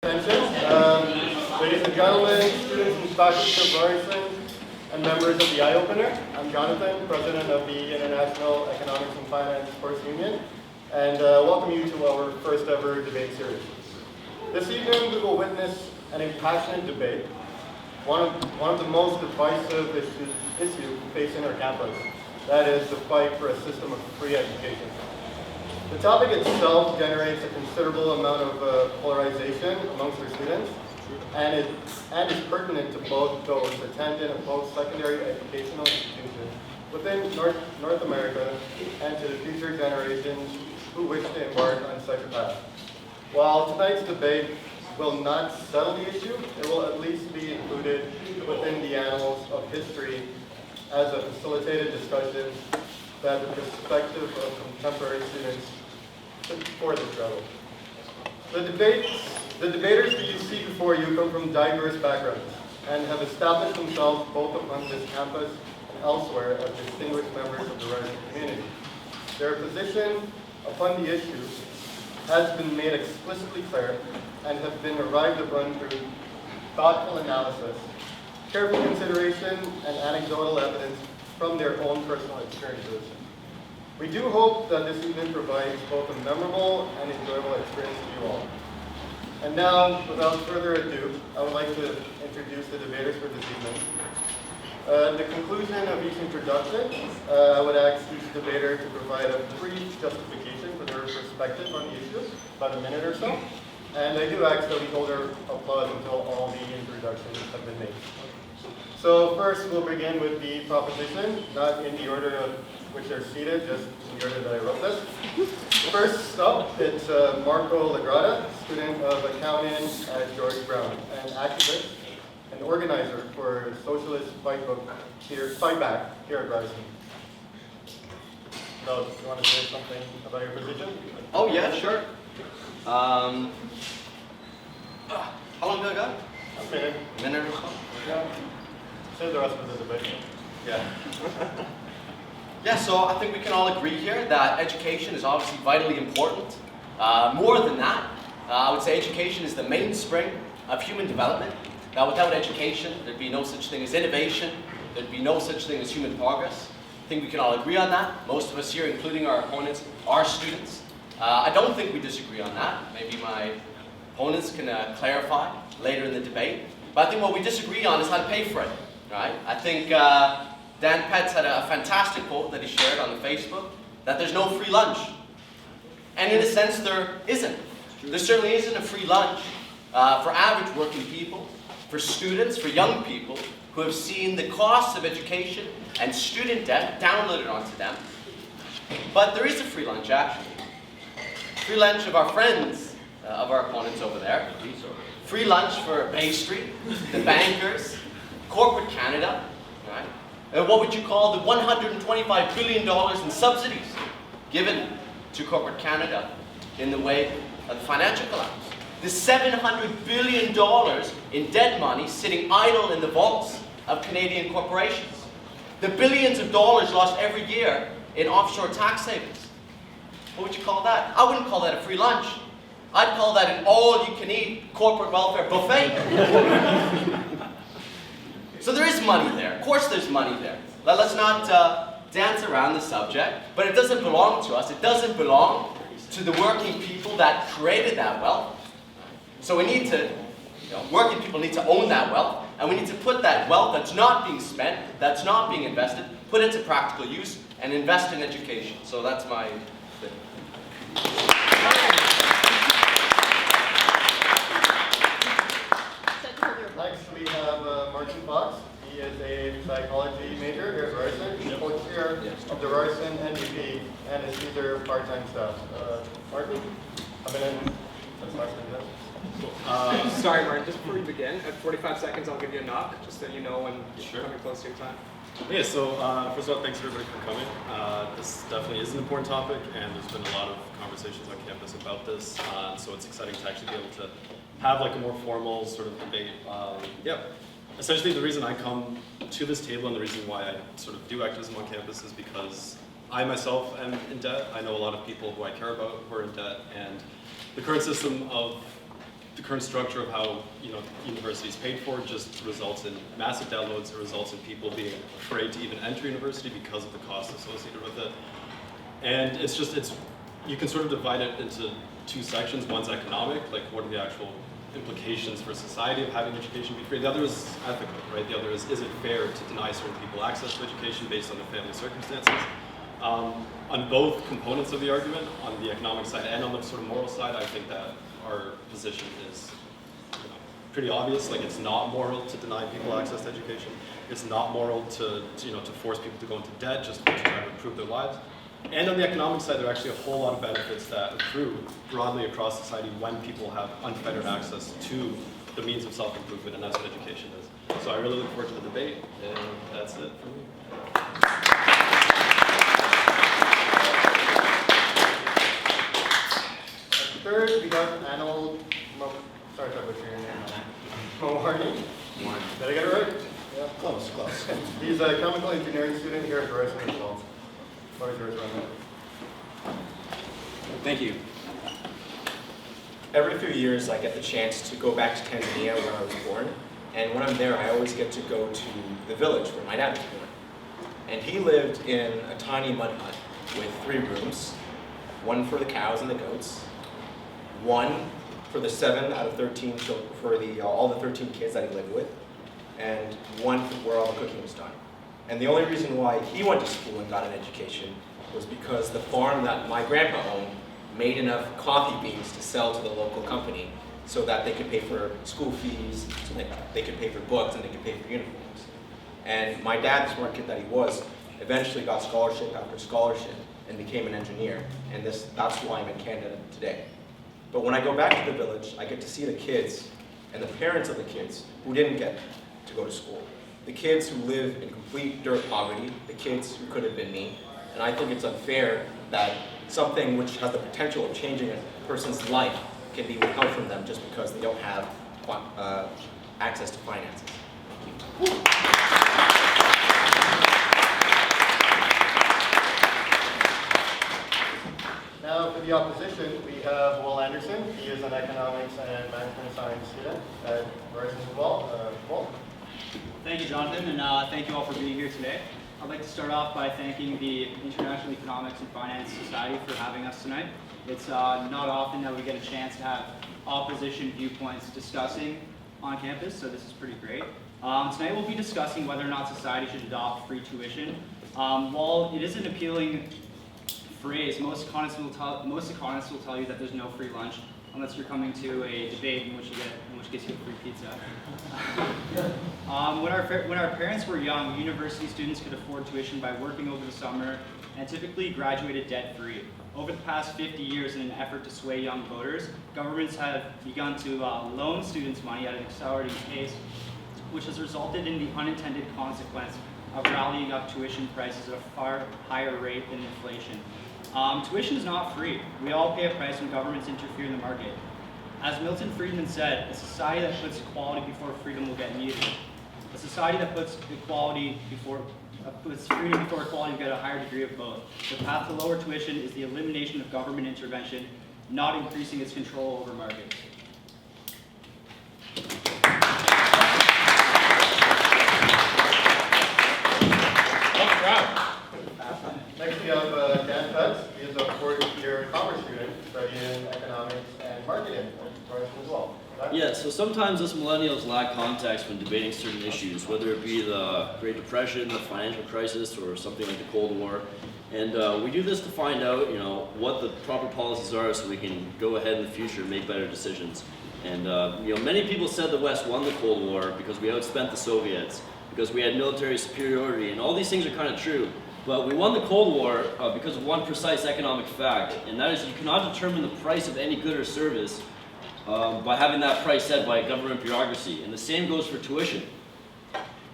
Attention. Ladies and gentlemen, students and faculty of Ryerson, and members of the Eye Opener. I'm Jonathan, president of the International Economics and Finance Course Union, and welcome you to our first ever debate series. This evening we will witness an impassioned debate, one of the most divisive issues facing our campus. That is the fight for a system of free education. The topic itself generates a considerable amount of polarization amongst our students, and is pertinent to both those attending a post-secondary educational institution within North America and to the future generations who wish to embark on such a path. While tonight's debate will not settle the issue, it will at least be included within the annals of history as a facilitated discussion that the perspective of contemporary students for this struggle. The debaters that you see before you come from diverse backgrounds and have established themselves both upon this campus and elsewhere as distinguished members of the Ryerson community. Their position upon the issue has been made explicitly clear and have been arrived upon through thoughtful analysis, careful consideration, and anecdotal evidence from their own personal experiences. We do hope that this evening provides both a memorable and enjoyable experience to you all. And now, without further ado, I would like to introduce the debaters for this evening. At the conclusion of each introduction, I would ask each debater to provide a brief justification for their perspective on the issue, about a minute or so. And I do ask that we hold our applause until all the introductions have been made. So first, we'll begin with the proposition, not in the order of which they're seated, just in the order that I wrote this. First up, it's Marco Lagrada, student of accounting at George Brown, an activist and organizer for Socialist Fight Back here at Ryerson. So, do you want to say something about your position? Oh yeah, sure. How long do I got? A minute. A minute or so? Yeah. Save the rest of the debate. Yeah. Yeah, so I think we can all agree here that education is obviously vitally important. More than that, I would say education is the mainspring of human development. Now, without education, there'd be no such thing as innovation. There'd be no such thing as human progress. I think we can all agree on that. Most of us here, including our opponents, are students. I don't think we disagree on that. Maybe my opponents can clarify later in the debate. But I think what we disagree on is how to pay for it, right? I think Dan Petz had a fantastic quote that he shared on the Facebook, that there's no free lunch. And in a sense, there isn't. There certainly isn't a free lunch for average working people, for students, for young people who have seen the costs of education and student debt downloaded onto them. But there is a free lunch, actually. Free lunch of our friends, of our opponents over there. Free lunch for Bay Street, the bankers, corporate Canada, right? What would you call the $125 billion in subsidies given to corporate Canada in the wake of the financial collapse? The $700 billion in dead money sitting idle in the vaults of Canadian corporations. The billions of dollars lost every year in offshore tax savings. What would you call that? I wouldn't call that a free lunch. I'd call that an all-you-can-eat corporate welfare buffet. So there is money there. Of course there's money there. Let's not dance around the subject, but it doesn't belong to us. It doesn't belong to the working people that created that wealth. So we need to, working people need to own that wealth, and we need to put that wealth that's not being spent, that's not being invested, put it to practical use and invest in education. So that's my thing. Next, we have Martin Fox. He is a psychology major here at Ryerson, co-chair of the Ryerson NDP, and is either part-time staff. Martin, come in. That's last name. Sorry, Martin, just before we begin, at 45 seconds I'll give you a knock, just so you know when you're coming close to your time. Yeah, so first of all, thanks everybody for coming. This definitely is an important topic, and there's been a lot of conversations on campus about this, so it's exciting to actually be able to have like a more formal sort of debate. Essentially, the reason I come to this table and the reason why I sort of do activism on campus is because I myself am in debt. I know a lot of people who I care about who are in debt, and the current system of the current structure of how university is paid for just results in massive debt loads. It results in people being afraid to even enter university because of the costs associated with it. And you can sort of divide it into two sections. One's economic, like what are the actual implications for society of having education be free. The other is ethical, right? The other is it fair to deny certain people access to education based on their family circumstances? On both components of the argument, on the economic side and on the sort of moral side, I think that our position is pretty obvious. Like, it's not moral to deny people access to education. It's not moral to force people to go into debt just to try to improve their lives. And on the economic side, there are actually a whole lot of benefits that accrue broadly across society when people have unfettered access to the means of self-improvement, and that's what education is. So I really look forward to the debate, and that's it for me. Third, we got Arnold. Sorry if I butchered your name. Moharney. Did I get it right? Yeah. Close. He's a chemical engineering student here at Ryerson University. Floor is yours, Ryan. Thank you. Every few years, I get the chance to go back to Tanzania where I was born, and when I'm there, I always get to go to the village where my dad was born. And he lived in a tiny mud hut with 3 rooms, one for the cows and the goats, one for the 7 out of 13 for all the 13 kids that he lived with, and one where all the cooking was done. And the only reason why he went to school and got an education was because the farm that my grandpa owned made enough coffee beans to sell to the local company so that they could pay for school fees, so that they could pay for books, and they could pay for uniforms. And my dad, the smart kid that he was, eventually got scholarship after scholarship and became an engineer. And that's why I'm in Canada today. But when I go back to the village, I get to see the kids and the parents of the kids who didn't get to go to school. The kids who live in complete dirt poverty, the kids who could have been me. And I think it's unfair that something which has the potential of changing a person's life can be withheld from them just because they don't have access to finances. Thank you. Now for the opposition, we have Will Anderson. He is an economics and management science student at Ryerson as well. Will? Thank you, Jonathan, and thank you all for being here today. I'd like to start off by thanking the International Economics and Finance Society for having us tonight. It's not often that we get a chance to have opposition viewpoints discussing on campus, so this is pretty great. Tonight we'll be discussing whether or not society should adopt free tuition. While it is an appealing phrase, most economists will tell you that there's no free lunch unless you're coming to a debate in which case you get free pizza. When our parents were young, university students could afford tuition by working over the summer and typically graduated debt-free. Over the past 50 years, in an effort to sway young voters, governments have begun to loan students money at an accelerating pace, which has resulted in the unintended consequence of rallying up tuition prices at a far higher rate than inflation. Tuition is not free. We all pay a price when governments interfere in the market. As Milton Friedman said, a society that puts equality before freedom will get neither. A society that puts freedom before equality will get a higher degree of both. The path to lower tuition is the elimination of government intervention, not increasing its control over markets. Next we have Dan Tutz. He is a 4th-year commerce student studying economics and marketing at Ryerson as well. Yeah, so sometimes us millennials lack context when debating certain issues, whether it be the Great Depression, the financial crisis, or something like the Cold War. And we do this to find out, what the proper policies are so we can go ahead in the future and make better decisions. And, many people said the West won the Cold War because we outspent the Soviets, because we had military superiority, and all these things are kind of true. But we won the Cold War because of one precise economic fact, and that is you cannot determine the price of any good or service by having that price set by a government bureaucracy. And the same goes for tuition.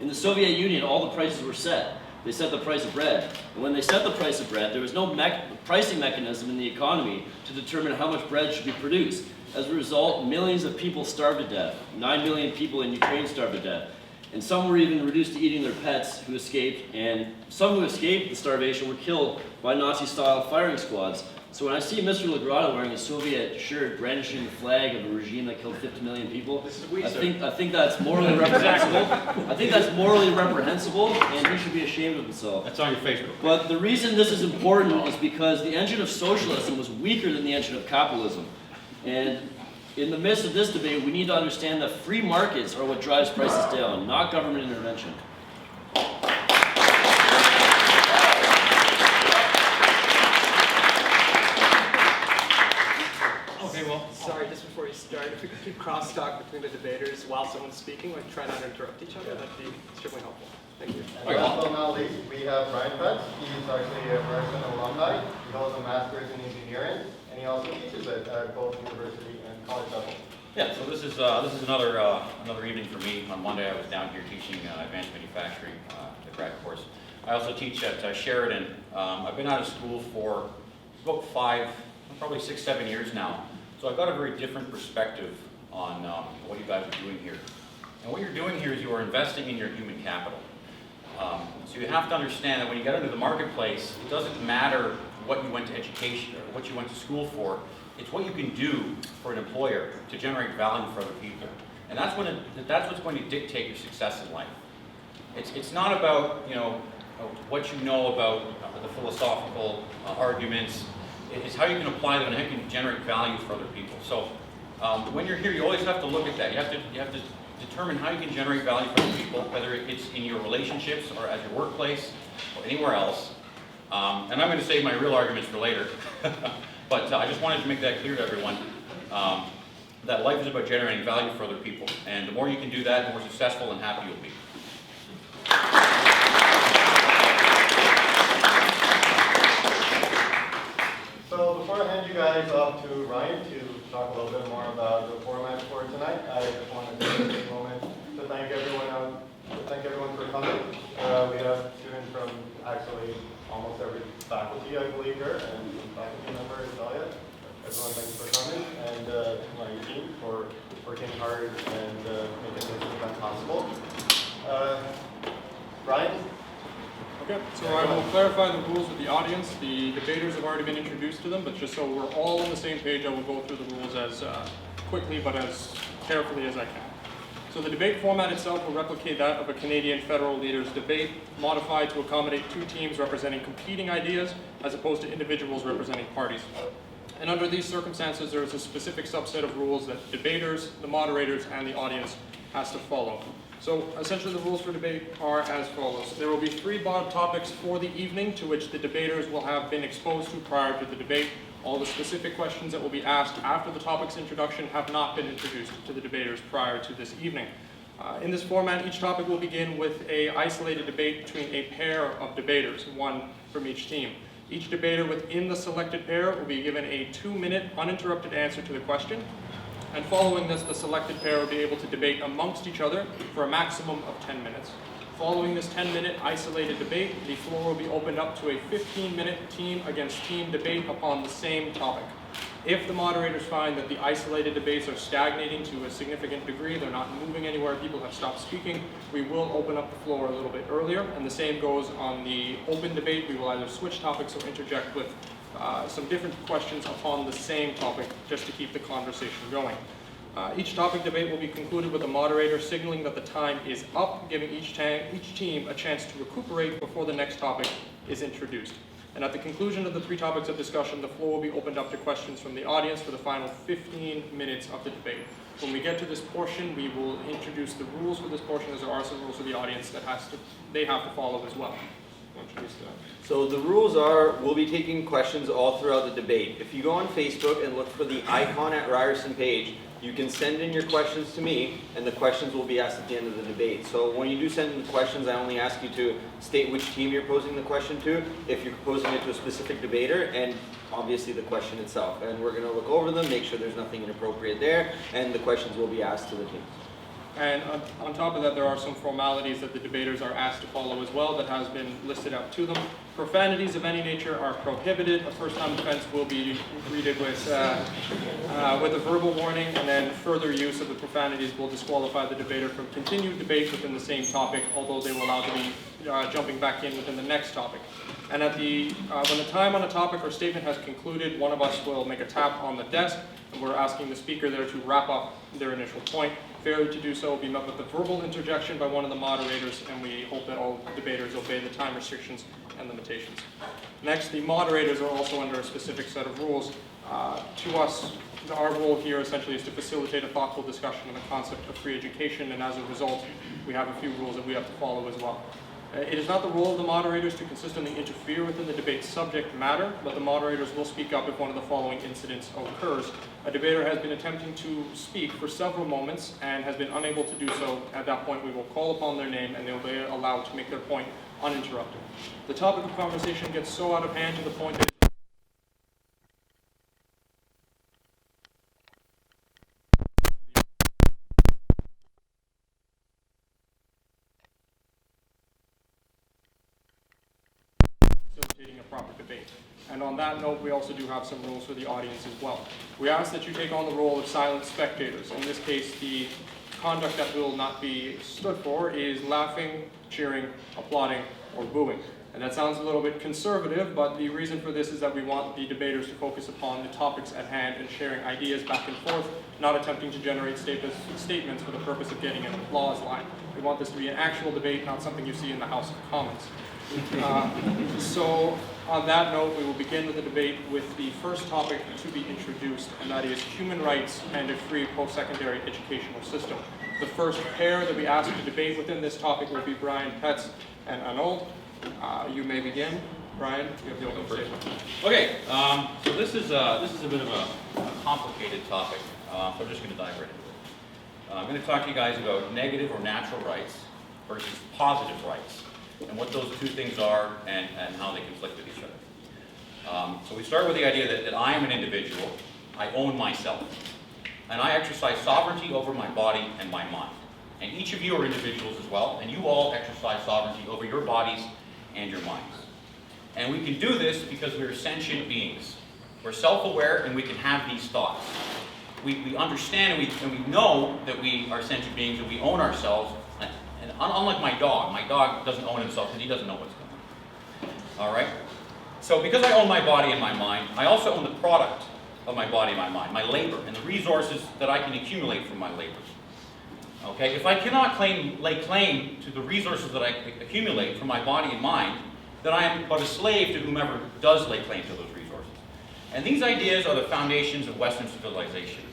In the Soviet Union, all the prices were set. They set the price of bread. And when they set the price of bread, there was no pricing mechanism in the economy to determine how much bread should be produced. As a result, millions of people starved to death. 9 million people in Ukraine starved to death. And some were even reduced to eating their pets who escaped, and some who escaped the starvation were killed by Nazi-style firing squads. So when I see Mr. Lagrada wearing a Soviet shirt, brandishing the flag of a regime that killed 50 million people, I think that's morally reprehensible. I think that's morally reprehensible, and he should be ashamed of himself. That's on your Facebook. But the reason this is important is because the engine of socialism was weaker than the engine of capitalism. And in the midst of this debate, we need to understand that free markets are what drives prices down, not government intervention. Okay, well, sorry, just before you start, if we could keep crosstalk between the debaters while someone's speaking, like try not to interrupt each other, that'd be extremely helpful. Thank you. And last but not least, we have Brian Betts. He's actually a Ryerson alumni. He holds a master's in engineering, and he also teaches at both university and college level. Yeah, so this is another evening for me. On Monday, I was down here teaching advanced manufacturing, the grad course. I also teach at Sheridan. I've been out of school for about probably 6, 7 years now. So I've got a very different perspective on what you guys are doing here. And what you're doing here is you are investing in your human capital. So you have to understand that when you get into the marketplace, it doesn't matter what you went to education or what you went to school for. It's what you can do for an employer to generate value for other people. And that's what's going to dictate your success in life. It's not about what you know about the philosophical arguments. It's how you can apply them and how you can generate value for other people. So when you're here, you always have to look at that. You have to determine how you can generate value for other people, whether it's in your relationships or at your workplace or anywhere else. And I'm going to save my real arguments for later. But I just wanted to make that clear to everyone, that life is about generating value for other people. And the more you can do that, the more successful and happy you'll be. So before I hand you guys off to Ryan to talk a little bit more about the format for tonight, I just wanted to take a moment to thank everyone for coming. We have students from actually almost every faculty, I believe, here, and some faculty members, Talia. Everyone, thanks for coming, and my team for working hard and making this event possible. Ryan? Okay, so I will clarify the rules with the audience. The debaters have already been introduced to them, but just so we're all on the same page, I will go through the rules as quickly but as carefully as I can. So the debate format itself will replicate that of a Canadian federal leaders debate, modified to accommodate two teams representing competing ideas as opposed to individuals representing parties. And under these circumstances, there is a specific subset of rules that debaters, the moderators, and the audience has to follow. So essentially the rules for debate are as follows. There will be 3 broad topics for the evening to which the debaters will have been exposed to prior to the debate. All the specific questions that will be asked after the topic's introduction have not been introduced to the debaters prior to this evening. In this format, each topic will begin with an isolated debate between a pair of debaters, one from each team. Each debater within the selected pair will be given a 2-minute uninterrupted answer to the question. And following this, the selected pair will be able to debate amongst each other for a maximum of 10 minutes. Following this 10-minute isolated debate, the floor will be opened up to a 15-minute team against team debate upon the same topic. If the moderators find that the isolated debates are stagnating to a significant degree, they're not moving anywhere, people have stopped speaking, we will open up the floor a little bit earlier. And the same goes on the open debate. We will either switch topics or interject with some different questions upon the same topic just to keep the conversation going. Each topic debate will be concluded with a moderator signaling that the time is up, giving each team a chance to recuperate before the next topic is introduced. And at the conclusion of the 3 topics of discussion, the floor will be opened up to questions from the audience for the final 15 minutes of the debate. When we get to this portion, we will introduce the rules for this portion, as there are some rules for the audience that they have to follow as well. I'll introduce that. So the rules are, we'll be taking questions all throughout the debate. If you go on Facebook and look for the icon at Ryerson page, you can send in your questions to me, and the questions will be asked at the end of the debate. So when you do send in the questions, I only ask you to state which team you're posing the question to, if you're posing it to a specific debater, and obviously the question itself. And we're going to look over them, make sure there's nothing inappropriate there, and the questions will be asked to the teams. And on top of that, there are some formalities that the debaters are asked to follow as well that has been listed out to them. Profanities of any nature are prohibited. A first-time offense will be greeted with a verbal warning, and then further use of the profanities will disqualify the debater from continued debate within the same topic, although they will allow to be jumping back in within the next topic. And at when the time on a topic or statement has concluded, one of us will make a tap on the desk, and we're asking the speaker there to wrap up their initial point. Failure to do so will be met with a verbal interjection by one of the moderators, and we hope that all debaters obey the time restrictions and limitations. Next, the moderators are also under a specific set of rules. To us, our role here essentially is to facilitate a thoughtful discussion on the concept of free education, and as a result, we have a few rules that we have to follow as well. It is not the role of the moderators to consistently interfere within the debate subject matter, but the moderators will speak up if one of the following incidents occurs. A debater has been attempting to speak for several moments and has been unable to do so. At that point, we will call upon their name and they will be allowed to make their point uninterrupted. The topic of conversation gets so out of hand to the point that facilitating a proper debate. And on that note, we also do have some rules for the audience as well. We ask that you take on the role of silent spectators. In this case, the conduct that will not be stood for is laughing, cheering, applauding, or booing. And that sounds a little bit conservative, but the reason for this is that we want the debaters to focus upon the topics at hand and sharing ideas back and forth, not attempting to generate statements for the purpose of getting an applause line. We want this to be an actual debate, not something you see in the House of Commons. So on that note, we will begin with the debate with the first topic to be introduced, and that is human rights and a free post-secondary educational system. The first pair that we ask to debate within this topic will be Brian Petz and Arnold. You may begin. Brian, you have the opening statement. Okay, so this is a bit of a complicated topic, so I'm just going to dive right into it. I'm going to talk to you guys about negative or natural rights versus positive rights, and what those two things are and how they conflict with each other. So we start with the idea that I am an individual, I own myself, and I exercise sovereignty over my body and my mind. And each of you are individuals as well, and you all exercise sovereignty over your bodies and your minds. And we can do this because we're sentient beings. We're self-aware and we can have these thoughts. We understand and we know that we are sentient beings and we own ourselves. And unlike my dog doesn't own himself because he doesn't know what's going on. All right? So because I own my body and my mind, I also own the product of my body and my mind, my labor, and the resources that I can accumulate from my labor. Okay? If I cannot lay claim to the resources that I accumulate from my body and mind, then I am but a slave to whomever does lay claim to those resources. And these ideas are the foundations of Western civilization.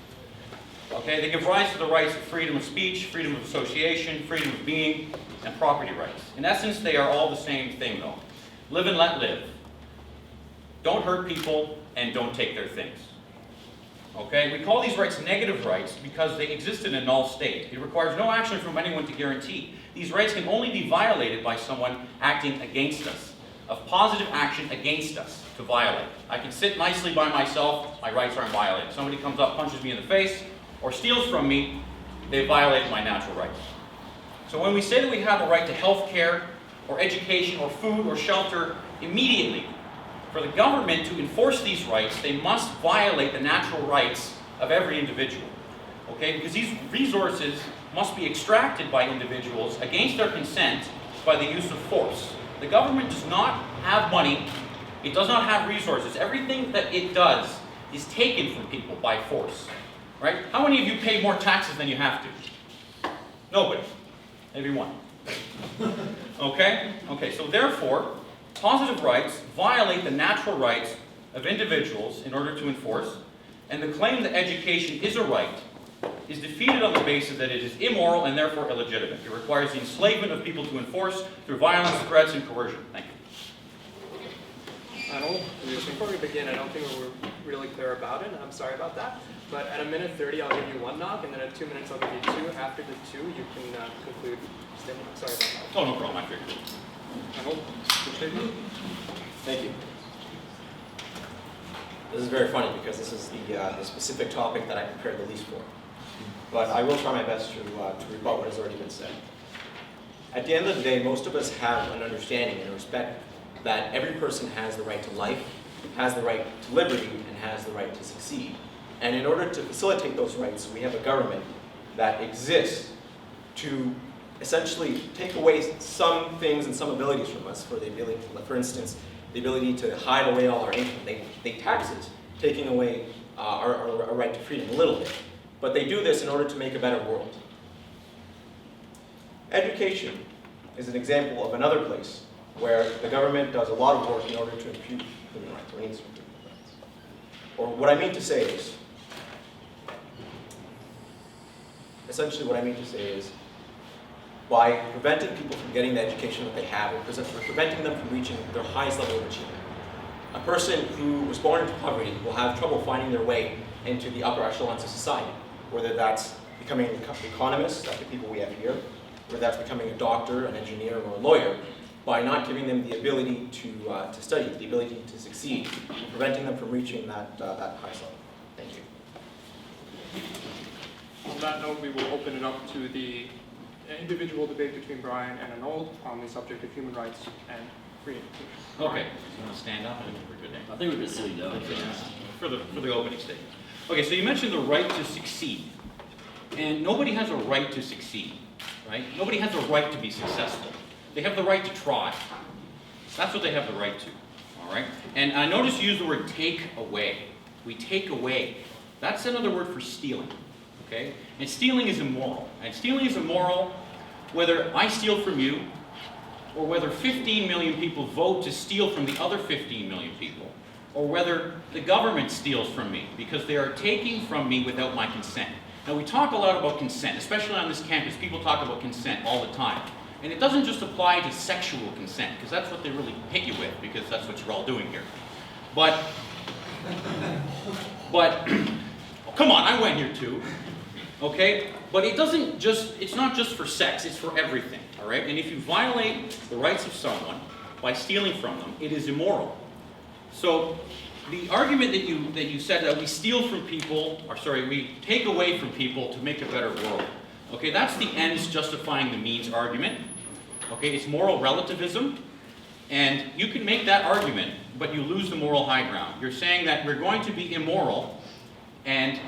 Okay? They give rise to the rights of freedom of speech, freedom of association, freedom of being, and property rights. In essence, they are all the same thing, though. Live and let live. Don't hurt people, and don't take their things. Okay? We call these rights negative rights because they exist in a null state. It requires no action from anyone to guarantee. These rights can only be violated by someone acting against us, of positive action against us to violate. I can sit nicely by myself, my rights aren't violated. Somebody comes up, punches me in the face, or steals from me, they violate my natural rights. So when we say that we have a right to health care, or education, or food, or shelter immediately, for the government to enforce these rights, they must violate the natural rights of every individual. Okay? Because these resources must be extracted by individuals against their consent by the use of force. The government does not have money, it does not have resources. Everything that it does is taken from people by force. Right? How many of you pay more taxes than you have to? Nobody. Maybe one. Okay? Okay, so therefore, positive rights violate the natural rights of individuals in order to enforce, and the claim that education is a right is defeated on the basis that it is immoral and therefore illegitimate. It requires the enslavement of people to enforce through violence, threats, and coercion. Thank you. Arnold, before we begin, I don't think we were really clear about it. I'm sorry about that. But at a minute 30, I'll give you one knock, and then at 2 minutes, I'll give you two. After the two, you can conclude your statement. Sorry about that. Oh, no problem. I figured. Arnold, your statement. Thank you. This is very funny because this is the specific topic that I prepared the least for. But I will try my best to rebut what has already been said. At the end of the day, most of us have an understanding and respect that every person has the right to life, has the right to liberty, and has the right to succeed. And in order to facilitate those rights, we have a government that exists to essentially take away some things and some abilities from us for the ability, for instance, the ability to hide away all our income. They taxes, taking away our right to freedom a little bit. But they do this in order to make a better world. Education is an example of another place where the government does a lot of work in order to improve human rights, or needs to improve human rights. Or what I mean to say is, essentially what I mean to say is, by preventing people from getting the education that they have, or preventing them from reaching their highest level of achievement. A person who was born into poverty will have trouble finding their way into the upper echelons of society, whether that's becoming an economist, like the people we have here, whether that's becoming a doctor, an engineer, or a lawyer, by not giving them the ability to study, the ability to succeed, and preventing them from reaching that highest level. Thank you. On that note, we will open it up to the individual debate between Brian and Arnold on the subject of human rights and free education. Okay, so you want to stand up and we're good now? I think we've been sitting down. For the opening statement. Okay, so you mentioned the right to succeed. And nobody has a right to succeed, right? Nobody has a right to be successful. They have the right to try. That's what they have the right to, all right? And I notice you use the word take away. We take away. That's another word for stealing, okay? And stealing is immoral. And stealing is immoral whether I steal from you or whether 15 million people vote to steal from the other 15 million people, or whether the government steals from me because they are taking from me without my consent. Now, we talk a lot about consent, especially on this campus. People talk about consent all the time. And it doesn't just apply to sexual consent, because that's what they really hit you with, because that's what you're all doing here. But come on, I went here too, okay? But it's not just for sex, it's for everything, all right? And if you violate the rights of someone by stealing from them, it is immoral. So the argument that you said that we steal from people, or sorry, we take away from people to make a better world. Okay, that's the ends justifying the means argument. Okay, it's moral relativism, and you can make that argument, but you lose the moral high ground. You're saying that we're going to be immoral, and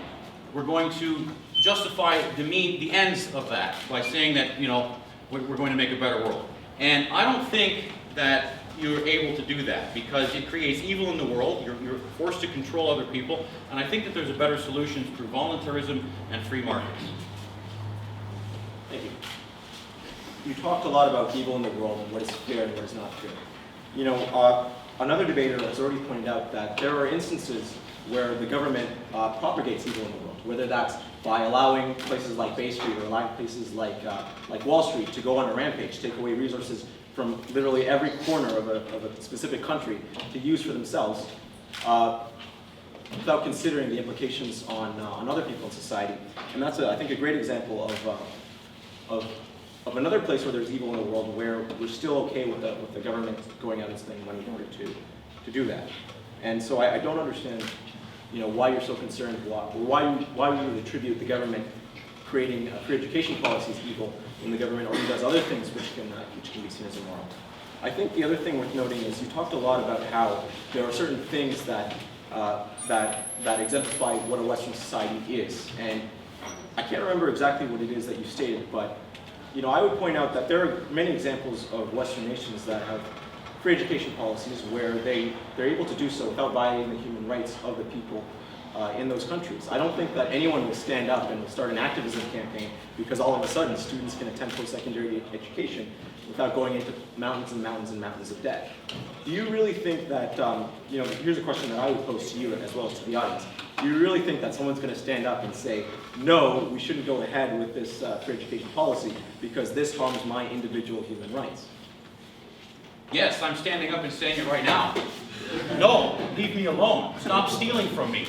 we're going to justify the ends of that by saying that, you know, we're going to make a better world. And I don't think that you're able to do that, because it creates evil in the world. You're forced to control other people, and I think that there's a better solution through voluntarism and free markets. Thank you. You talked a lot about evil in the world and what is fair and what is not fair. You know, another debater has already pointed out that there are instances where the government propagates evil in the world, whether that's by allowing places like Bay Street or allowing places like Wall Street to go on a rampage, take away resources from literally every corner of a specific country to use for themselves, without considering the implications on other people in society. And that's, I think, a great example of another place where there's evil in the world, where we're still okay with the government going out and spending money in order to do that. And so I don't understand, you know, why you're so concerned, why you would attribute the government creating free education policies evil when the government already does other things which can be seen as immoral. I think the other thing worth noting is you talked a lot about how there are certain things that exemplify what a Western society is. And I can't remember exactly what it is that you stated, but you know, I would point out that there are many examples of Western nations that have free education policies where they're able to do so without violating the human rights of the people in those countries. I don't think that anyone will stand up and will start an activism campaign because all of a sudden students can attend post-secondary education without going into mountains and mountains and mountains of debt. Do you really think that, you know, here's a question that I would pose to you as well as to the audience. Do you really think that someone's going to stand up and say, no, we shouldn't go ahead with this free education policy because this harms my individual human rights? Yes, I'm standing up and saying it right now. No, leave me alone. Stop stealing from me,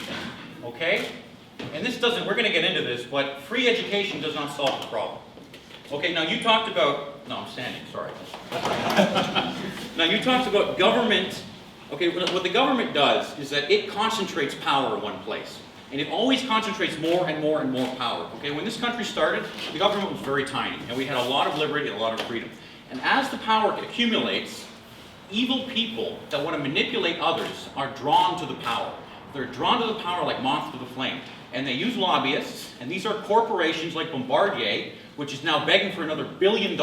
okay? And this doesn't, we're going to get into this, but free education does not solve the problem. Okay, now you talked about, no, I'm standing, sorry. Now you talked about government. Okay, what the government does is that it concentrates power in one place. And it always concentrates more and more and more power. Okay, when this country started, the government was very tiny, and we had a lot of liberty and a lot of freedom. And as the power accumulates, evil people that want to manipulate others are drawn to the power. They're drawn to the power like moths to the flame. and they use lobbyists, and these are corporations like Bombardier, which is now begging for another $1 billion.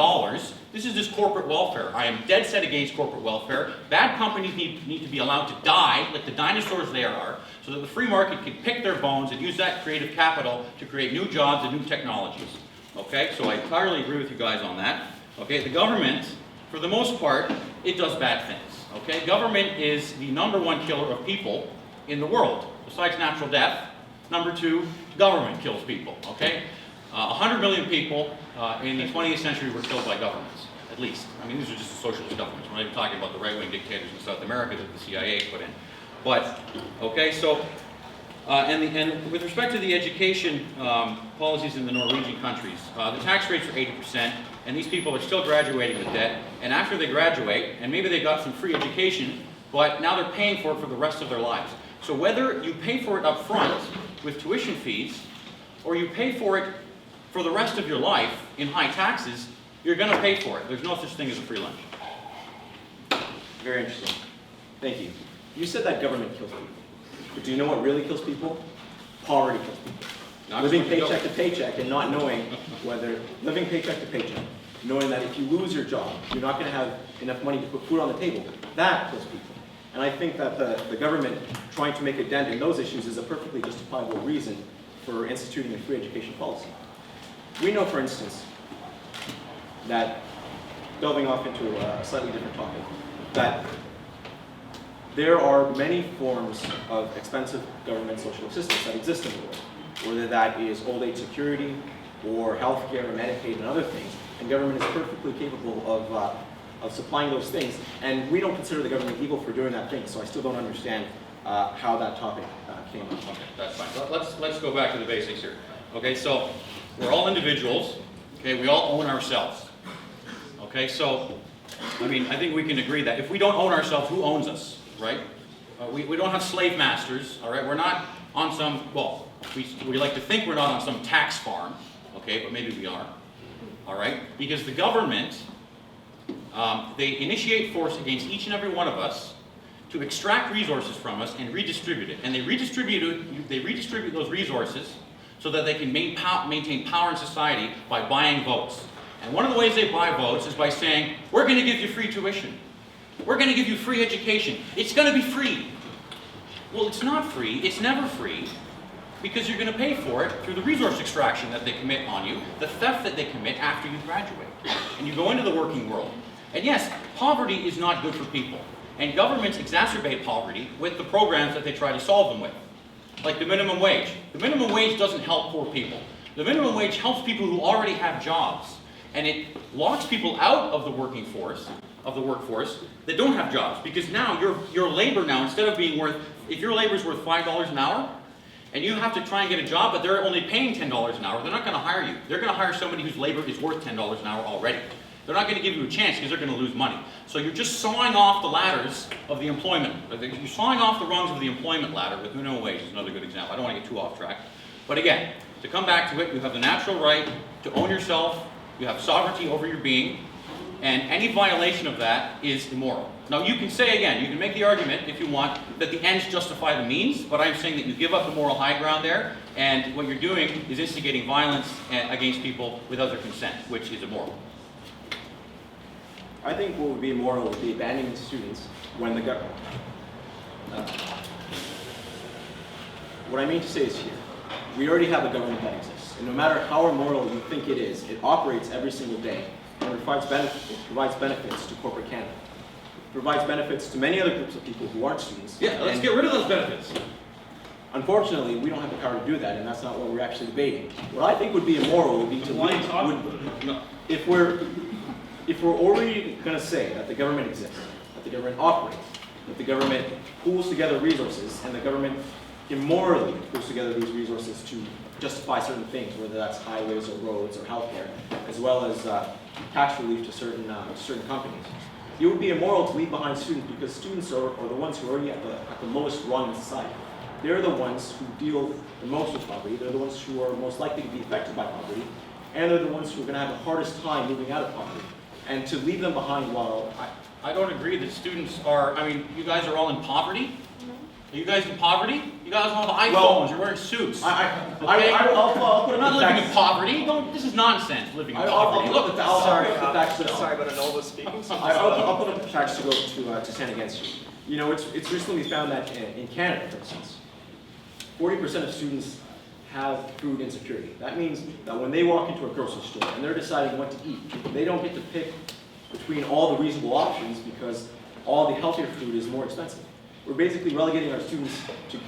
This is just corporate welfare. I am dead set against corporate welfare. Bad companies need to be allowed to die, like the dinosaurs they are, so that the free market can pick their bones and use that creative capital to create new jobs and new technologies. Okay, so I entirely agree with you guys on that. Okay, the government, for the most part, it does bad things. Okay, government is the #1 killer of people in the world. Besides natural death, #2, government kills people. Okay, 100 million people in the 20th century were killed by governments, at least. I mean, these are just socialist governments. We're not even talking about the right-wing dictators in South America that the CIA put in. But, okay, so, and with respect to the education policies in the Norwegian countries, the tax rates are 80%, and these people are still graduating with debt, and after they graduate, and maybe they got some free education, but now they're paying for it for the rest of their lives. So whether you pay for it up front with tuition fees, or you pay for it for the rest of your life in high taxes, you're going to pay for it. There's no such thing as a free lunch. Very interesting. Thank you. You said that government kills people. But do you know what really kills people? Poverty kills people. Living paycheck to paycheck and not knowing whether, living paycheck to paycheck, knowing that if you lose your job, you're not going to have enough money to put food on the table, that kills people. And I think that the government trying to make a dent in those issues is a perfectly justifiable reason for instituting a free education policy. We know, for instance, that, delving off into a slightly different topic, that there are many forms of expensive government social assistance that exist in the world, whether that is old age security or healthcare or Medicaid and other things, and government is perfectly capable of supplying those things, and we don't consider the government evil for doing that thing, so I still don't understand how that topic came up. Okay, that's fine. Let's go back to the basics here. Okay, so we're all individuals. Okay, we all own ourselves. Okay, so I mean, I think we can agree that if we don't own ourselves, who owns us, right? We don't have slave masters. All right, we're not on some, well, we like to think we're not on some tax farm. Okay, but maybe we are. All right, because the government, they initiate force against each and every one of us to extract resources from us and redistribute it. And they redistribute those resources so that they can maintain power in society by buying votes. And one of the ways they buy votes is by saying, we're going to give you free tuition. We're going to give you free education. It's going to be free. Well, it's not free. It's never free, because you're going to pay for it through the resource extraction that they commit on you, the theft that they commit after you graduate, and you go into the working world. And yes, poverty is not good for people. And governments exacerbate poverty with the programs that they try to solve them with, like the minimum wage. The minimum wage doesn't help poor people. The minimum wage helps people who already have jobs, and it locks people out of the workforce that don't have jobs, because now your labor now, instead of being worth, if your labor is worth $5 an hour, and you have to try and get a job, but they're only paying $10 an hour, they're not going to hire you. They're going to hire somebody whose labor is worth $10 an hour already. They're not going to give you a chance because they're going to lose money. So you're just sawing off the ladders of the employment. You're sawing off the rungs of the employment ladder with minimum wage is another good example. I don't want to get too off track. But again, to come back to it, you have the natural right to own yourself. You have sovereignty over your being. And any violation of that is immoral. Now you can say again, you can make the argument, if you want, that the ends justify the means, but I'm saying that you give up the moral high ground there, and what you're doing is instigating violence against people without their consent, which is immoral. I think what would be immoral would be abandoning students when the government. What I mean to say is here, we already have a government that exists, and no matter how immoral you think it is, it operates every single day and provides benefits to corporate Canada. It provides benefits to many other groups of people who aren't students. Yeah, let's get rid of those benefits. Unfortunately, we don't have the power to do that, and that's not what we're actually debating. What I think would be immoral would be to if we're already going to say that the government exists, that the government operates, that the government pools together resources, and the government immorally pools together these resources to justify certain things, whether that's highways or roads or healthcare, as well as tax relief to certain companies. It would be immoral to leave behind students, because students are the ones who are already at the lowest rung in society. They're the ones who deal the most with poverty. They're the ones who are most likely to be affected by poverty, and they're the ones who are going to have the hardest time moving out of poverty. And to leave them behind while... I don't agree that students are, I mean, you guys are all in poverty. Are you guys in poverty? You guys all have iPhones, you're wearing suits. I'll put We're up not the living in facts. poverty. This is nonsense, living in poverty. Look, Sorry, facts. sorry, but Anola's speaking. So I'll put up the facts to stand against you. You know, it's recently found that in Canada, for instance, 40% of students have food insecurity. That means that when they walk into a grocery store and they're deciding what to eat, they don't get to pick between all the reasonable options because all the healthier food is more expensive. We're basically relegating our students to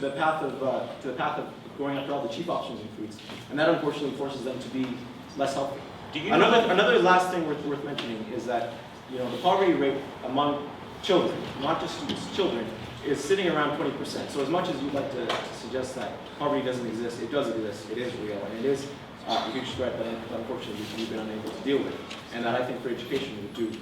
the path of going after all the cheap options in foods, and that unfortunately forces them to be less healthy. Another last thing worth mentioning is that the poverty rate among children, not just students, children, is sitting around 20%. So as much as you'd like to suggest that poverty doesn't exist, it does exist. It is real, and it is a huge threat that unfortunately we've been unable to deal with, and that I think for education would do.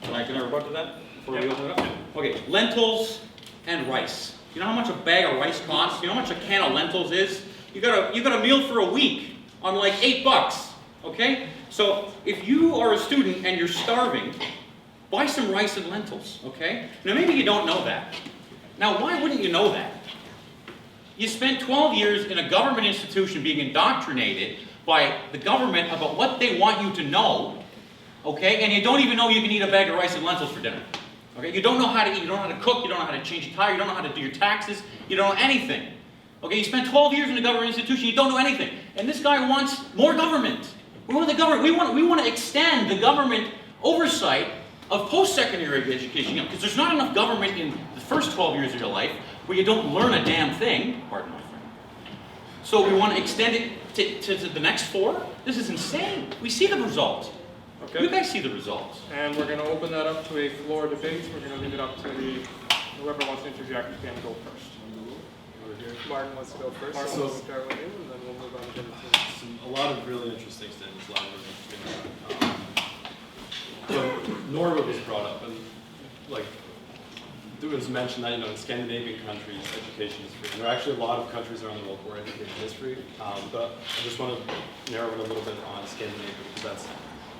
Can I rebut to that before we open it up? Okay, lentils and rice. You know how much a bag of rice costs? You know how much a can of lentils is? You got a meal for a week on like $8. Okay? So if you are a student and you're starving, buy some rice and lentils. Okay? Now maybe you don't know that. Now why wouldn't you know that? You spent 12 years in a government institution being indoctrinated by the government about what they want you to know. Okay, and you don't even know you can eat a bag of rice and lentils for dinner. Okay, you don't know how to eat, you don't know how to cook, you don't know how to change a tire, you don't know how to do your taxes, you don't know anything. Okay, you spent 12 years in a government institution, you don't know anything. And this guy wants more government. We want the government, we want to extend the government oversight of post-secondary education, because there's not enough government in the first 12 years of your life where you don't learn a damn thing, pardon my friend. So we want to extend it to the next 4? This is insane. We see the results. Okay. You guys see the results. And we're going to open that up to a floor debate. We're going to leave it up to whoever wants to interject can go first. Martin wants to go first, Martin, so we'll so- start with you, and then we'll move on to the A lot of really interesting statements, a lot of really interesting. So Norway was brought up, and like it was mentioned that in Scandinavian countries, education is free. And there are actually a lot of countries around the world where education is free. But I just want to narrow it a little bit on Scandinavia because that's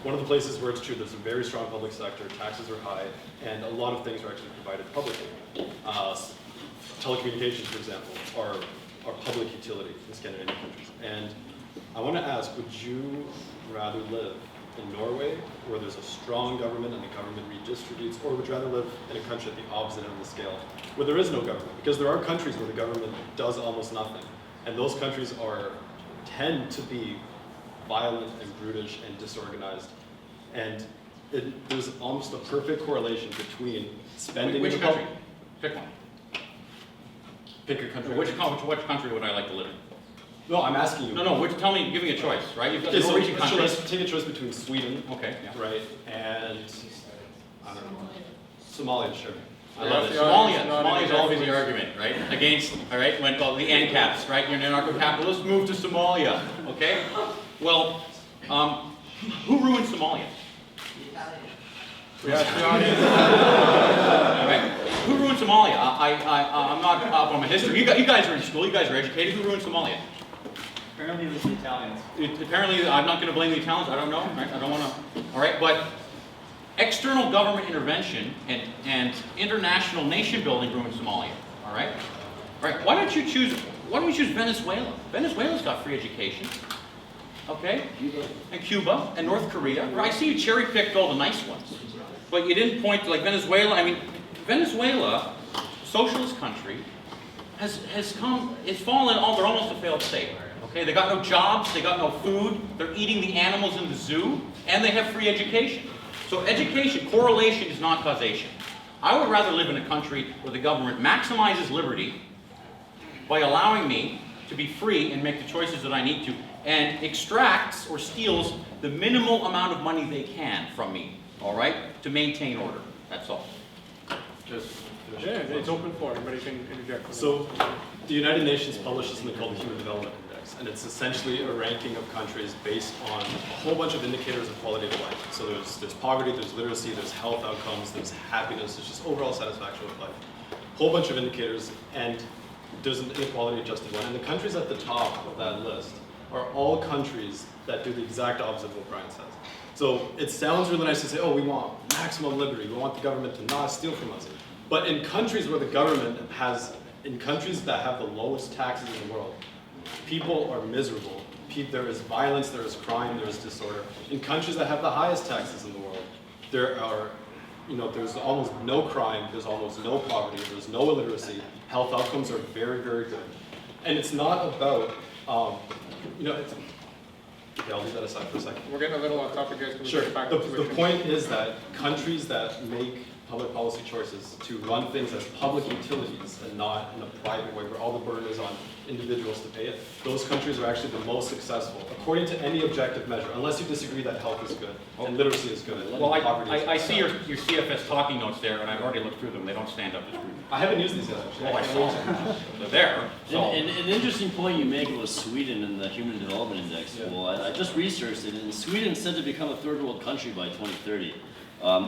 one of the places where it's true. There's a very strong public sector, taxes are high, and a lot of things are actually provided publicly. Telecommunications, for example, are public utility in Scandinavian countries. And I want to ask, would you rather live in Norway, where there's a strong government and the government redistributes, or would you rather live in a country at the opposite end of the scale, where there is no government? Because there are countries where the government does almost nothing, and those countries tend to be violent and brutish and disorganized, and there's almost a perfect correlation between spending. Which in the country? Pick one. Pick your country. Which country would I like to live in? No, I'm asking you. No, tell me, give me a choice, right? You've got Okay, the so Norwegian country. take a choice between Sweden, Okay, yeah. right, and I don't know, Somalia, sure. I love it. the audience Somalia. not Somalia is always the interject, argument, right? Against, all right, when the ANCAPs, right? You're an anarcho-capitalist, move to Somalia, okay? Well, who ruined Somalia? We ask the audience. All right. Who ruined Somalia? I'm not up on my history. You guys are in school. You guys are educated. Who ruined Somalia? Apparently it was the Italians. Apparently, I'm not going to blame the Italians. I don't know. Right? I don't want to. All right, but external government intervention and international nation building ruined Somalia. All right. All right. Why don't you choose Venezuela? Venezuela's got free education. Okay. And Cuba and North Korea. I see you cherry picked all the nice ones, but you didn't point to like Venezuela. I mean, Venezuela, socialist country, has fallen. They're almost a failed state. Okay, they got no jobs, they got no food, they're eating the animals in the zoo, and they have free education. So education, correlation is not causation. I would rather live in a country where the government maximizes liberty by allowing me to be free and make the choices that I need to, and extracts or steals the minimal amount of money they can from me, all right, to maintain order. That's all. Just Yeah, it's open floor. Everybody can interject. So the United Nations publishes something called the Human Development Index, and it's essentially a ranking of countries based on a whole bunch of indicators of quality of life. So there's poverty, there's literacy, there's health outcomes, there's happiness, there's just overall satisfaction with life. A whole bunch of indicators, and there's an inequality adjusted one. And the countries at the top of that list are all countries that do the exact opposite of what Brian says. So it sounds really nice to say, oh, we want maximum liberty, we want the government to not steal from us. But in countries where the government has, in countries that have the lowest taxes in the world, people are miserable. There is violence, there is crime, there is disorder. In countries that have the highest taxes in the world, there are, there's almost no crime, there's almost no poverty, there's no illiteracy. Health outcomes are very, very good. And it's not about, okay, I'll leave that aside for a second. We're getting a little off topic, guys. Can we Sure. get back to The tuition? point is that countries that make public policy choices to run things as public utilities and not in a private way where all the burden is on individuals to pay it, those countries are actually the most successful, according to any objective measure, unless you disagree that health is good and literacy is good. Well, and poverty is I good. see your CFS talking notes there, and I've already looked through them. They don't stand up to scrutiny. I haven't used these yet, actually. Oh, I saw them. They're there, so. And an interesting point you make was Sweden and the Human Development Index. Yeah. Well, I just researched it, and Sweden's set to become a third world country by 2030.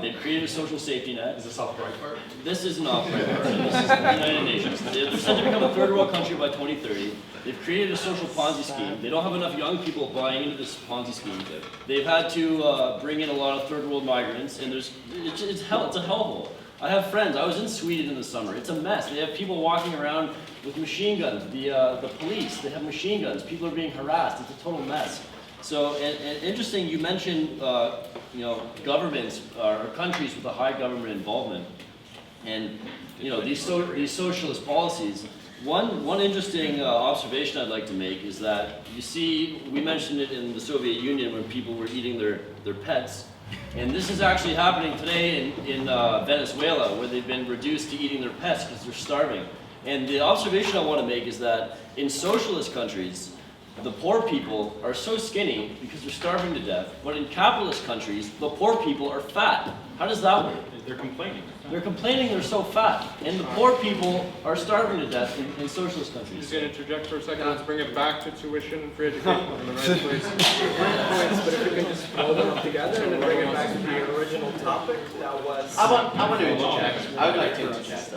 They've created a social safety net. Is this off Breitbart? This is not Breitbart. This is the United Nations. They're set to become a third world country by 2030. They've created a social Ponzi scheme. They don't have enough young people buying into this Ponzi scheme. They've had to bring in a lot of third world migrants, and it's a hellhole. I have friends. I was in Sweden in the summer. It's a mess. They have people walking around with machine guns. The police, they have machine guns. People are being harassed. It's a total mess. So, and interesting, you mentioned, governments or countries with a high government involvement, and these socialist policies. One interesting observation I'd like to make is that you see, we mentioned it in the Soviet Union when people were eating their pets, and this is actually happening today in Venezuela, where they've been reduced to eating their pets because they're starving. And the observation I want to make is that in socialist countries, the poor people are so skinny because they're starving to death, but in capitalist countries, the poor people are fat. How does that work? They're complaining. They're complaining they're so fat, and the poor people are starving to death in socialist I'm countries. just going to interject for a second. Let's bring it back to tuition and free education in the right place. Points, but if we can just roll them up together and then bring it back to the original topic that was. I want to interject. I would like to interject.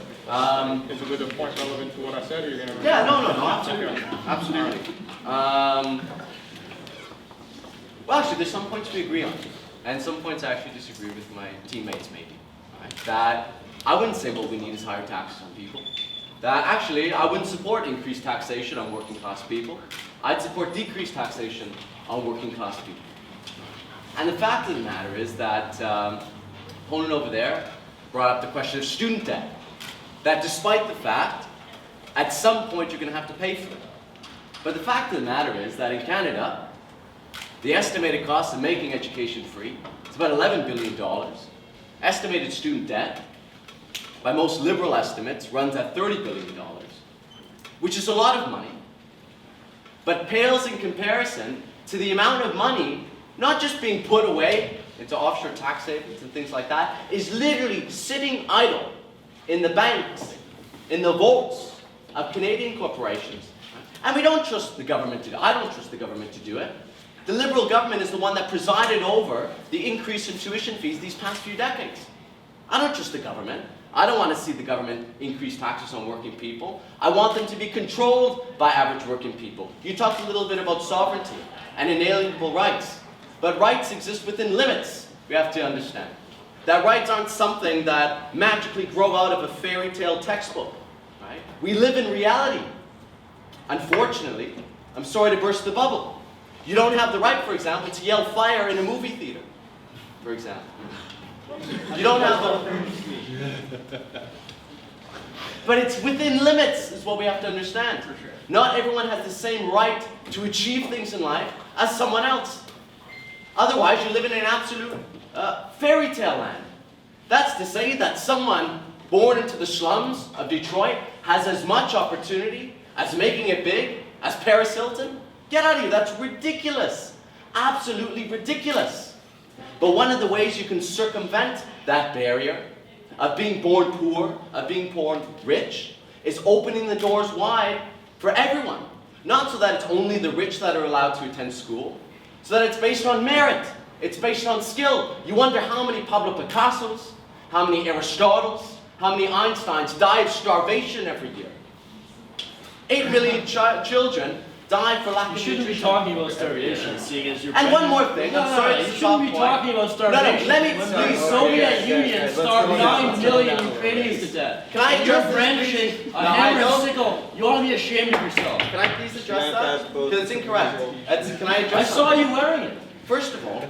Is it with a point relevant to what I said, or you're going to? Yeah, no, absolutely. Absolutely. Well, actually, there's some points we agree on, and some points I actually disagree with my teammates, maybe. Right? That I wouldn't say what we need is higher taxes on people. That actually, I wouldn't support increased taxation on working class people. I'd support decreased taxation on working class people. And the fact of the matter is that opponent over there brought up the question of student debt. That despite the fact, at some point you're going to have to pay for it. But the fact of the matter is that in Canada, the estimated cost of making education free is about $11 billion. Estimated student debt, by most liberal estimates, runs at $30 billion, which is a lot of money, but pales in comparison to the amount of money not just being put away into offshore tax havens and things like that, is literally sitting idle in the banks, in the vaults of Canadian corporations. And we don't trust the government to do it. I don't trust the government to do it. The Liberal government is the one that presided over the increase in tuition fees these past few decades. I don't trust the government. I don't want to see the government increase taxes on working people. I want them to be controlled by average working people. You talked a little bit about sovereignty and inalienable rights. But rights exist within limits, we have to understand. That rights aren't something that magically grow out of a fairy tale textbook. Right? We live in reality. Unfortunately, I'm sorry to burst the bubble. You don't have the right, for example, to yell fire in a movie theater, for example. You don't have the... But it's within limits, is what we have to understand. For sure. Not everyone has the same right to achieve things in life as someone else. Otherwise, you live in an absolute fairy tale land. That's to say that someone born into the slums of Detroit has as much opportunity as making it big as Paris Hilton. Get out of here, that's ridiculous. Absolutely ridiculous. But one of the ways you can circumvent that barrier of being born poor, of being born rich, is opening the doors wide for everyone. Not so that it's only the rich that are allowed to attend school, so that it's based on merit, it's based on skill. You wonder how many Pablo Picassos, how many Aristotles, how many Einsteins die of starvation every year. 8 million children die for lack You of shouldn't be nutrition. talking about starvation, seeing as you're And one pregnant. more thing, No, I'm no, sorry no, to you stop shouldn't be point. talking about starvation. let me When please. the Soviet Okay, Union let's starved go down. 9 million Let's go down. Ukrainians to death. Can I And you're address this, brandishing please? a No, I hammer and don't. sickle. You ought to be ashamed of yourself. Can I please address Samantha has that? both Because it's incorrect. Can I address I saw something? you wearing it. First of all,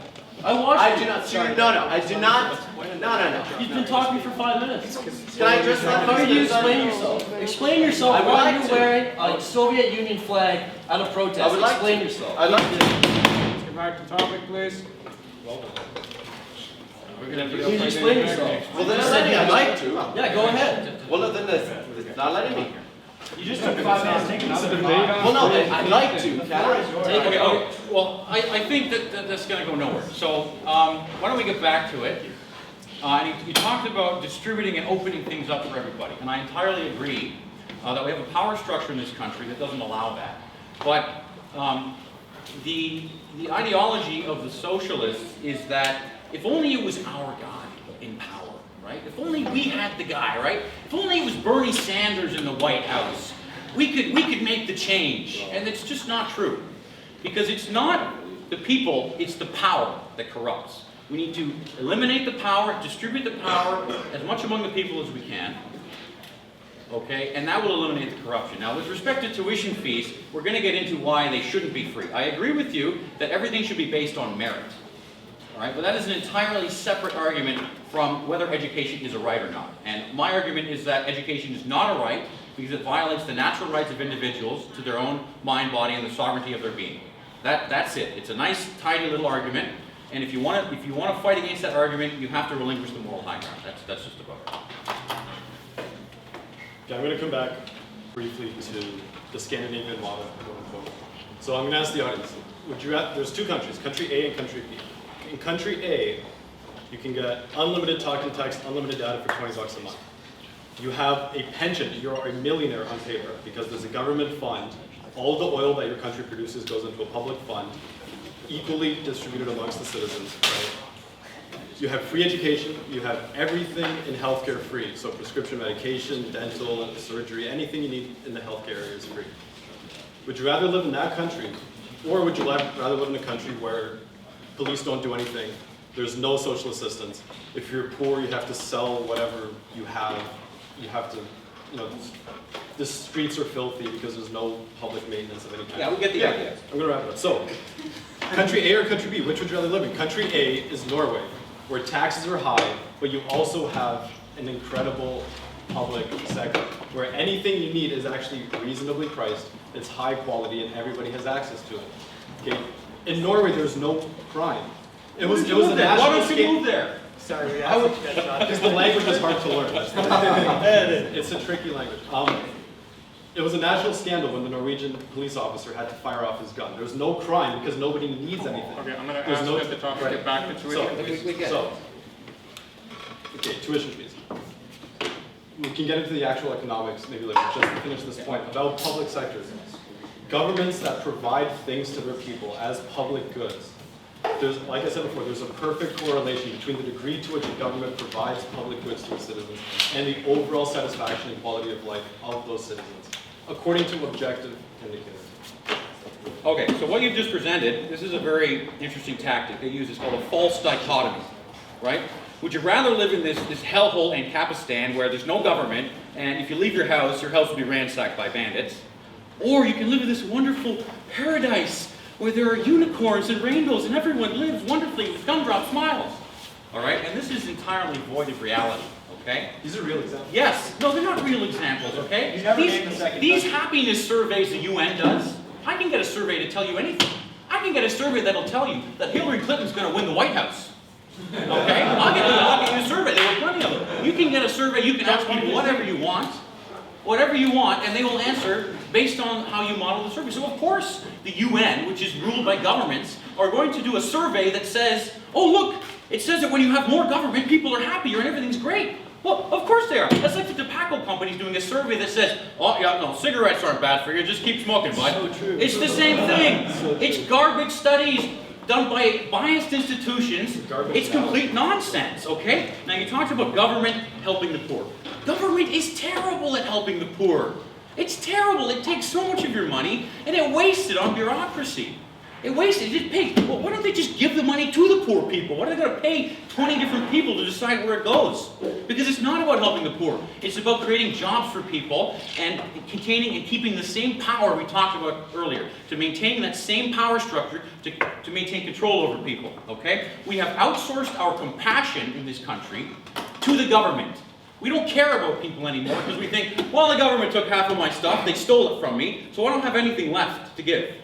I watched I you. do not. No, I do not. No. You've been talking for 5 minutes. Can I address that? How do you explain yourself? Explain yourself I would why like you're to. wearing a Soviet Union flag at a protest. I would like Explain to. yourself. I'd like to. Let's get back to topic, please. We're gonna Please explain yourself. Well, then I'd like to. Yeah, go ahead. Well, no, then not letting me. You just took 5 minutes, take another It's a 5. debate on- Well, no, I'd like to. Can I? Take it. Okay, well, I think that that's going to go nowhere. So why don't we get back to it? And you talked about distributing and opening things up for everybody, and I entirely agree that we have a power structure in this country that doesn't allow that. But the ideology of the socialists is that if only it was our guy in power, right? If only we had the guy, right? If only it was Bernie Sanders in the White House, we could make the change. And it's just not true. Because it's not the people, it's the power that corrupts. We need to eliminate the power, distribute the power as much among the people as we can. Okay, and that will eliminate the corruption. Now, with respect to tuition fees, we're going to get into why they shouldn't be free. I agree with you that everything should be based on merit. All right, but that is an entirely separate argument from whether education is a right or not. And my argument is that education is not a right because it violates the natural rights of individuals to their own mind, body, and the sovereignty of their being. That's it. It's a nice, tiny little argument. And if you want to fight against that argument, you have to relinquish the moral high ground. That's just about it. Okay, I'm going to come back briefly to the Scandinavian model, quote unquote. So I'm going to ask the audience, there's two countries, country A and country B. In country A, you can get unlimited talk and text, unlimited data for 20 bucks a month. You have a pension, you're a millionaire on paper because there's a government fund. All the oil that your country produces goes into a public fund, equally distributed amongst the citizens, right? You have free education, you have everything in healthcare free. So prescription medication, dental, surgery, anything you need in the healthcare area is free. Would you rather live in that country, or would you rather live in a country where police don't do anything, there's no social assistance? If you're poor, you have to sell whatever you have. You have to, the streets are filthy because there's no public maintenance of any kind. Yeah, we get the idea. I'm gonna wrap it up. So, country A or country B, which would you rather live in? Country A is Norway, where taxes are high, but you also have an incredible public sector, where anything you need is actually reasonably priced, it's high quality, and everybody has access to it. Okay? In Norway, there's no crime. It was a national Why don't you scam. move there? Sorry, we have to get shot. Because the language is hard to learn. It's a tricky language. It was a national scandal when the Norwegian police officer had to fire off his gun. There was no crime because nobody needs anything. Okay, I'm going to There's ask no- at the top to right. get back to tuition. Okay, tuition fees. We can get into the actual economics maybe later, just to finish this point about public sectors. Governments that provide things to their people as public goods. There's, like I said before, there's a perfect correlation between the degree to which a government provides public goods to its citizens and the overall satisfaction and quality of life of those citizens, according to objective indicators. Okay, so what you've just presented, this is a very interesting tactic they use. It's called a false dichotomy, right? Would you rather live in this hellhole in Kapistan where there's no government, and if you leave your house will be ransacked by bandits? Or you can live in this wonderful paradise where there are unicorns and rainbows and everyone lives wonderfully with gumdrop smiles. All right, and this is entirely void of reality, okay? These are real examples. Yes, no, they're not real examples, okay? You never named the second These country. happiness surveys the UN does, I can get a survey to tell you anything. I can get a survey that'll tell you that Hillary Clinton's going to win the White House. Okay? I'll get you a survey. There are plenty of them. You can get a survey, you can ask people whatever you want, and they will answer based on how you model the survey. So of course, the UN, which is ruled by governments, are going to do a survey that says, oh look, it says that when you have more government, people are happier and everything's great. Well, of course they are. That's like the tobacco companies doing a survey that says, oh yeah, no, cigarettes aren't bad for you, just keep smoking, bud. So true. It's the same thing. It's garbage studies done by biased institutions. It's complete nonsense, okay? Now you talked about government helping the poor. Government is terrible at helping the poor. It's terrible. It takes so much of your money and it wastes it on bureaucracy. It wastes it. It just pays. Well, why don't they just give the money to the poor people? Why are they going to pay 20 different people to decide where it goes? Because it's not about helping the poor. It's about creating jobs for people and containing and keeping the same power we talked about earlier, to maintaining that same power structure to maintain control over people, okay? We have outsourced our compassion in this country to the government. We don't care about people anymore because we think, well, the government took half of my stuff, they stole it from me, so I don't have anything left to give.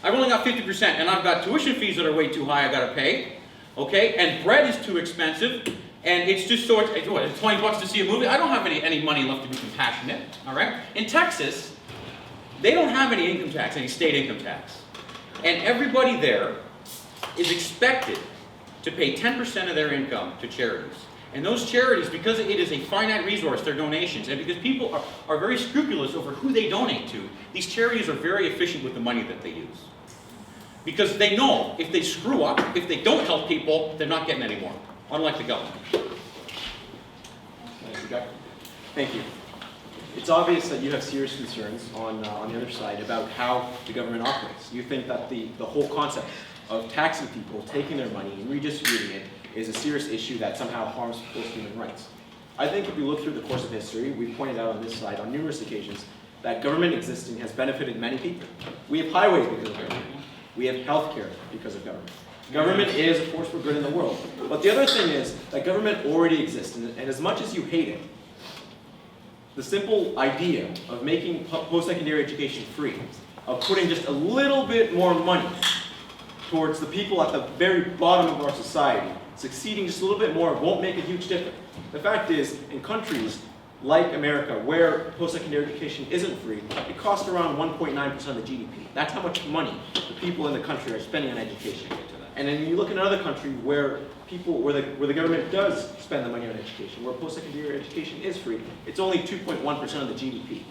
I've only got 50%, and I've got tuition fees that are way too high I gotta pay, okay? And bread is too expensive, and it's just so, it's 20 bucks to see a movie? I don't have any money left to be compassionate, all right? In Texas, they don't have any income tax, any state income tax. And everybody there is expected to pay 10% of their income to charities. And those charities, because it is a finite resource, they're donations, and because people are very scrupulous over who they donate to, these charities are very efficient with the money that they use. Because they know if they screw up, if they don't help people, they're not getting any more, unlike the government. Thank you, Jack. Thank you. It's obvious that you have serious concerns on the other side about how the government operates. You think that the whole concept of taxing people, taking their money, and redistributing it is a serious issue that somehow harms people's human rights. I think if we look through the course of history, we've pointed out on this slide on numerous occasions that government existing has benefited many people. We have highways because of government. We have healthcare because of government. Government is a force for good in the world. But the other thing is that government already exists, and as much as you hate it, the simple idea of making post-secondary education free, of putting just a little bit more money towards the people at the very bottom of our society, succeeding just a little bit more won't make a huge difference. The fact is, in countries like America, where post-secondary education isn't free, it costs around 1.9% of the GDP. That's how much money the people in the country are spending on education. And then you look at another country where the government does spend the money on education, where post-secondary education is free, it's only 2.1% of the GDP.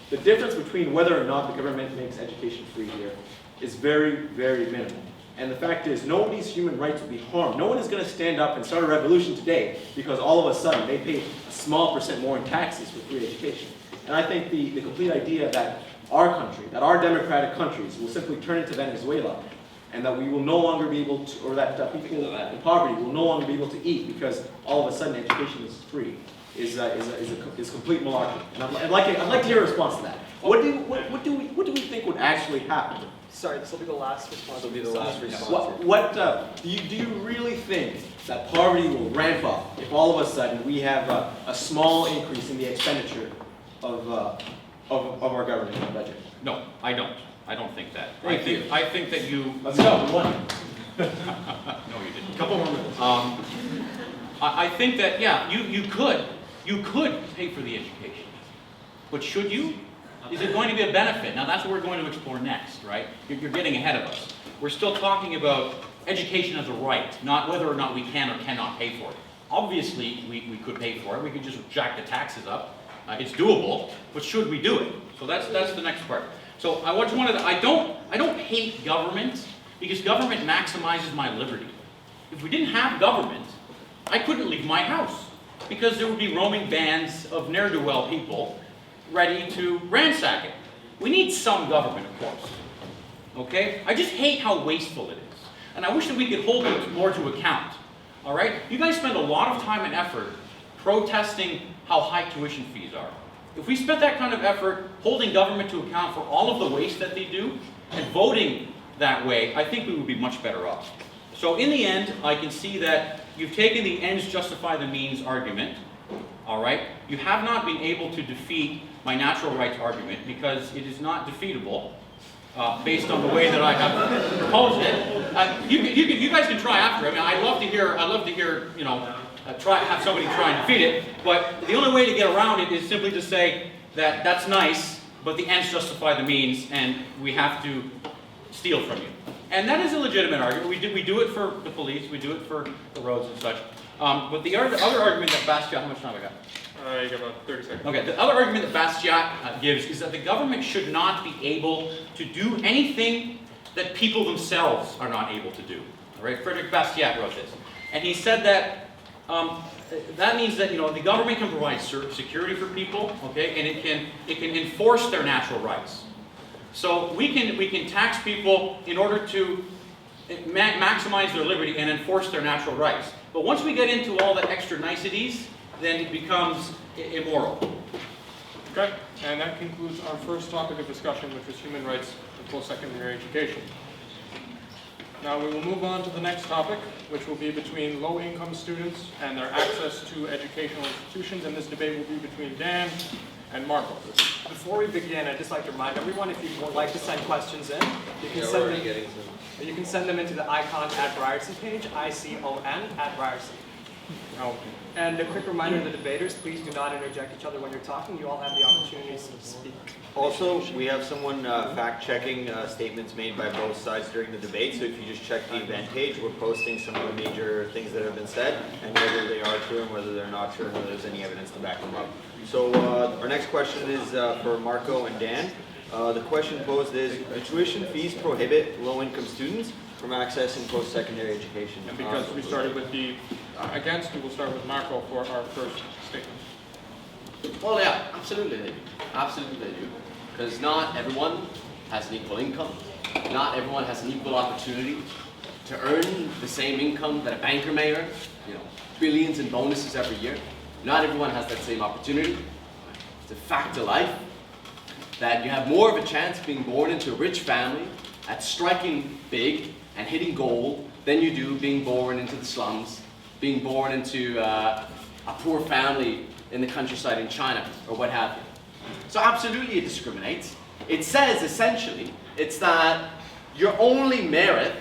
The difference between whether or not the government makes education free here is very, very minimal. And the fact is, nobody's human rights will be harmed. No one is going to stand up and start a revolution today because all of a sudden they pay a small percent more in taxes for free education. And I think the complete idea that our country, that our democratic countries will simply turn into Venezuela, and that we will no longer be able to, or that people in poverty will no longer be able to eat because all of a sudden education is free, is complete malarkey. And I'd like to hear a response to that. What do we think would actually happen? Sorry, this will be the last response. This will be the last response. Do you really think that poverty will ramp up if all of a sudden we have a small increase in the expenditure of our government budget? No, I don't. I don't think that. Thank you. I think that you... Let's go. One. No, you didn't. Couple more minutes. I think that, yeah, you could pay for the education. But should you? Is it going to be a benefit? Now that's what we're going to explore next, right? You're getting ahead of us. We're still talking about education as a right, not whether or not we can or cannot pay for it. Obviously, we could pay for it. We could just jack the taxes up. It's doable, but should we do it? So that's the next part. So I don't hate government because government maximizes my liberty. If we didn't have government, I couldn't leave my house because there would be roaming bands of ne'er-do-well people ready to ransack it. We need some government, of course. Okay? I just hate how wasteful it is. And I wish that we could hold it more to account. All right? You guys spend a lot of time and effort protesting how high tuition fees are. If we spent that kind of effort holding government to account for all of the waste that they do and voting that way, I think we would be much better off. So in the end, I can see that you've taken the ends justify the means argument. All right? You have not been able to defeat my natural rights argument because it is not defeatable based on the way that I have proposed it. You guys can try after. I mean, I'd love to hear, you know, have somebody try and defeat it. But the only way to get around it is simply to say that that's nice, but the ends justify the means, and we have to steal from you. And that is a legitimate argument. We do it for the police. We do it for the roads and such. But the other argument that Bastiat, how much time have I got? You got about 30 seconds. Okay, the other argument that Bastiat gives is that the government should not be able to do anything that people themselves are not able to do. All right, Frederick Bastiat wrote this. And he said that that means that the government can provide security for people, okay, and it can enforce their natural rights. So we can tax people in order to maximize their liberty and enforce their natural rights. But once we get into all the extra niceties, then it becomes immoral. Okay, and that concludes our first topic of discussion, which is human rights in post-secondary education. Now we will move on to the next topic, which will be between low-income students and their access to educational institutions, and this debate will be between Dan and Marco. Before we begin, I'd just like to remind everyone, if you would like to send questions in, you can send them into the icon at Ryerson page, ICON at Ryerson. Okay. And a quick reminder to the debaters, please do not interject each other when you're talking. You all have the opportunity to speak. Also, we have someone fact-checking statements made by both sides during the debate, so if you just check the event page, we're posting some of the major things that have been said, and whether they are true and whether they're not true, and whether there's any evidence to back them up. So our next question is for Marco and Dan. The question posed is, do tuition fees prohibit low-income students from accessing post-secondary education? And because we started with the against, we will start with Marco for our first statement. Well, yeah, absolutely they do. Absolutely they do. Because not everyone has an equal income. Not everyone has an equal opportunity to earn the same income that a banker may earn. Billions in bonuses every year. Not everyone has that same opportunity. It's a fact of life that you have more of a chance being born into a rich family at striking big and hitting gold than you do being born into the slums, being born into a poor family in the countryside in China, or what have you. So absolutely it discriminates. It says, essentially, it's that your only merit,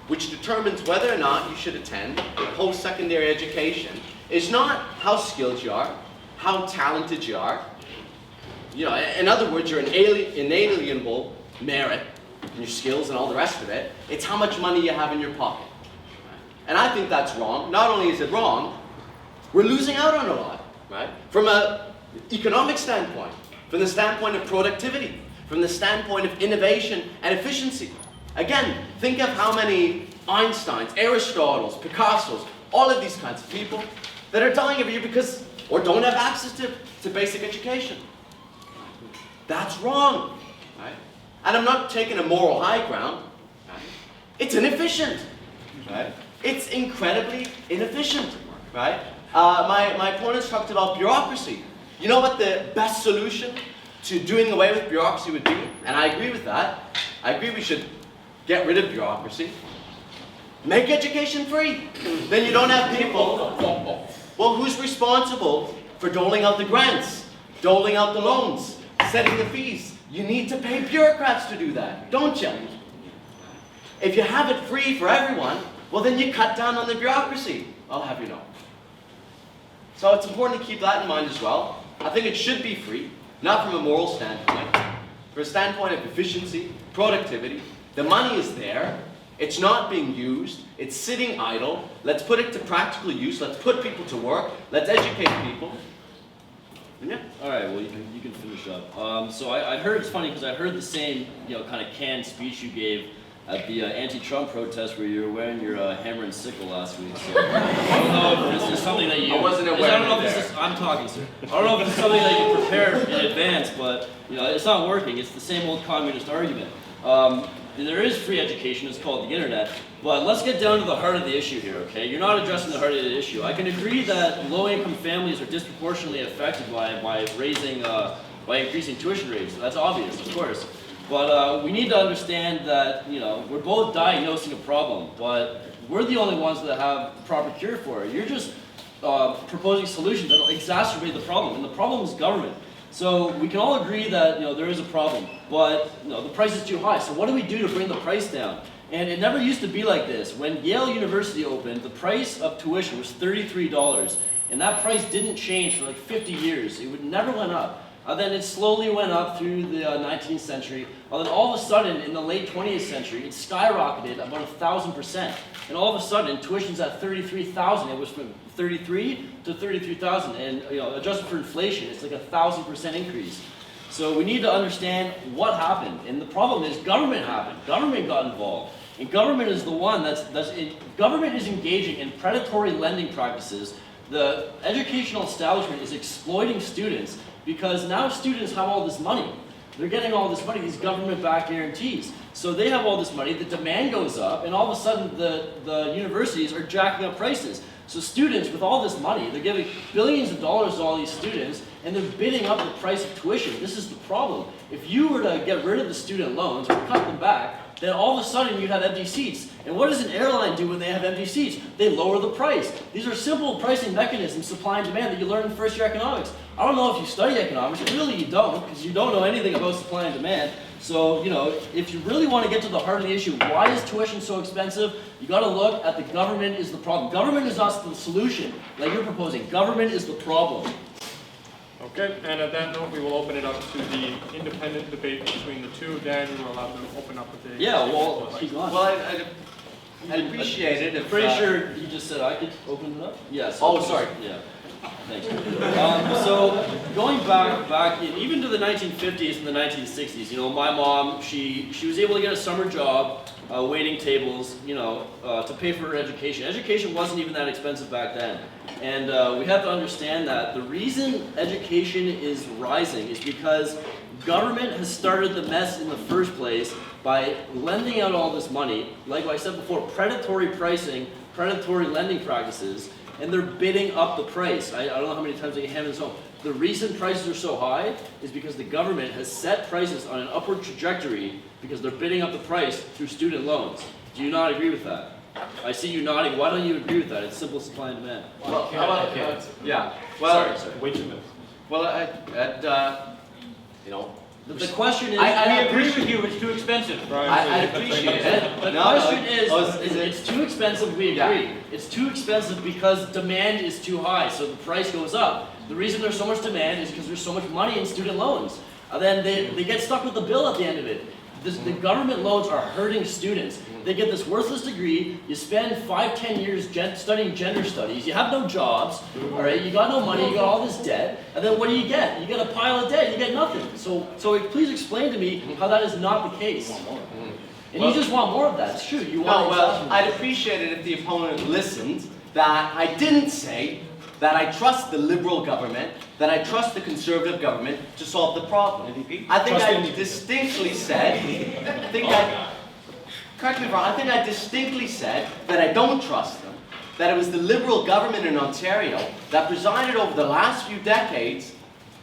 which determines whether or not you should attend post-secondary education, is not how skilled you are, how talented you are. In other words, your inalienable merit, and your skills and all the rest of it, it's how much money you have in your pocket. And I think that's wrong. Not only is it wrong, we're losing out on a lot, right? From an economic standpoint, from the standpoint of productivity, from the standpoint of innovation and efficiency. Again, think of how many Einsteins, Aristotles, Picassos, all of these kinds of people that are dying every year because, or don't have access to basic education. That's wrong, right? And I'm not taking a moral high ground, right? It's inefficient, right? It's incredibly inefficient, right? My opponents talked about bureaucracy. You know what the best solution to doing away with bureaucracy would be? And I agree with that. I agree we should get rid of bureaucracy. Make education free. Then you don't have people. Well, who's responsible for doling out the grants, doling out the loans, setting the fees? You need to pay bureaucrats to do that, don't you? If you have it free for everyone, well then you cut down on the bureaucracy, I'll have you know. So it's important to keep that in mind as well. I think it should be free, not from a moral standpoint, from a standpoint of efficiency, productivity. The money is there, it's not being used, it's sitting idle. Let's put it to practical use, let's put people to work, let's educate people. Yeah. All right. Well, you can finish up. So I heard, it's funny because I heard the same kind of canned speech you gave at the anti-Trump protest where you were wearing your hammer and sickle last week. So I don't know if this is something that you. I wasn't aware. I don't know if this is. I'm talking, sir. I don't know if it's something that you prepare in advance, but it's not working. It's the same old communist argument. There is free education. It's called the internet. But let's get down to the heart of the issue here, okay? You're not addressing the heart of the issue. I can agree that low-income families are disproportionately affected by increasing tuition rates. That's obvious, of course. But we need to understand that we're both diagnosing a problem, but we're the only ones that have the proper cure for it. You're just proposing solutions that will exacerbate the problem, and the problem is government. So we can all agree that there is a problem, but the price is too high. So what do we do to bring the price down? And it never used to be like this. When Yale University opened, the price of tuition was $33, and that price didn't change for like 50 years. It never went up. Then it slowly went up through the 19th century. Then all of a sudden, in the late 20th century, it skyrocketed about 1,000%. And all of a sudden, tuition's at $33,000. It was from 33 to 33,000, and adjusted for inflation, it's like 1,000% increase. So we need to understand what happened, and the problem is government happened. Government got involved. And government is the one government is engaging in predatory lending practices. The educational establishment is exploiting students because now students have all this money. They're getting all this money, these government-backed guarantees. So they have all this money, the demand goes up, and all of a sudden the universities are jacking up prices. So students with all this money, they're giving billions of dollars to all these students, and they're bidding up the price of tuition. This is the problem. If you were to get rid of the student loans or cut them back, then all of a sudden you'd have empty seats. And what does an airline do when they have empty seats? They lower the price. These are simple pricing mechanisms, supply and demand, that you learn in first year economics. I don't know if you study economics, really you don't, because you don't know anything about supply and demand. So, if you really want to get to the heart of the issue, why is tuition so expensive? You got to look at the government is the problem. Government is not the solution, like you're proposing. Government is the problem. Okay, and at that note, we will open it up to the independent debate between the two. Dan, you are allowed to open up with the... Yeah, well, keep going. Well, I'd appreciate it if... Pretty sure you just said I could open it up? Yes. Oh, sorry. Yeah. Thanks. So going back even to the 1950s and the 1960s, my mom, she was able to get a summer job waiting tables, to pay for her education. Education wasn't even that expensive back then. And we have to understand that the reason education is rising is because government has started the mess in the first place by lending out all this money, like I said before, predatory pricing, predatory lending practices, and they're bidding up the price. I don't know how many times I can hammer this home. The reason prices are so high is because the government has set prices on an upward trajectory because they're bidding up the price through student loans. Do you not agree with that? I see you nodding. Why don't you agree with that? It's simple supply and demand. Well, how about, yeah. Well, sorry. Wait 2 minutes. Well, The question is... I agree with you, it's too expensive. I appreciate it. The question is it's too expensive, we agree. Yeah. It's too expensive because demand is too high, so the price goes up. The reason there's so much demand is because there's so much money in student loans. And then they get stuck with the bill at the end of it. The government loans are hurting students. They get this worthless degree, you spend 5-10 years studying gender studies, you have no jobs, all right, you got no money, you got all this debt, and then what do you get? You get a pile of debt, you get nothing. So please explain to me how that is not the case. And you just want more of that, it's true. You want I'd appreciate it if the opponent listened that I didn't say that I trust the Liberal government, that I trust the Conservative government to solve the problem. I think I distinctly said, correct me if I'm wrong, I think I distinctly said that I don't trust them, that it was the Liberal government in Ontario that presided over the last few decades,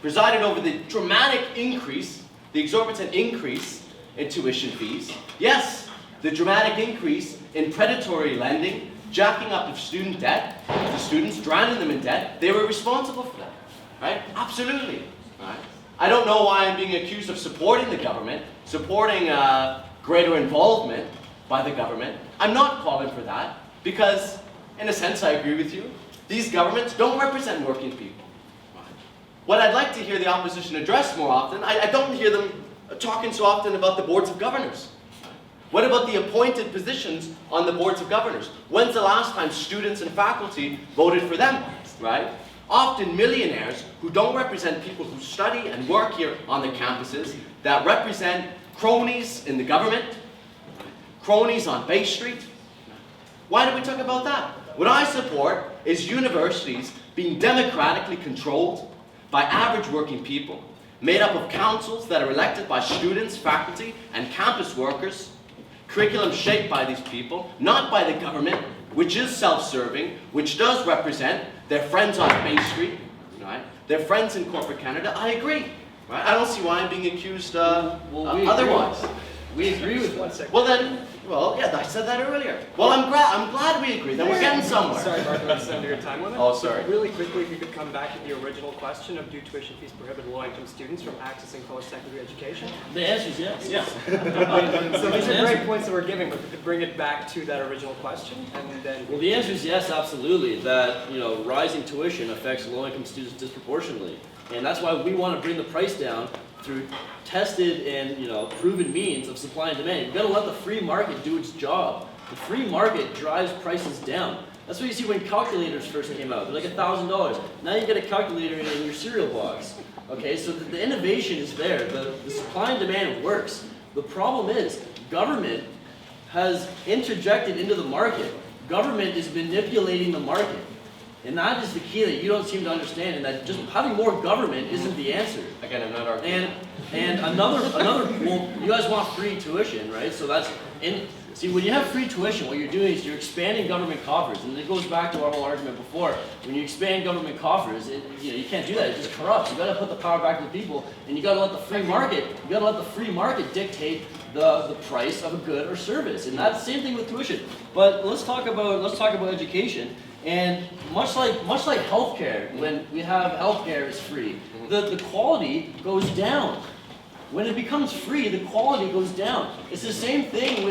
presided over the dramatic increase, the exorbitant increase in tuition fees. Yes, the dramatic increase in predatory lending, jacking up of student debt, the students, drowning them in debt. They were responsible for that, right? Absolutely, right? I don't know why I'm being accused of supporting the government, supporting greater involvement by the government. I'm not calling for that because, in a sense, I agree with you. These governments don't represent working people. Right? What I'd like to hear the opposition address more often, I don't hear them talking so often about the boards of governors. What about the appointed positions on the boards of governors? When's the last time students and faculty voted for them, right? Often millionaires who don't represent people who study and work here on the campuses, that represent cronies in the government, cronies on Bay Street. Why do we talk about that? What I support is universities being democratically controlled by average working people, made up of councils that are elected by students, faculty, and campus workers, curriculum shaped by these people, not by the government, which is self-serving, which does represent their friends on Bay Street, right? Their friends in corporate Canada. I agree, right? I don't see why I'm being accused otherwise. We agree with that. Well, yeah, I said that earlier. Well, I'm glad we agree. Then we're getting somewhere. Sorry, Mark, let's end your time limit. Oh, sorry. Really quickly, if you could come back to the original question of do tuition fees prohibit low-income students from accessing post-secondary education? The answer is yes. Yes. So these are great points that we're giving, but we could bring it back to that original question, and then... Well, the answer is yes, absolutely. That, rising tuition affects low-income students disproportionately. And that's why we want to bring the price down through tested and proven means of supply and demand. You've got to let the free market do its job. The free market drives prices down. That's what you see when calculators first came out. They're like $1,000. Now you get a calculator in your cereal box. Okay, so the innovation is there. The supply and demand works. The problem is government has interjected into the market. Government is manipulating the market. And that is the key that you don't seem to understand, and that just having more government isn't the answer. Again, I'm not arguing. And another, well, you guys want free tuition, right? So that's, see, when you have free tuition, what you're doing is you're expanding government coffers, and it goes back to our whole argument before. When you expand government coffers, you can't do that. It just corrupts. You got to put the power back to the people, and you got to let the free market. You got to let the free market dictate the price of a good or service, and that's the same thing with tuition. But let's talk about education. And much like healthcare, when we have healthcare is free, the quality goes down. When it becomes free, the quality goes down. It's the same thing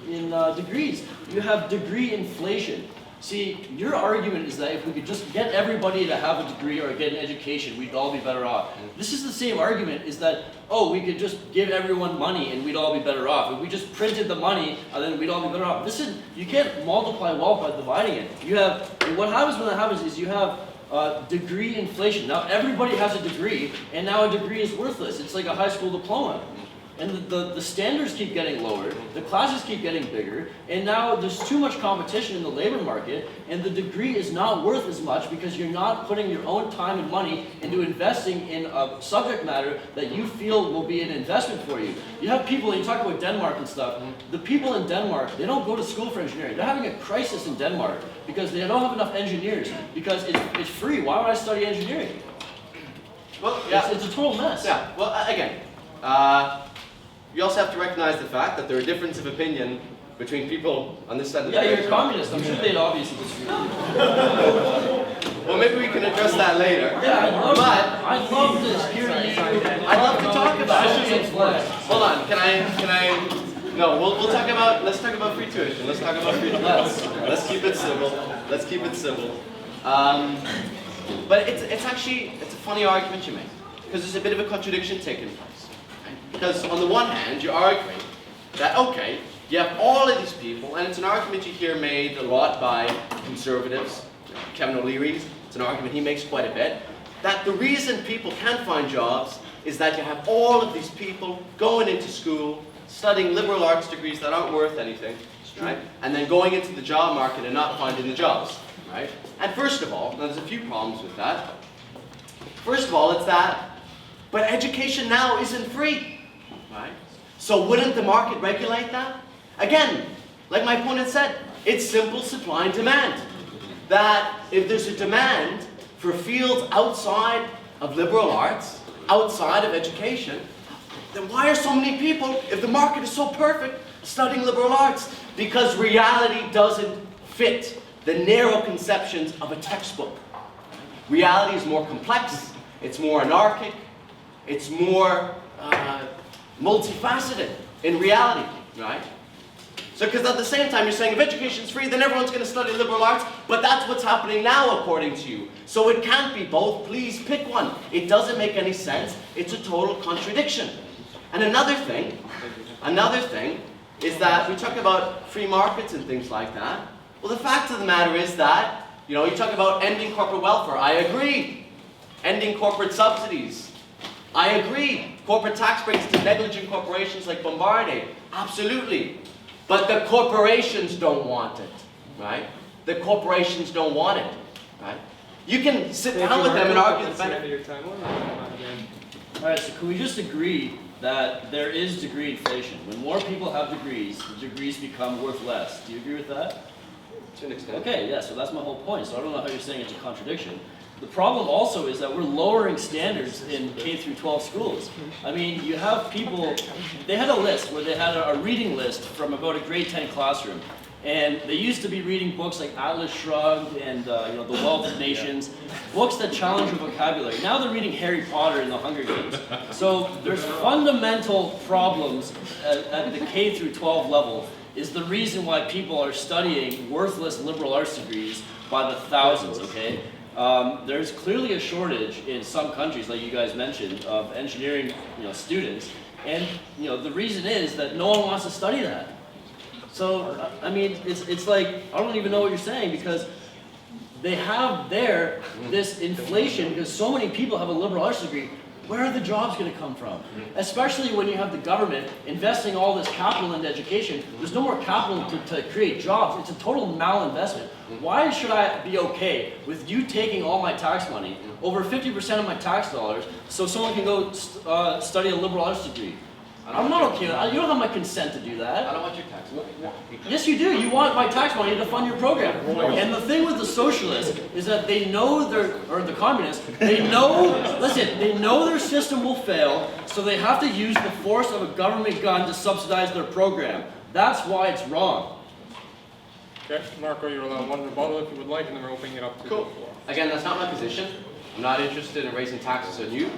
in degrees. You have degree inflation. See, your argument is that if we could just get everybody to have a degree or get an education, we'd all be better off. This is the same argument, is that, oh, we could just give everyone money and we'd all be better off. If we just printed the money, then we'd all be better off. You can't multiply wealth by dividing it. What happens when that happens is you have degree inflation. Now everybody has a degree, and now a degree is worthless. It's like a high school diploma. And the standards keep getting lower, the classes keep getting bigger, and now there's too much competition in the labor market, and the degree is not worth as much because you're not putting your own time and money into investing in a subject matter that you feel will be an investment for you. You have people, you talk about Denmark and stuff, the people in Denmark, they don't go to school for engineering. They're having a crisis in Denmark because they don't have enough engineers, because it's free. Why would I study engineering? Well, yeah. It's a total mess. Yeah, well, again, you also have to recognize the fact that there are differences of opinion between people on this side of the debate. Yeah, you're a communist. I'm sure they'd obviously disagree. Well, maybe we can address that later. Yeah, I'd love to hear you. I'd love to talk about it. Hold on, can I? No, let's talk about free tuition. Let's talk about free tuition. Let's keep it civil. Let's keep it civil. But it's a funny argument you make, because there's a bit of a contradiction taking place. Because on the one hand, you're arguing that, okay, you have all of these people, and it's an argument you hear made a lot by conservatives. Kevin O'Leary, it's an argument he makes quite a bit, that the reason people can't find jobs is that you have all of these people going into school, studying liberal arts degrees that aren't worth anything, right? And then going into the job market and not finding the jobs, right? And first of all, there's a few problems with that. First of all, it's that, but education now isn't free. Right? So wouldn't the market regulate that? Again, like my opponent said, it's simple supply and demand. That if there's a demand for fields outside of liberal arts, outside of education, then why are so many people, if the market is so perfect, studying liberal arts? Because reality doesn't fit the narrow conceptions of a textbook. Reality is more complex, it's more anarchic, it's more multifaceted in reality, right? So, because at the same time you're saying if education is free, then everyone's going to study liberal arts, but that's what's happening now according to you. So it can't be both. Please pick one. It doesn't make any sense. It's a total contradiction. And another thing is that we talk about free markets and things like that. Well, the fact of the matter is that, you talk about ending corporate welfare. I agree. Ending corporate subsidies. I agree. Corporate tax breaks to negligent corporations like Bombardier. Absolutely. But the corporations don't want it, right? The corporations don't want it, right? You can sit down with them and argue the benefit. All right, so can we just agree that there is degree inflation? When more people have degrees, the degrees become worth less. Do you agree with that? To an extent. Okay, yeah, so that's my whole point. So I don't know how you're saying it's a contradiction. The problem also is that we're lowering standards in K through 12 schools. I mean, you have people, they had a list where they had a reading list from about a grade 10 classroom. And they used to be reading books like Atlas Shrugged and The Wealth of Nations, books that challenge your vocabulary. Now they're reading Harry Potter and the Hunger Games. So there's fundamental problems at the K through 12 level is the reason why people are studying worthless liberal arts degrees by the thousands, okay? There's clearly a shortage in some countries, like you guys mentioned, of engineering students. And the reason is that no one wants to study that. So, I mean, it's like, I don't even know what you're saying, because they have this inflation because so many people have a liberal arts degree, where are the jobs going to come from? Especially when you have the government investing all this capital into education, there's no more capital to create jobs. It's a total malinvestment. Why should I be okay with you taking all my tax money, over 50% of my tax dollars, so someone can go study a liberal arts degree? I'm not okay with that. You don't have my consent to do that. I don't want your tax money. Yes, you do. You want my tax money to fund your program. And the thing with the socialists is that they know or the communists, they know, listen, they know their system will fail, so they have to use the force of a government gun to subsidize their program. That's why it's wrong. Okay, Marco, you're allowed one rebuttal if you would like, and then we're opening it up to the floor. Again, that's not my position. I'm not interested in raising taxes on you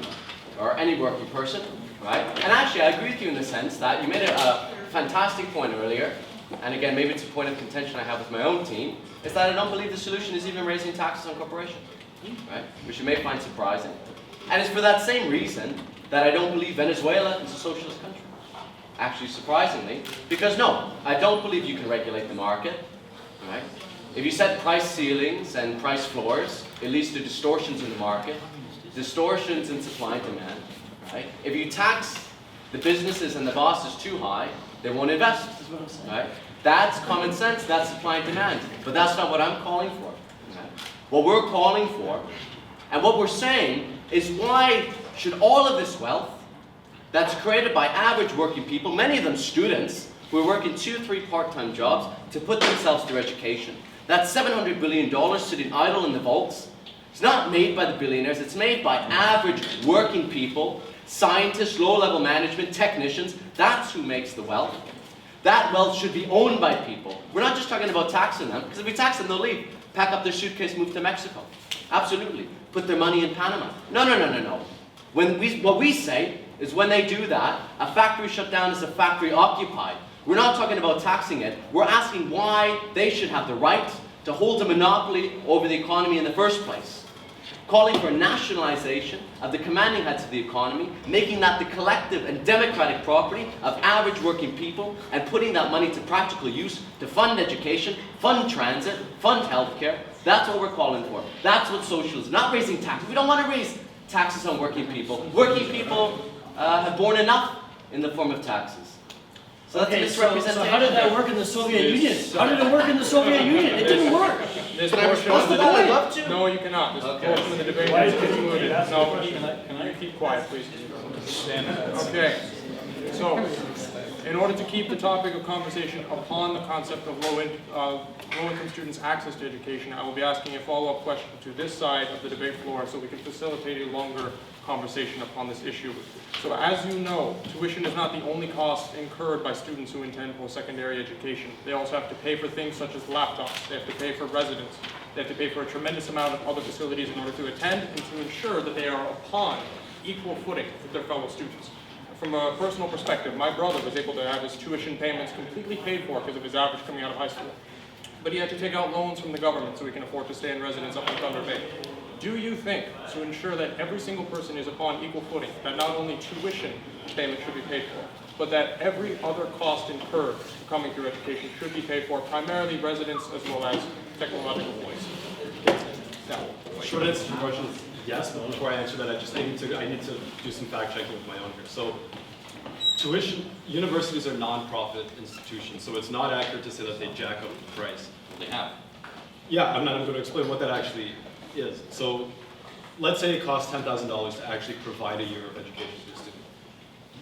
or any working person, right? And actually, I agree with you in the sense that you made a fantastic point earlier, and again, maybe it's a point of contention I have with my own team, is that I don't believe the solution is even raising taxes on corporations, right? Which you may find surprising. And it's for that same reason that I don't believe Venezuela is a socialist country. Actually, surprisingly, because no, I don't believe you can regulate the market, right? If you set price ceilings and price floors, it leads to distortions in the market, distortions in supply and demand, right? If you tax the businesses and the bosses too high, they won't invest, right? That's common sense, that's supply and demand, but that's not what I'm calling for. Right? What we're calling for, and what we're saying, is why should all of this wealth that's created by average working people, many of them students, who are working 2, 3 part-time jobs to put themselves through education. That's $700 billion sitting idle in the vaults. It's not made by the billionaires, it's made by average working people, scientists, low-level management, technicians. That's who makes the wealth. That wealth should be owned by people. We're not just talking about taxing them, because if we tax them, they'll leave. Pack up their suitcase, move to Mexico. Absolutely. Put their money in Panama. No, no, no, no, no. What we say is when they do that, a factory shut down is a factory occupied. We're not talking about taxing it. We're asking why they should have the right to hold a monopoly over the economy in the first place. Calling for nationalization of the commanding heads of the economy, making that the collective and democratic property of average working people, and putting that money to practical use to fund education, fund transit, fund healthcare. That's what we're calling for. That's what socialism, not raising taxes. We don't want to raise taxes on working people. Working people have borne enough in the form of taxes. So that's Okay, a so misrepresentation. how did that work in the Soviet Union? How did it work in the Soviet Union? It didn't work. This Can I portion respond of to the that? I'd debate- love to. No, you cannot. This Okay. portion of the debate is concluded. No, can you keep quiet, please? Okay. So, in order to keep the topic of conversation upon the concept of low-income students' access to education, I will be asking a follow-up question to this side of the debate floor so we can facilitate a longer conversation upon this issue. So as you know, tuition is not the only cost incurred by students who attend post-secondary education. They also have to pay for things such as laptops, they have to pay for residence, they have to pay for a tremendous amount of other facilities in order to attend and to ensure that they are upon equal footing with their fellow students. From a personal perspective, my brother was able to have his tuition payments completely paid for because of his average coming out of high school. But he had to take out loans from the government so he can afford to stay in residence up in Thunder Bay. Do you think, to ensure that every single person is upon equal footing, that not only tuition payment should be paid for, but that every other cost incurred to coming through education should be paid for, primarily residence as well as technological voice? Now, Short answer to your question is yes, but before I answer that, I need to do some fact checking with my own here. So, tuition, universities are non-profit institutions, so it's not accurate to say that they jack up the price. They have. Yeah, I'm going to explain what that actually is. So, let's say it costs $10,000 to actually provide a year of education to a student.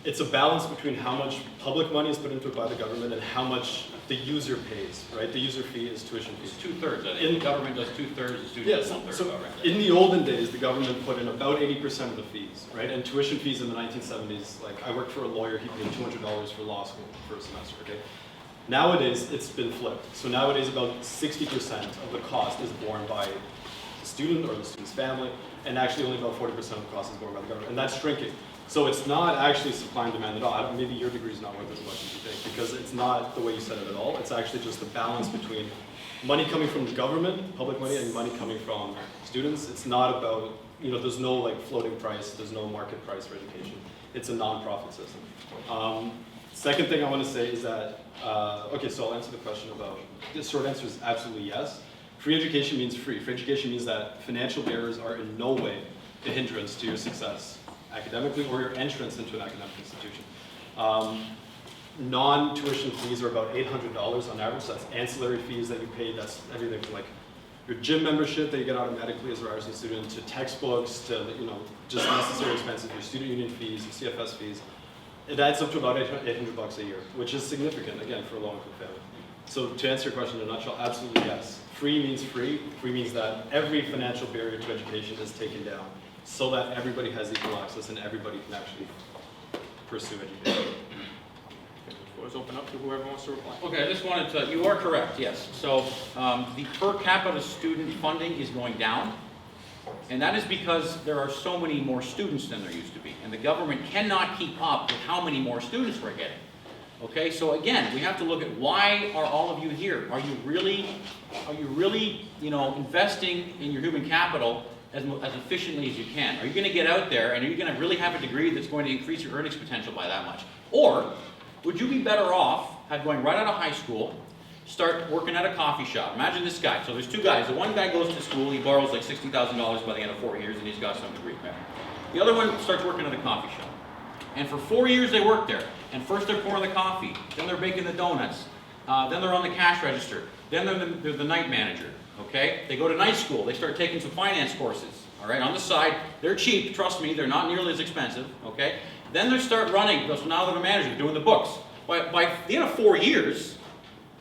It's a balance between how much public money is put into it by the government and how much the user pays, right? The user fee is tuition fees. It's 2/3. I think the government does 2/3, the student Yeah, does so, 1/3. so about right. in the olden days, the government put in about 80% of the fees, right? And tuition fees in the 1970s, like I worked for a lawyer, he paid $200 for law school for a semester, okay? Nowadays, it's been flipped. So nowadays, about 60% of the cost is borne by the student or the student's family, and actually only about 40% of the cost is borne by the government, and that's shrinking. So it's not actually supply and demand at all. Maybe your degree is not worth as much as you think, because it's not the way you said it at all. It's actually just the balance between money coming from the government, public money, and money coming from students. It's not about, there's no like floating price, there's no market price for education. It's a non-profit system. Second thing I want to say is that, okay, so I'll answer the question about, the short answer is absolutely yes. Free education means free. Free education means that financial barriers are in no way a hindrance to your success academically or your entrance into an academic institution. Non-tuition fees are about $800 on average. That's ancillary fees that you pay. That's everything from like your gym membership that you get automatically as a Ryerson student, to textbooks, to just necessary expenses, your student union fees, your CFS fees. It adds up to about $800 a year, which is significant, again, for a low-income family. So to answer your question in a nutshell, absolutely yes. Free means free. Free means that every financial barrier to education is taken down so that everybody has equal access and everybody can actually pursue education. Floor is open up to whoever wants to reply. Okay, I just wanted to, you are correct, yes. So the per capita student funding is going down, and that is because there are so many more students than there used to be, and the government cannot keep up with how many more students we're getting. Okay, so again, we have to look at why are all of you here? Are you really investing in your human capital as efficiently as you can? Are you going to get out there and are you going to really have a degree that's going to increase your earnings potential by that much? Or would you be better off going right out of high school, start working at a coffee shop? Imagine this guy. So there's two guys. The one guy goes to school, he borrows like $60,000 by the end of 4 years and he's got some degree. Right? The other one starts working at a coffee shop. And for 4 years they work there. And first they're pouring the coffee, then they're baking the donuts, then they're on the cash register, then they're the night manager, okay? They go to night school, they start taking some finance courses, all right, on the side. They're cheap, trust me, they're not nearly as expensive, okay? Then they start running, so now they're the manager, doing the books. By the end of 4 years,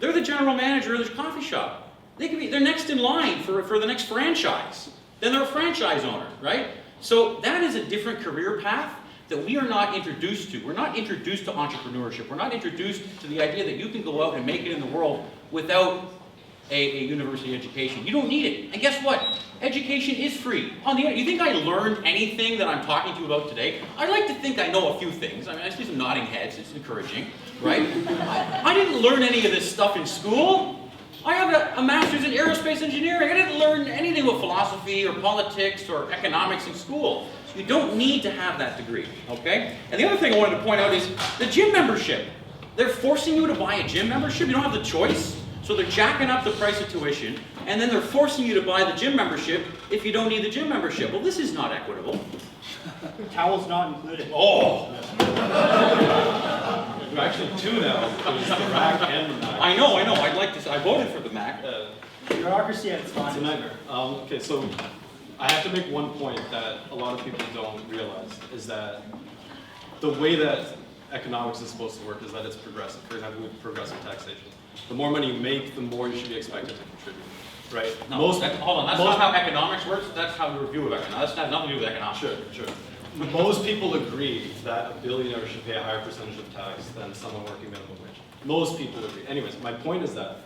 they're the general manager of their coffee shop. They're next in line for the next franchise. Then they're a franchise owner, right? So that is a different career path that we are not introduced to. We're not introduced to entrepreneurship. We're not introduced to the idea that you can go out and make it in the world without a university education. You don't need it. And guess what? Education is free. You think I learned anything that I'm talking to you about today? I like to think I know a few things. I mean, I see some nodding heads. It's encouraging, right? I didn't learn any of this stuff in school. I have a master's in aerospace engineering. I didn't learn anything about philosophy or politics or economics in school. You don't need to have that degree, okay? And the other thing I wanted to point out is the gym membership. They're forcing you to buy a gym membership. You don't have the choice. So they're jacking up the price of tuition, and then they're forcing you to buy the gym membership if you don't need the gym membership. Well, this is not equitable. Towels not included. Oh! There are actually two now. There's the MAC and the MAC. I know. I'd like to. I voted for the MAC. Bureaucracy at its It's a finest. nightmare. Okay, so I have to make one point that a lot of people don't realize, is that the way that economics is supposed to work is that it's progressive. For example, with progressive taxation. The more money you make, the more you should be expected to contribute, right? No, hold on, that's not how economics works. That's how the review of economics. That's has nothing to do with economics. Sure. Most people agree that a billionaire should pay a higher percentage of tax than someone working minimum wage. Most people agree. Anyways, my point is that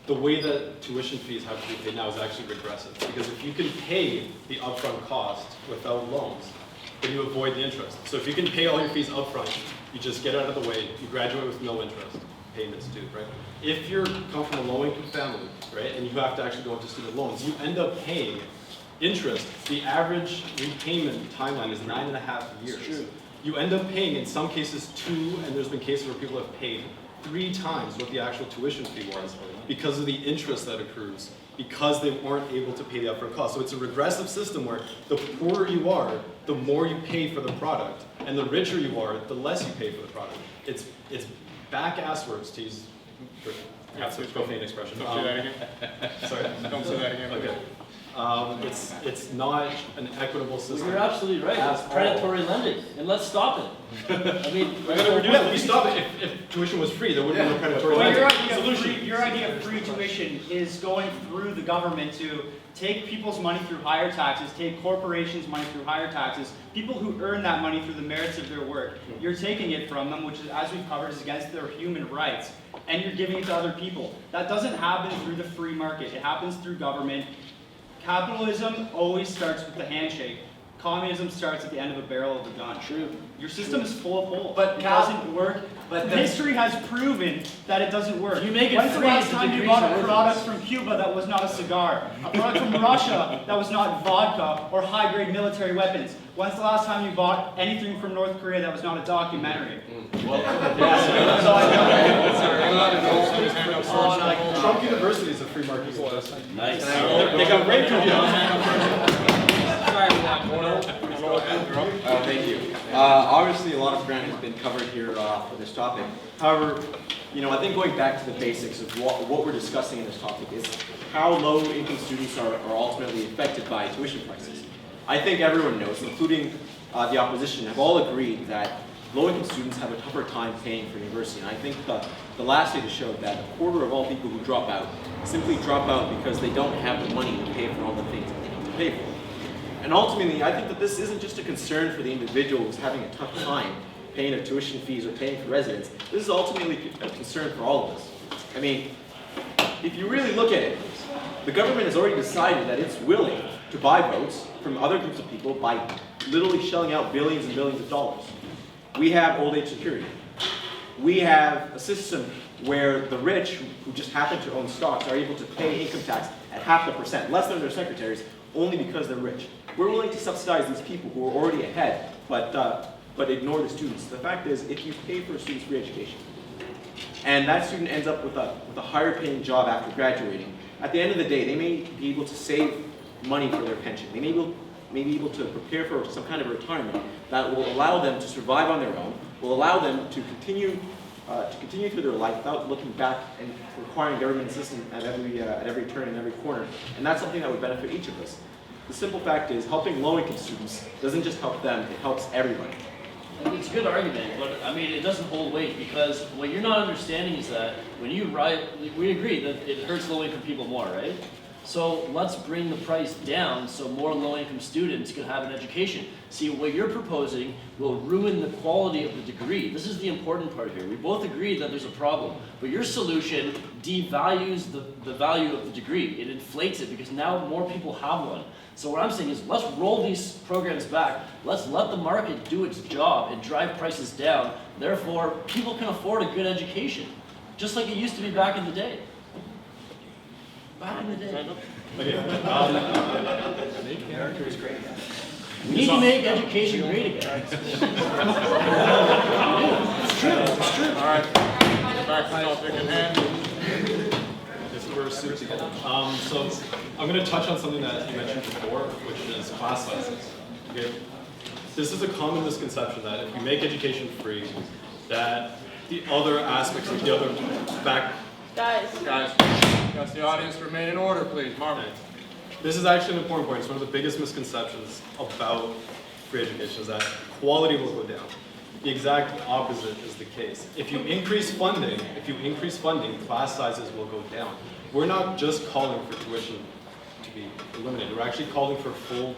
the way that tuition fees have to be paid now is actually regressive. Because if you can pay the upfront cost without loans, then you avoid the interest. So if you can pay all your fees upfront, you just get out of the way, you graduate with no interest payments due, right? If you come from a low-income family, right, and you have to actually go into student loans, you end up paying interest. The average repayment timeline is 9.5 years. True. You end up paying, in some cases, 2, and there's been cases where people have paid 3 times what the actual tuition fee was because of the interest that accrues, because they weren't able to pay the upfront cost. So it's a regressive system where the poorer you are, the more you pay for the product, and the richer you are, the less you pay for the product. It's back-ass words, to use a profane expression. Don't say that again. Sorry? Don't say that again. Okay. It's not an equitable system. You're absolutely right. It's predatory lending, and let's stop it. I mean, If we stop it, if tuition was free, there wouldn't be no predatory Well, lending. your idea of free tuition is going through the government to take people's money through higher taxes, take corporations' money through higher taxes, people who earn that money through the merits of their work. You're taking it from them, which is, as we've covered, is against their human rights, and you're giving it to other people. That doesn't happen through the free market. It happens through government. Capitalism always starts with the handshake. Communism starts at the end of a barrel of a gun. True. Your system is full of holes. But it doesn't work. But history has proven that it doesn't work. You make it When's the free, last the time you degrees bought are a worthless. product from Cuba that was not a cigar? A product from Russia that was not vodka or high-grade military weapons? When's the last time you bought anything from North Korea that was not a documentary? Trump University is a free market university. nice. They got raped. Thank you. Obviously, a lot of ground has been covered here for this topic. However, I think going back to the basics of what we're discussing in this topic is how low-income students are ultimately affected by tuition prices. I think everyone knows, including the opposition, have all agreed that low-income students have a tougher time paying for university. And I think the last data showed that a quarter of all people who drop out simply drop out because they don't have the money to pay for all the things that they need to pay for. And ultimately, I think that this isn't just a concern for the individual who's having a tough time paying their tuition fees or paying for residence. This is ultimately a concern for all of us. I mean, if you really look at it, the government has already decided that it's willing to buy votes from other groups of people by literally shelling out billions and billions of dollars. We have old age security. We have a system where the rich, who just happen to own stocks, are able to pay income tax at 0.5%, less than their secretaries, only because they're rich. We're willing to subsidize these people who are already ahead, but ignore the students. The fact is, if you pay for a student's free education, and that student ends up with a higher paying job after graduating, at the end of the day, they may be able to save money for their pension. They may be able to prepare for some kind of retirement that will allow them to survive on their own, will allow them to continue through their life without looking back and requiring government assistance at every turn and every corner. And that's something that would benefit each of us. The simple fact is, helping low-income students doesn't just help them, it helps everybody. It's a good argument, but I mean, it doesn't hold weight because what you're not understanding is that when you we agree that it hurts low-income people more, right? So let's bring the price down so more low-income students can have an education. See, what you're proposing will ruin the quality of the degree. This is the important part here. We both agree that there's a problem, but your solution devalues the value of the degree. It inflates it because now more people have one. So what I'm saying is let's roll these programs back. Let's let the market do its job and drive prices down. Therefore, people can afford a good education, just like it used to be back in the day. Back in the day. Okay. We need to make education great again. It's true. It's true. All right. Back to topic at hand. This is where we're suits again. So I'm going to touch on something that you mentioned before, which is class sizes. Okay. This is a common misconception that if we make education free, that the other aspects of the other back. Guys, the audience remain in order, please. Marvin. This is actually an important point. It's one of the biggest misconceptions about free education is that quality will go down. The exact opposite is the case. If you increase funding, class sizes will go down. We're not just calling for tuition to be eliminated. We're actually calling for full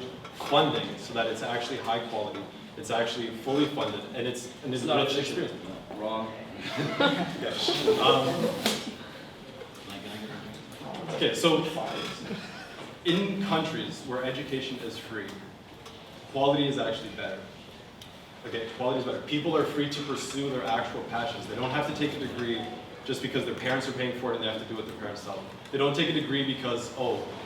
funding so that it's actually high quality. It's actually fully funded, and it's a rich experience. Wrong. Okay, so in countries where education is free, quality is actually better. Okay, quality is better. People are free to pursue their actual passions. They don't have to take a degree just because their parents are paying for it and they have to do what their parents tell them. They don't take a degree because,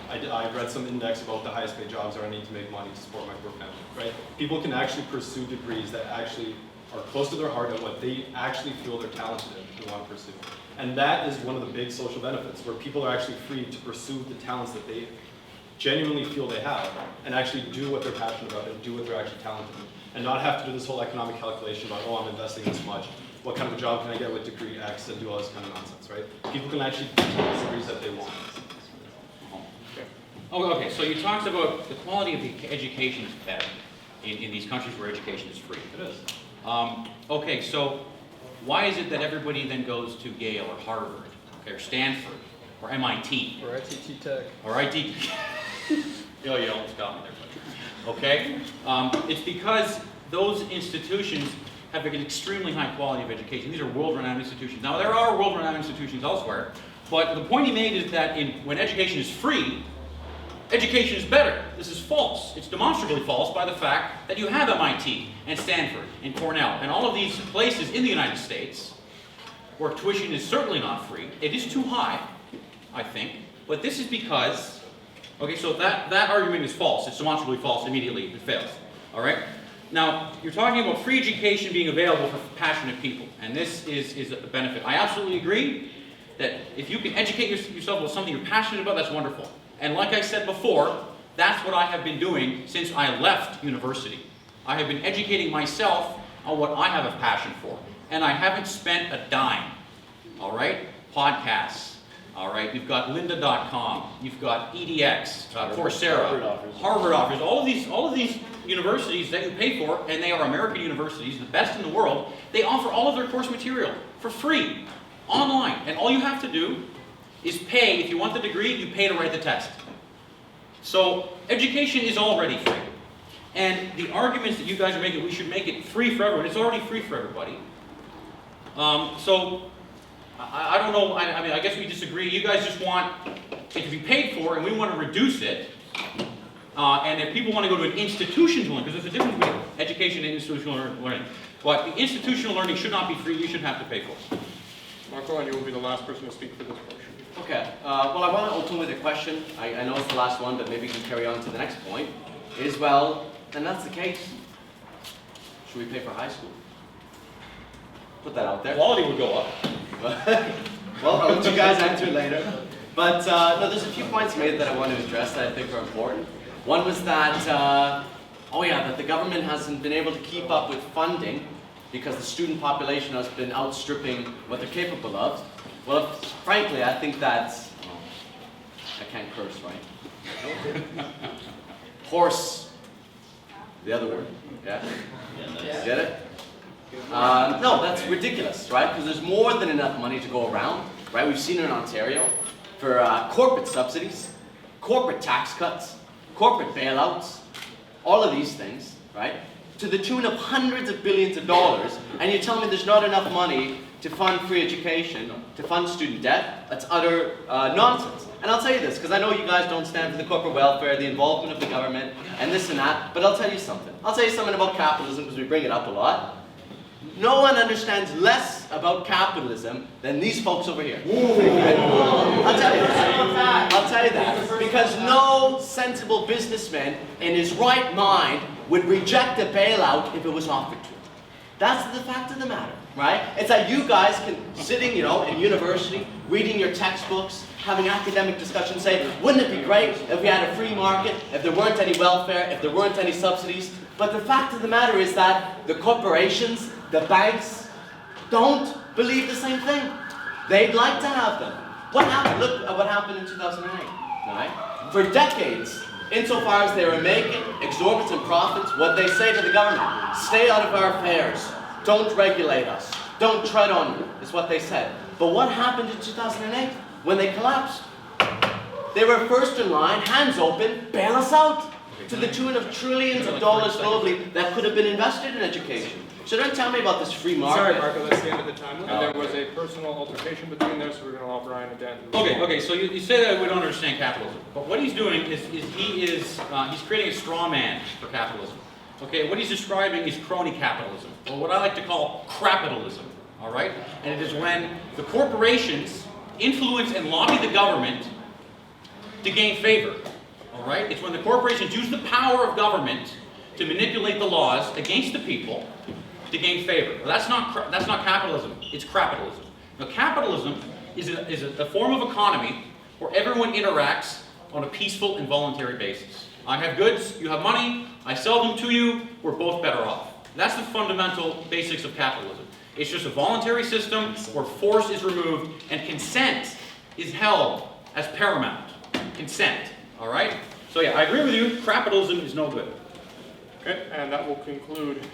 I read some index about the highest paid jobs or I need to make money to support my poor family, right? People can actually pursue degrees that actually are close to their heart and what they actually feel they're talented in and want to pursue. And that is one of the big social benefits, where people are actually free to pursue the talents that they genuinely feel they have and actually do what they're passionate about and do what they're actually talented in. And not have to do this whole economic calculation about, I'm investing this much, what kind of a job can I get with degree X, and do all this kind of nonsense, right? People can actually take the degrees that they want. Oh, okay, so you talked about the quality of the education is better in these countries where education is free. It is. Okay, so why is it that everybody then goes to Yale or Harvard, okay, or Stanford, or MIT? Or ITT Tech. Or IT. You almost got me there. Okay? It's because those institutions have an extremely high quality of education. These are world-renowned institutions. Now, there are world-renowned institutions elsewhere, but the point he made is that when education is free, education is better. This is false. It's demonstrably false by the fact that you have MIT and Stanford and Cornell and all of these places in the United States where tuition is certainly not free. It is too high, I think, but this is because, okay, so that argument is false. It's demonstrably false immediately. It fails. All right? Now, you're talking about free education being available for passionate people, and this is a benefit. I absolutely agree that if you can educate yourself with something you're passionate about, that's wonderful. And like I said before, That's what I have been doing since I left university. I have been educating myself on what I have a passion for. And I haven't spent a dime, all right? Podcasts, all right? You've got lynda.com, you've got EDX, Coursera, Harvard offers, all of these universities that you pay for, and they are American universities, the best in the world, they offer all of their course material for free, online. And all you have to do is pay. If you want the degree, you pay to write the test. So education is already free. And the arguments that you guys are making, we should make it free for everyone. It's already free for everybody. So I don't know, I mean, I guess we disagree. You guys just want it to be paid for, and we want to reduce it. And if people want to go to an institution to learn, because there's a difference between education and institutional learning. But the institutional learning should not be free, you should have to pay for it. Marco, and you will be the last person to speak for this portion. Okay, well, I want to open with a question. I know it's the last one, but maybe we can carry on to the next point. Is, well, then that's the case. Should we pay for high school? Put that out there. Quality would go up. Well, I'll let you guys answer later. But no, there's a few points made that I want to address that I think are important. One was that, that the government hasn't been able to keep up with funding because the student population has been outstripping what they're capable of. Well, frankly, I think that's, I can't curse, right? Horse, the other word, yeah? Get it? No, that's ridiculous, right? Because there's more than enough money to go around, right? We've seen it in Ontario for corporate subsidies, corporate tax cuts, corporate bailouts, all of these things, right? To the tune of hundreds of billions of dollars, and you tell me there's not enough money to fund free education, to fund student debt. That's utter nonsense. And I'll tell you this, because I know you guys don't stand for the corporate welfare, the involvement of the government, and this and that, but I'll tell you something. I'll tell you something about capitalism, because we bring it up a lot. No one understands less about capitalism than these folks over here. I'll tell you that. I'll tell you that. Because no sensible businessman in his right mind would reject a bailout if it was offered to him. That's the fact of the matter, right? It's that you guys can, sitting, in university, reading your textbooks, having academic discussions, say, wouldn't it be great if we had a free market, if there weren't any welfare, if there weren't any subsidies? But the fact of the matter is that the corporations, the banks, don't believe the same thing. They'd like to have them. What happened? Look at what happened in 2008, right? For decades, insofar as they were making exorbitant profits, what they say to the government, stay out of our affairs, don't regulate us, don't tread on you, is what they said. But what happened in 2008 when they collapsed? They were first in line, hands open, bail us out, to the tune of trillions of dollars globally that could have been invested in education. So don't tell me about this free market. Sorry, Marco, that's the end of the time limit. And there was a personal altercation between them, so we're going to allow Brian again. Okay, so you say that we don't understand capitalism. But what he's doing is he's creating a straw man for capitalism. Okay, what he's describing is crony capitalism, or what I like to call crapitalism, all right? And it is when the corporations influence and lobby the government to gain favor, all right? It's when the corporations use the power of government to manipulate the laws against the people to gain favor. Well, that's not capitalism, it's crapitalism. Now, capitalism is a form of economy where everyone interacts on a peaceful and voluntary basis. I have goods, you have money, I sell them to you, we're both better off. That's the fundamental basics of capitalism. It's just a voluntary system where force is removed and consent is held as paramount. Consent, all right? So yeah, I agree with you, crapitalism is no good. Okay, and that will conclude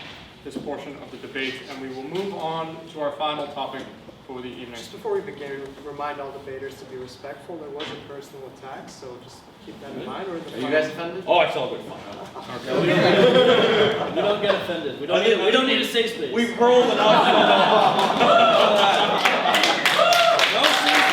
this portion of the debate, and we will move on to our final topic for the evening. Just before we begin, remind all debaters to be respectful. There was a personal attack, so just keep that in mind. Or Are you guys offended? Oh, it's all good fun. We don't get offended. We don't need a safe space. We've hurled enough. No safe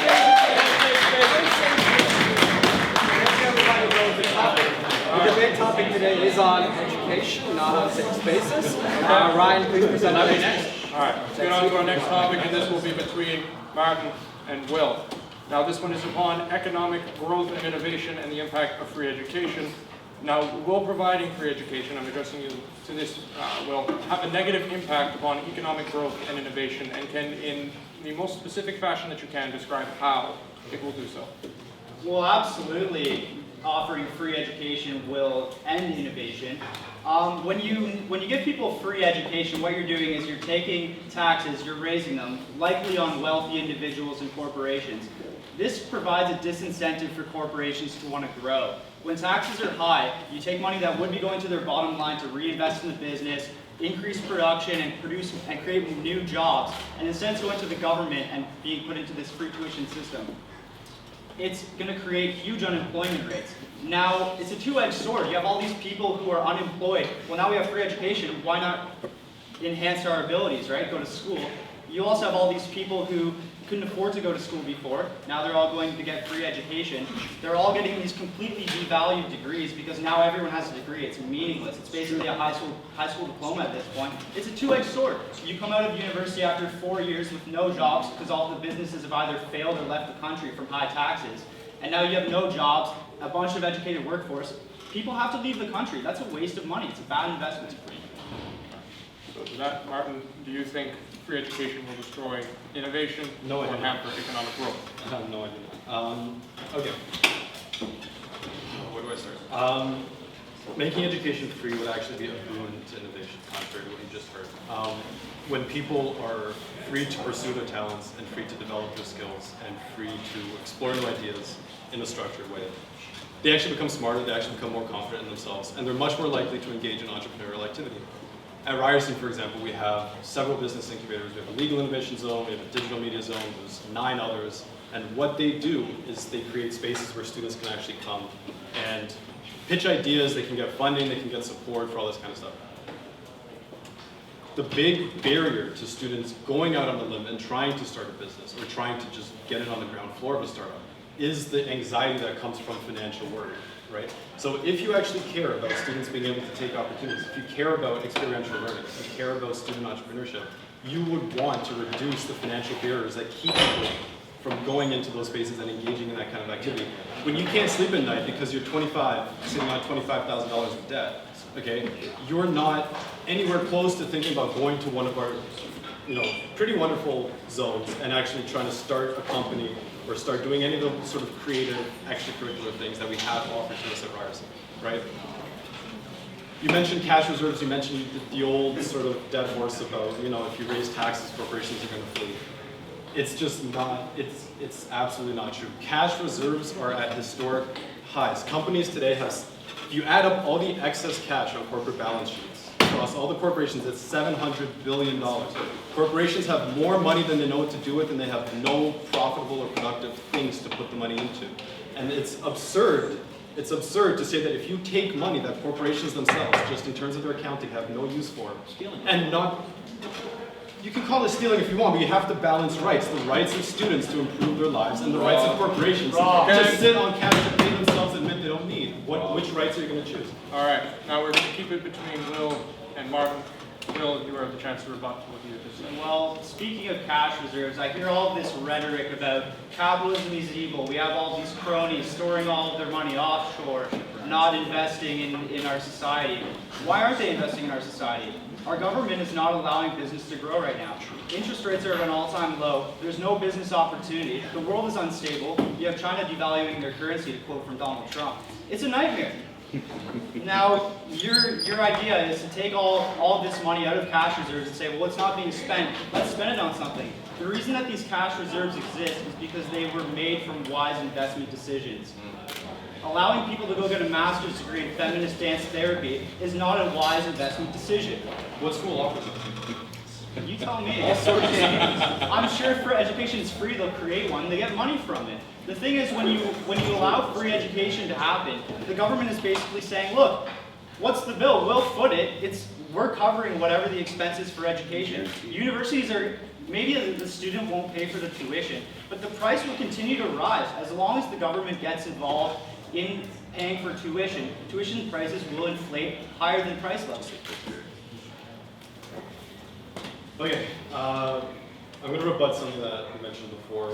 The debate topic today is on education, not on safe spaces. Ryan, please present the next. All right, let's get on to our next topic, and this will be between Martin and Will. Now, this one is upon economic growth and innovation and the impact of free education. Now, will providing free education, I'm addressing you to this, will have a negative impact upon economic growth and innovation, and can, in the most specific fashion that you can, describe how it will do so. Well, absolutely. offering free education will end innovation. When you give people free education, what you're doing is you're taking taxes, you're raising them, likely on wealthy individuals and corporations. This provides a disincentive for corporations to want to grow. When taxes are high, you take money that would be going to their bottom line to reinvest in the business, increase production, and produce and create new jobs, and instead it's going to the government and being put into this free tuition system. It's going to create huge unemployment rates. Now, it's a two-edged sword. You have all these people who are unemployed. Well, now we have free education. Why not enhance our abilities, right? Go to school. You also have all these people who couldn't afford to go to school before. Now they're all going to get free education. They're all getting these completely devalued degrees because now everyone has a degree. It's meaningless. It's basically a high school diploma at this point. It's a two-edged sword. You come out of university after 4 years with no jobs because all the businesses have either failed or left the country from high taxes. And now you have no jobs, a bunch of educated workforce. People have to leave the country. That's a waste of money. It's a bad investment. So to that, Martin, do you think free education will destroy innovation No, I or do hamper economic growth? No, I do not. Okay. Where do I start? Making education free would actually be a boon to innovation, contrary to what you just heard. When people are free to pursue their talents and free to develop their skills and free to explore new ideas in a structured way, they actually become smarter, they actually become more confident in themselves, and they're much more likely to engage in entrepreneurial activity. At Ryerson, for example, we have several business incubators. We have a legal innovation zone, we have a digital media zone, there's 9 others. And what they do is they create spaces where students can actually come and pitch ideas, they can get funding, they can get support for all this kind of stuff. The big barrier to students going out on a limb and trying to start a business or trying to just get it on the ground floor of a startup is the anxiety that comes from financial worry, right? So if you actually care about students being able to take opportunities, if you care about experiential learning, if you care about student entrepreneurship, you would want to reduce the financial barriers that keep people from going into those spaces and engaging in that kind of activity. When you can't sleep at night because you're 25, sitting on $25,000 of debt, okay, you're not anywhere close to thinking about going to one of our, pretty wonderful zones and actually trying to start a company or start doing any of the sort of creative extracurricular things that we have offered to us at Ryerson, right? You mentioned cash reserves, you mentioned the old sort of dead horse about, if you raise taxes, corporations are going to flee. It's just not, it's absolutely not true. Cash reserves are at historic highs. Companies today have, if you add up all the excess cash on corporate balance sheets, across all the corporations, it's $700 billion. Corporations have more money than they know what to do with, and they have no profitable or productive things to put the money into. And it's absurd to say that if you take money that corporations themselves, just in terms of their accounting, have no use for, and not, you can call it stealing if you want, but you have to balance rights. The rights of students to improve their lives, and the rights of corporations to sit on cash that they themselves admit they don't need. Which rights are you going to choose? All right, now we're going to keep it between Will and Martin. Will, you have the chance to rebut what you just said. Well, speaking of cash reserves, I hear all this rhetoric about capitalism is evil. We have all these cronies storing all of their money offshore, not investing in our society. Why aren't they investing in our society? Our government is not allowing business to grow right now. Interest rates are at an all-time low. There's no business opportunity. The world is unstable. You have China devaluing their currency, to quote from Donald Trump. It's a nightmare. Now, your idea is to take all this money out of cash reserves and say, well, it's not being spent. Let's spend it on something. The reason that these cash reserves exist is because they were made from wise investment decisions. Allowing people to go get a master's degree in feminist dance therapy is not a wise investment decision. What school offers it? You tell me. I'm sure if education is free, they'll create one. They get money from it. The thing is, when you allow free education to happen, the government is basically saying, look, what's the bill? We'll foot it. We're covering whatever the expenses for education. Universities are, maybe the student won't pay for the tuition, but the price will continue to rise as long as the government gets involved in paying for tuition. Tuition prices will inflate higher than price levels. Okay, I'm going to rebut something that you mentioned before,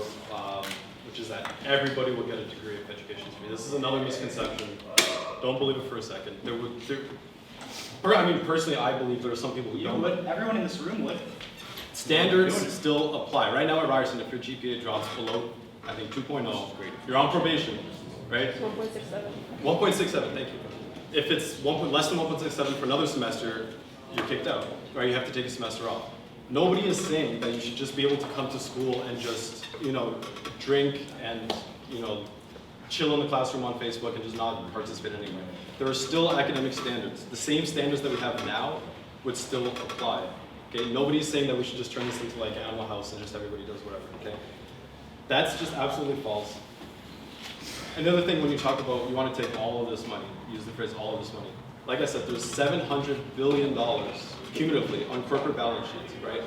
which is that everybody will get a degree if education is free. This is another misconception. Don't believe it for a second. Personally, I believe there are some people who don't. Would. Everyone in this room would. Standards still apply. Right now at Ryerson, if your GPA drops below, I think 2.0, you're on probation. right? 1.67. 1.67, thank you. If it's less than 1.67 for another semester, you're kicked out, or you have to take a semester off. Nobody is saying that you should just be able to come to school and just, drink and, chill in the classroom on Facebook and just not participate anyway. There are still academic standards. The same standards that we have now would still apply. Okay, nobody's saying that we should just turn this into like Animal House and just everybody does whatever. Okay, that's just absolutely false. Another thing, when you talk about you want to take all of this money, use the phrase all of this money. Like I said, there's $700 billion cumulatively on corporate balance sheets, right?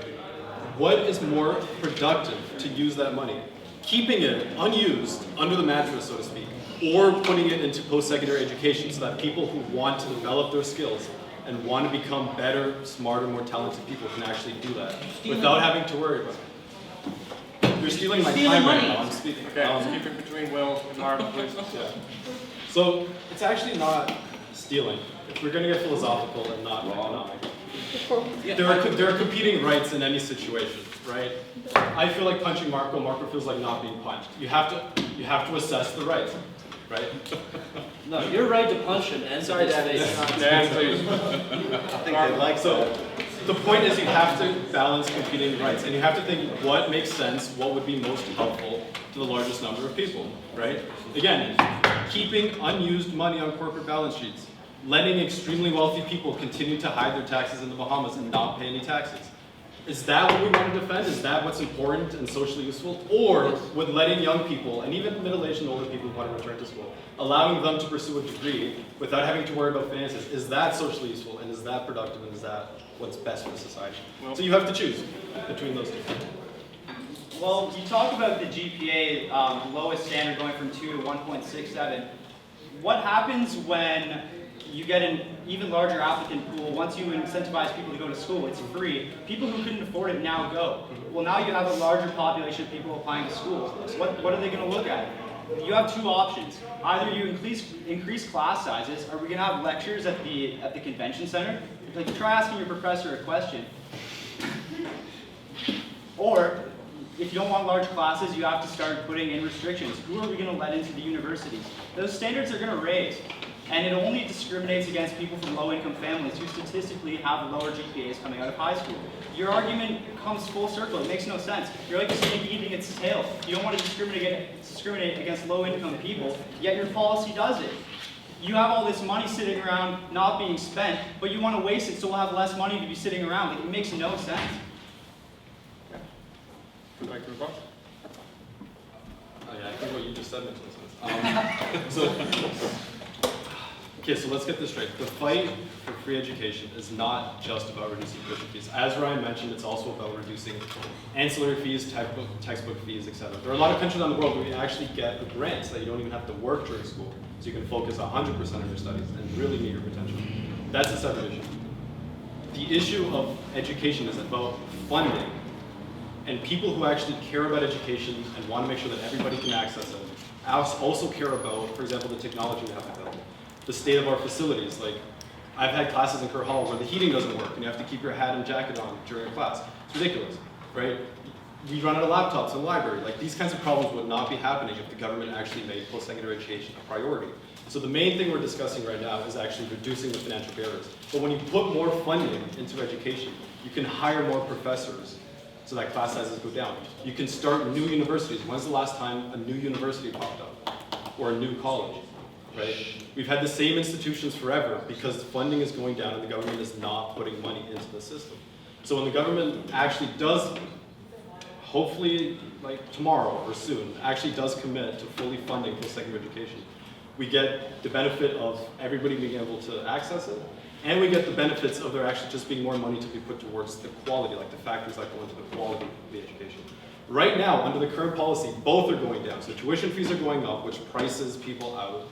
What is more productive to use that money? Keeping it unused under the mattress, so to speak, or putting it into post-secondary education so that people who want to develop their skills and want to become better, smarter, more talented people can actually do that without having to worry about it. You're stealing my time right now. I'm speaking. Okay, let's keep it between Will and Martin, please. Yeah. So it's actually not stealing. If we're going to get philosophical and not economic. There are competing rights in any situation, right? I feel like punching Marco. Marco feels like not being punched. You have to assess the rights, right? No, you're right to punch him and Sorry, his Dad. face. Dan, please. I think they'd like So the point is you have to balance competing rights, and you have to think what makes sense, what would be most helpful to the largest number of people, right? Again, keeping unused money on corporate balance sheets, letting extremely wealthy people continue to hide their taxes in the Bahamas and not pay any taxes. Is that what we want to defend? Is that what's important and socially useful? Or with letting young people, and even middle-aged and older people who want to return to school, allowing them to pursue a degree without having to worry about finances, is that socially useful, and is that productive, and is that what's best for society? So you have to choose between those two. Well, you talk about the GPA lowest standard going from 2 to 1.67. What happens when you get an even larger applicant pool? Once you incentivize people to go to school, it's free. People who couldn't afford it now go. Well, now you have a larger population of people applying to schools. What are they going to look at? You have two options. Either you increase class sizes. Are we going to have lectures at the convention center? Like, try asking your professor a question. Or, if you don't want large classes, you have to start putting in restrictions. Who are we going to let into the universities? Those standards are going to raise. And it only discriminates against people from low-income families who statistically have lower GPAs coming out of high school. Your argument comes full circle. It makes no sense. You're like a snake eating its tail. You don't want to discriminate against low-income people, yet your policy does it. You have all this money sitting around not being spent, but you want to waste it so we'll have less money to be sitting around. Like, it makes no sense. Would you like to rebut? Yeah, I think what you just said makes no sense. Okay, so let's get this straight. The fight for free education is not just about reducing tuition fees. As Ryan mentioned, it's also about reducing ancillary fees, textbook fees, etc. There are a lot of countries around the world where you actually get the grants that you don't even have to work during school, so you can focus 100% on your studies and really meet your potential. That's a separate issue. The issue of education is about funding, and people who actually care about education and want to make sure that everybody can access it also care about, for example, the technology we have available. The state of our facilities. Like, I've had classes in Kerr Hall where the heating doesn't work and you have to keep your hat and jacket on during a class. It's ridiculous, right? We run out of laptops in the library. Like, these kinds of problems would not be happening if the government actually made post-secondary education a priority. So the main thing we're discussing right now is actually reducing the financial barriers. But when you put more funding into education, you can hire more professors so that class sizes go down. You can start new universities. When's the last time a new university popped up? Or a new college? Right? We've had the same institutions forever because funding is going down and the government is not putting money into the system. So when the government actually does, hopefully like tomorrow or soon, actually does commit to fully funding post-secondary education, we get the benefit of everybody being able to access it, and we get the benefits of there actually just being more money to be put towards the quality, like the factors that go into the quality of the education. Right now, under the current policy, both are going down. So tuition fees are going up, which prices people out,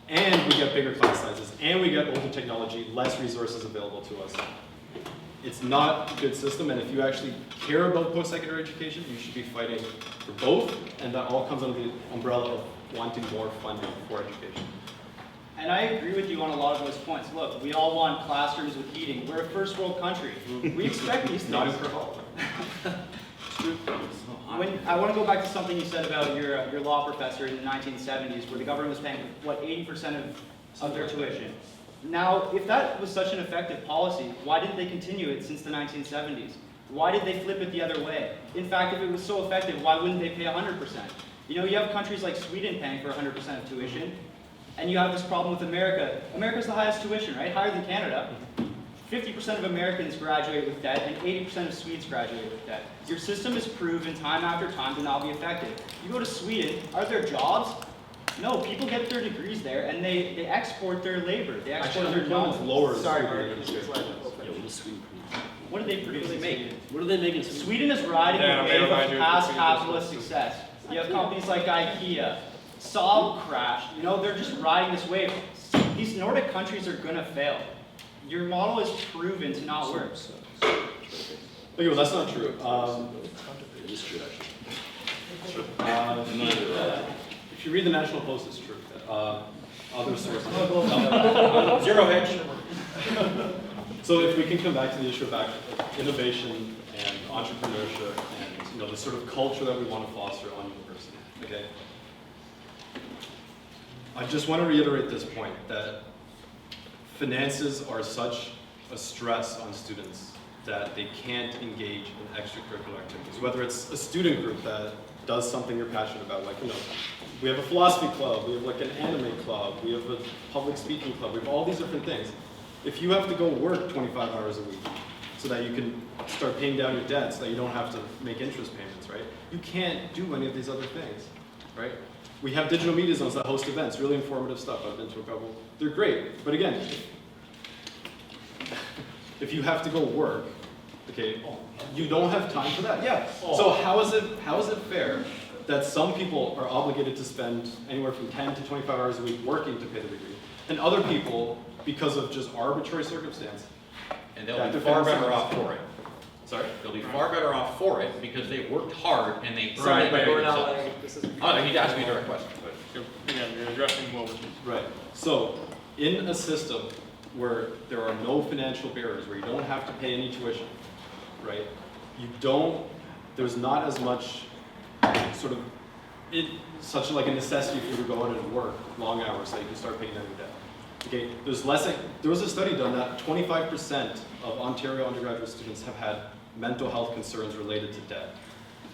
and we get bigger class sizes, and we get older technology, less resources available to us. It's not a good system, and if you actually care about post-secondary education, you should be fighting for both, and that all comes under the umbrella of wanting more funding for education. And I agree with you on a lot of those points. Look, we all want classrooms with heating. We're a first world country. We expect these things. Not in Kerr Hall. True. I want to go back to something you said about your law professor in the 1970s, where the government was paying, what, 80% of their tuition. Now, if that was such an effective policy, why didn't they continue it since the 1970s? Why did they flip it the other way? In fact, if it was so effective, why wouldn't they pay 100%? You know, you have countries like Sweden paying for 100% of tuition, and you have this problem with America. America's the highest tuition, right? Higher than Canada. 50% of Americans graduate with debt, and 80% of Swedes graduate with debt. Your system is proven time after time to not be effective. You go to Sweden, are there jobs? No, people get their degrees there, and they export their labor. They export their jobs. Lower. Sorry, Sweden. What do they produce? What do they make? What do they make in Sweden is riding the wave of past capitalist success. You have companies like IKEA, Saab crashed. You know, they're just riding this wave. These Nordic countries are gonna fail. Your model is proven to not work. Okay, well, that's not true. It is true, actually. If you read the National Post, it's true. Other sources. Zero hedge. So if we can come back to the issue of innovation and entrepreneurship and the sort of culture that we want to foster on university, okay? I just want to reiterate this point that finances are such a stress on students that they can't engage in extracurricular activities. Whether it's a student group that does something you're passionate about, like, we have a philosophy club, we have like an anime club, we have a public speaking club, we have all these different things. If you have to go work 25 hours a week so that you can start paying down your debt, so that you don't have to make interest payments, right? You can't do any of these other things, right? We have digital media zones that host events, really informative stuff. I've been to a couple. They're great, but again, if you have to go work, okay, you don't have time for that. Yeah. So how is it fair that some people are obligated to spend anywhere from 10 to 25 hours a week working to pay the degree, and other people, because of just arbitrary circumstance, And they'll be far better off for it. Sorry? They'll be far better off for it because they worked hard and they proved Sorry, it but to we're not themselves. letting, this is. Oh, I need to ask me a direct question, but. Again, you're addressing what was. Right. So, in a system where there are no financial barriers, where you don't have to pay any tuition, right? There's not as much sort of, such like a necessity for you to go out and work long hours so that you can start paying down your debt. Okay, there was a study done that 25% of Ontario undergraduate students have had mental health concerns related to debt.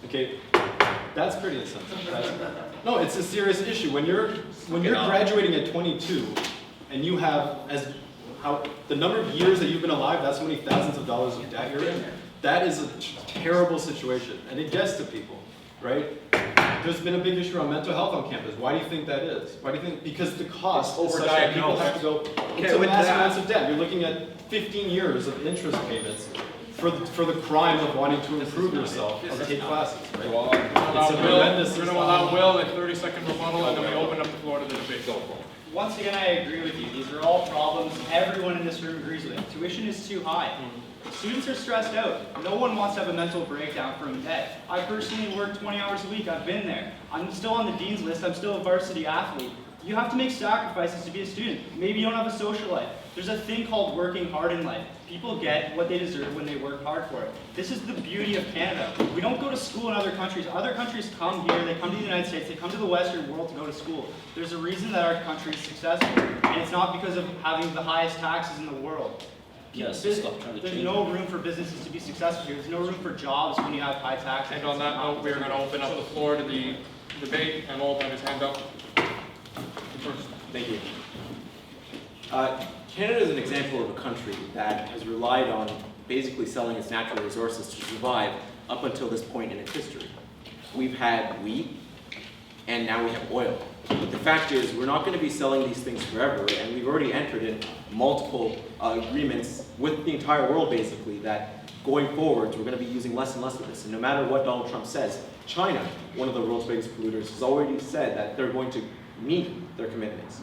Okay, that's pretty insensitive. No, it's a serious issue. When you're graduating at 22 and you have the number of years that you've been alive, that's how many thousands of dollars of debt you're in. That is a terrible situation, and it gets to people, right? There's been a big issue around mental health on campus. Why do you think that is? Why do you think? Because the cost is such that people have to go into massive amounts of debt. You're looking at 15 years of interest payments for the crime of wanting to improve yourself and take classes, right? Well, we're going to allow Will a 30-second rebuttal, and then we open up the floor to the debate. Once again, I agree with you. These are all problems everyone in this room agrees with. Tuition is too high. Students are stressed out. No one wants to have a mental breakdown from debt. I personally work 20 hours a week. I've been there. I'm still on the dean's list. I'm still a varsity athlete. You have to make sacrifices to be a student. Maybe you don't have a social life. There's a thing called working hard in life. People get what they deserve when they work hard for it. This is the beauty of Canada. We don't go to school in other countries. Other countries come here, they come to the United States, they come to the Western world to go to school. There's a reason that our country is successful, and it's not because of having the highest taxes in the world. Yes, stop trying to There's change no room for businesses to be successful here. There's no room for jobs when you have high taxes. And on that note, we are going to open up the floor to the debate, and Will have his hand up. First. Thank you. Canada is an example of a country that has relied on basically selling its natural resources to survive up until this point in its history. We've had wheat, and now we have oil. But the fact is, we're not going to be selling these things forever, and we've already entered in multiple agreements with the entire world, basically, that going forwards, we're going to be using less and less of this. And no matter what Donald Trump says, China, one of the world's biggest polluters, has already said that they're going to meet their commitments.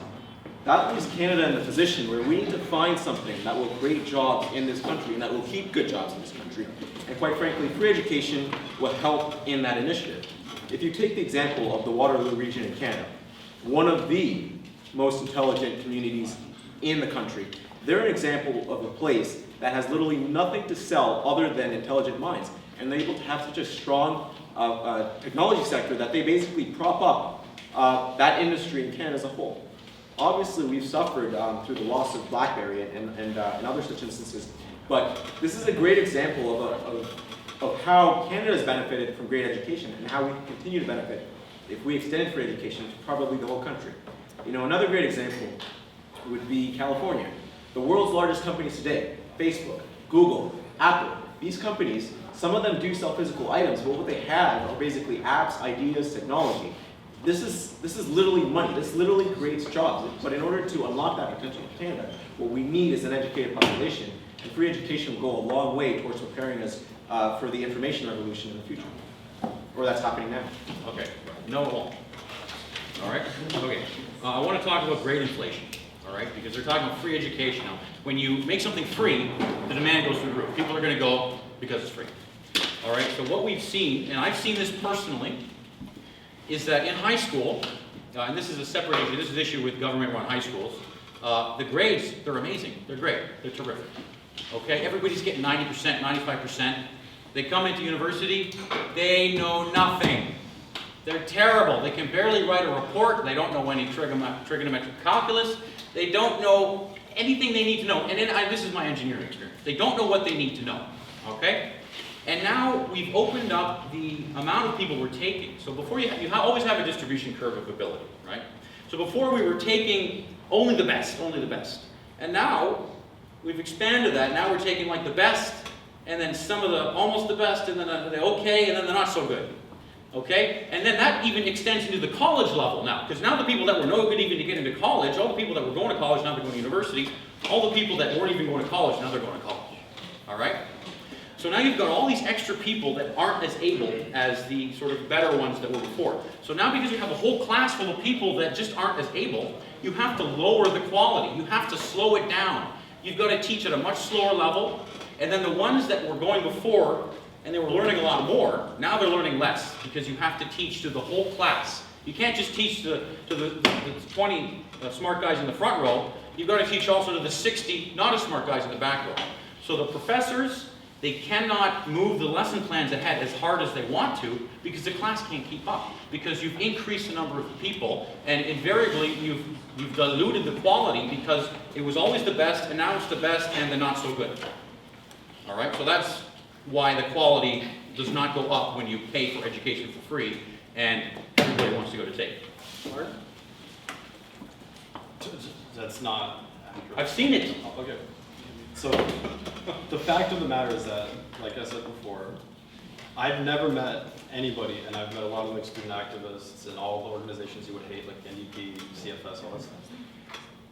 That leaves Canada in the position where we need to find something that will create jobs in this country and that will keep good jobs in this country. And quite frankly, free education will help in that initiative. If you take the example of the Waterloo region in Canada, one of the most intelligent communities in the country, they're an example of a place that has literally nothing to sell other than intelligent minds. And they're able to have such a strong technology sector that they basically prop up that industry in Canada as a whole. Obviously, we've suffered through the loss of BlackBerry and other such instances, but this is a great example of how Canada has benefited from great education and how we can continue to benefit if we extend free education to probably the whole country. You know, another great example would be California. The world's largest companies today, Facebook, Google, Apple, these companies, some of them do sell physical items, but what they have are basically apps, ideas, technology. This is literally money. This literally creates jobs. But in order to unlock that potential in Canada, what we need is an educated population. And free education will go a long way towards preparing us for the information revolution in the future. Or that's happening now. Okay, no it won't. All right, okay. I want to talk about grade inflation, all right, because they're talking about free education now. When you make something free, the demand goes through the roof. People are going to go because it's free. All right, so what we've seen, and I've seen this personally, is that in high school, and this is a separate issue, this is an issue with government-run high schools, the grades, they're amazing, they're great, they're terrific. Okay, everybody's getting 90%, 95%. They come into university, they know nothing. They're terrible. They can barely write a report. They don't know any trigonometric calculus. They don't know anything they need to know. And then this is my engineering experience. They don't know what they need to know. Okay? And now we've opened up the amount of people we're taking. So before you always have a distribution curve of ability, right? So before we were taking only the best. And now we've expanded that. Now we're taking like the best, and then some of the almost the best, and then the okay, and then the not so good. Okay? And then that even extends into the college level now, because now the people that were no good even to get into college, all the people that were going to college, now they're going to university, all the people that weren't even going to college, now they're going to college. All right? So now you've got all these extra people that aren't as able as the sort of better ones that were before. So now because you have a whole class full of people that just aren't as able, you have to lower the quality. You have to slow it down. You've got to teach at a much slower level, and then the ones that were going before and they were learning a lot more, now they're learning less because you have to teach to the whole class. You can't just teach to the 20 smart guys in the front row. You've got to teach also to the 60 not as smart guys in the back row. So the professors, they cannot move the lesson plans ahead as hard as they want to because the class can't keep up, because you've increased the number of people, and invariably you've diluted the quality because it was always the best and now it's the best and the not so good. All right, so that's why the quality does not go up when you pay for education for free and everybody wants to go to take. Mark? That's not accurate. I've seen it. Okay. So the fact of the matter is that, like I said before, I've never met anybody, and I've met a lot of like student activists and all the organizations you would hate, like NDP, CFS, all that stuff.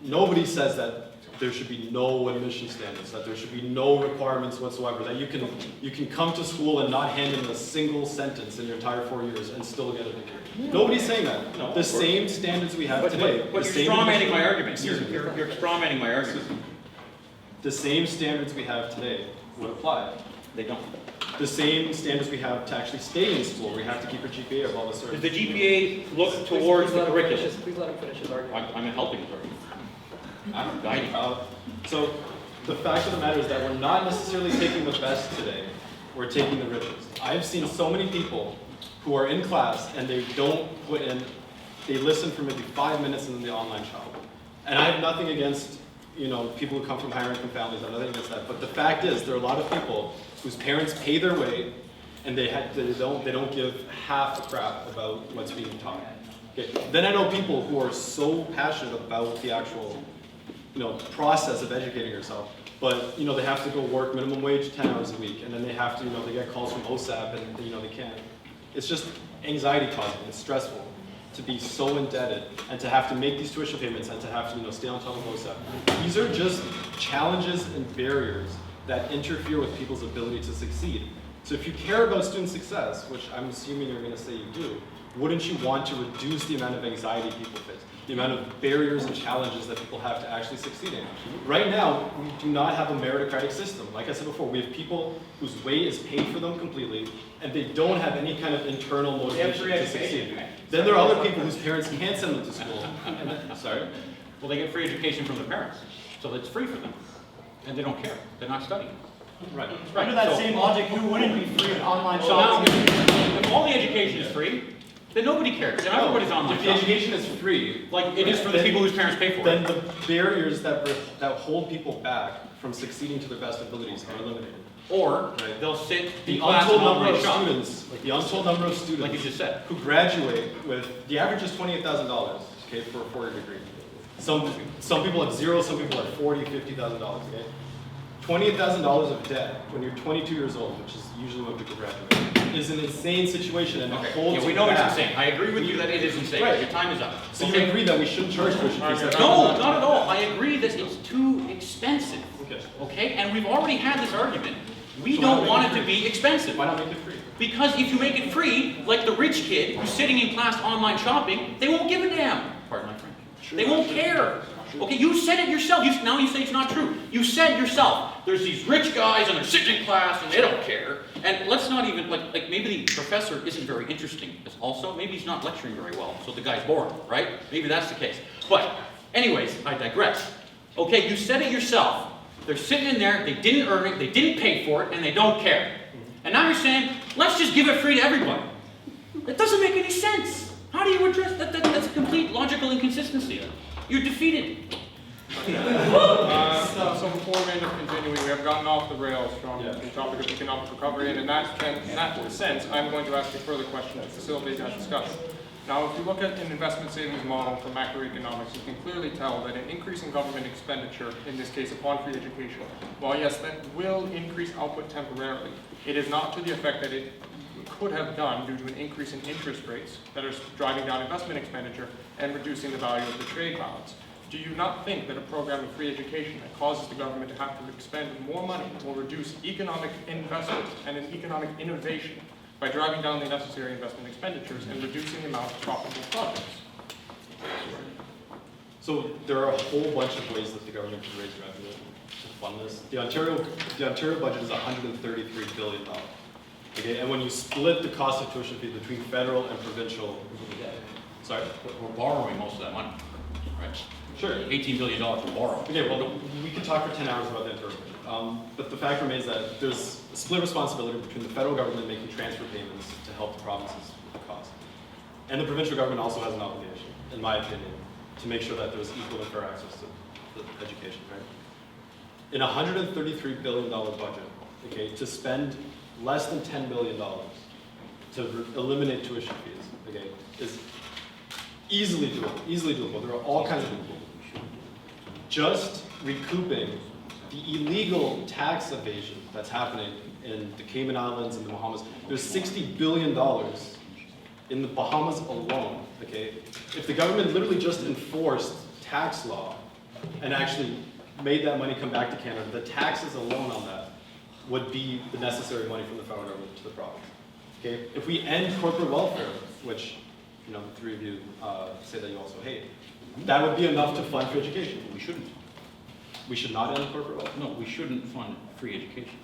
Nobody says that there should be no admission standards, that there should be no requirements whatsoever, that you can come to school and not hand in a single sentence in your entire 4 years and still get a degree. Nobody's saying that. No, the same standards we have today. But you're strawmanning my argument. You're strawmanning my argument. The same standards we have today would apply. They don't. The same standards we have to actually stay in school, where you have to keep your GPA above a certain. Does the GPA look towards the curriculum? Please let him finish his argument. I'm helping his argument. I'm guiding. So the fact of the matter is that we're not necessarily taking the best today, we're taking the richest. I've seen so many people who are in class and they don't put in, they listen for maybe 5 minutes and then they online shop. And I have nothing against, you know, people who come from higher income families, I have nothing against that. But the fact is, there are a lot of people whose parents pay their way and they don't give half a crap about what's being taught. Okay. Then I know people who are so passionate about the actual, you know, process of educating yourself, but, you know, they have to go work minimum wage 10 hours a week, and then they have to, you know, they get calls from OSAP, and, you know, they can't. It's just anxiety causing, it's stressful to be so indebted, and to have to make these tuition payments, and to have to, you know, stay on top of OSAP. These are just challenges and barriers that interfere with people's ability to succeed. So if you care about student success, which I'm assuming you're gonna say you do, wouldn't you want to reduce the amount of anxiety people face, the amount of barriers and challenges that people have to actually succeed in? Right now, we do not have a meritocratic system. Like I said before, we have people whose way is paid for them completely, and they don't have any kind of internal motivation to succeed. Then there are other people whose parents can't send them to school. Sorry? Well, they get free education from their parents, so it's free for them. And they don't care. They're not studying. Right. Under that same logic, who wouldn't be free in online So now, shopping? if all the education is free, then nobody cares. Then everybody's online If the shopping. education is free, Like it is for the people whose parents pay for then it. the barriers that hold people back from succeeding to their best abilities are eliminated. Or Right. they'll sit The in class and untold number online of shop. students, like the untold number of students, Like you just said. who graduate with, the average is $28,000, okay, for a four-year degree. Some people have zero, some people have $40,000, $50,000, okay? $28,000 of debt when you're 22 years old, which is usually when people graduate, is an insane situation and it Okay, holds yeah, we you know it's back. insane. I agree with you that it is insane. Right. Your time is up. So Okay? you agree that we shouldn't charge tuition fees? No, not at all. I agree that it's too expensive. Okay. Okay? And we've already had this argument. We So don't why want make it it to be expensive. Why not make it free? Because if you make it free, like the rich kid who's sitting in class online shopping, they won't give a damn. Pardon my French. They won't care. Okay, you said it yourself. Now you say it's not true. You said yourself, there's these rich guys and they're sitting in class and they don't care. And let's not even, like maybe the professor isn't very interesting also. Maybe he's not lecturing very well, so the guy's boring, right? Maybe that's the case. But anyways, I digress. Okay, you said it yourself. They're sitting in there, they didn't earn it, they didn't pay for it, and they don't care. And now you're saying, let's just give it free to everybody. That doesn't make any sense. How do you address that? That's a complete logical inconsistency. You're defeated. So before we end up continuing, we have gotten off the rails from the topic of economic recovery, and in that sense, I'm going to ask a further question to facilitate that discussion. Now, if you look at an investment savings model for macroeconomics, you can clearly tell that an increase in government expenditure, in this case upon free education, while yes, that will increase output temporarily, it is not to the effect that it could have done due to an increase in interest rates that are driving down investment expenditure and reducing the value of the trade balance. Do you not think that a program of free education that causes the government to have to expend more money will reduce economic investment and an economic innovation by driving down the necessary investment expenditures and reducing the amount of profitable projects? So there are a whole bunch of ways that the government can raise revenue to fund this. The Ontario budget is $133 billion. Okay, and when you split the cost of tuition fees between federal and provincial, sorry, We're borrowing most of that money, right? sure. $18 billion to borrow. Okay, well, we could talk for 10 hours about the Ontario budget. But the fact remains that there's a split responsibility between the federal government making transfer payments to help the provinces with the cost. And the provincial government also has an obligation, in my opinion, to make sure that there's equal and fair access to education, right? In a $133 billion budget, okay, to spend less than $10 billion to eliminate tuition fees, okay, is easily doable. There are all kinds of just recouping the illegal tax evasion that's happening in the Cayman Islands and the Bahamas. There's $60 billion in the Bahamas alone, okay? If the government literally just enforced tax law and actually made that money come back to Canada, the taxes alone on that would be the necessary money from the federal government to the province, okay? If we end corporate welfare, which, you know, the three of you say that you also hate, that would be enough to fund free education. We shouldn't. We should not end corporate welfare. No, we shouldn't fund free education.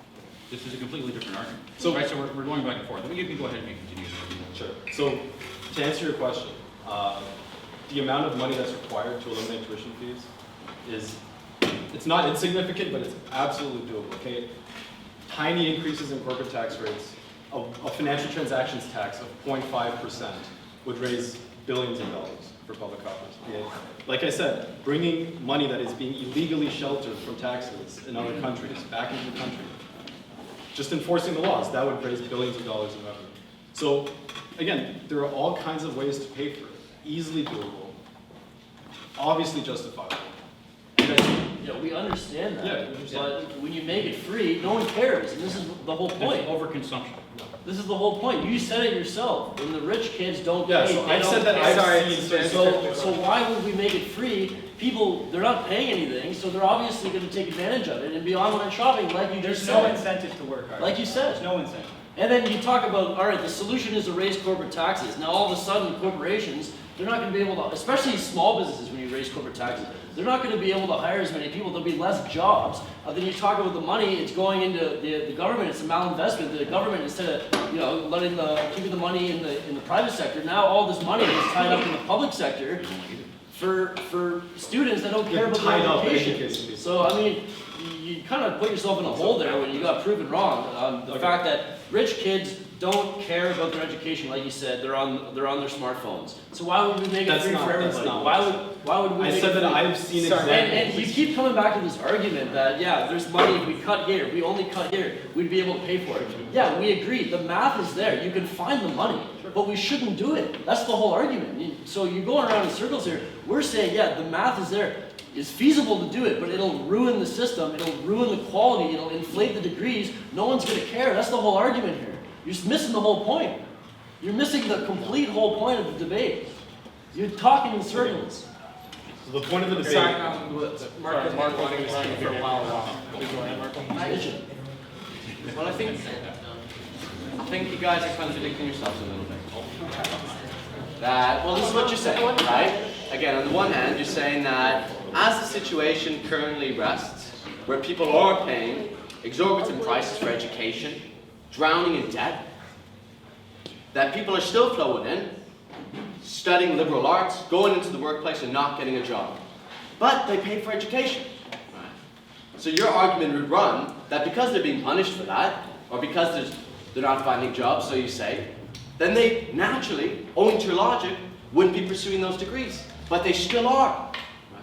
This is a completely different argument. So- right, so we're going back and forth. Let me go ahead and continue. Sure. So, to answer your question, the amount of money that's required to eliminate tuition fees it's not insignificant, but it's absolutely doable, okay? Tiny increases in corporate tax rates, a financial transactions tax of 0.5% would raise billions of dollars for public coffers, okay? Like I said, bringing money that is being illegally sheltered from taxes in other countries back into the country, just enforcing the laws, that would raise billions of dollars in revenue. So, again, there are all kinds of ways to pay for it. Easily doable, obviously justifiable. Yeah, we understand that. Yeah, we understand. But when you make it free, no one cares, and this is the whole point. It's overconsumption. This is the whole point. You said it yourself. When the rich kids don't Yeah, pay, so they I don't said that pay. I've seen So why would we make it free? People, they're not paying anything, so they're obviously going to take advantage of it and be online shopping, like you just There's no said. incentive to work hard. Like you said. There's no incentive. And then you talk about, all right, the solution is to raise corporate taxes. Now all of a sudden, corporations, they're not going to be able to, especially small businesses, when you raise corporate taxes, they're not going to be able to hire as many people. There'll be less jobs. Then you talk about the money, it's going into the government. It's a malinvestment. The government, instead of keeping the money in the private sector, now all this money is tied up in the public sector for students that don't care about tied their up education. education. So I mean, you kind of put yourself in a hole there when you got proven wrong on the fact that rich kids don't care about their education, like you said. They're on their smartphones. So why would we make it free for everybody? Why would we? I said that I've seen examples. And you keep coming back to this argument that yeah, there's money. If we cut here, we only cut here, we'd be able to pay for it. Yeah, we agree. The math is there. You can find the money, but we shouldn't do it. That's the whole argument. So you're going around in circles here. We're saying yeah, the math is there. It's feasible to do it, but it'll ruin the system. It'll ruin the quality. It'll inflate the degrees. No one's going to care. That's the whole argument here. You're just missing the whole point. You're missing the complete whole point of the debate. You're talking in circles. So the point of the debate. Sorry, Mark has been wanting to speak for a while. Please go ahead, Mark. Well, I think you guys are contradicting yourselves a little bit. That, well, this is what you're saying, right? Again, on the one hand, you're saying that as the situation currently rests, where people are paying exorbitant prices for education, drowning in debt, that people are still flowing in, studying liberal arts, going into the workplace and not getting a job. But they pay for education. Right? So your argument would run that because they're being punished for that, or because they're not finding jobs, so you say, then they naturally, owing to your logic, wouldn't be pursuing those degrees. But they still are.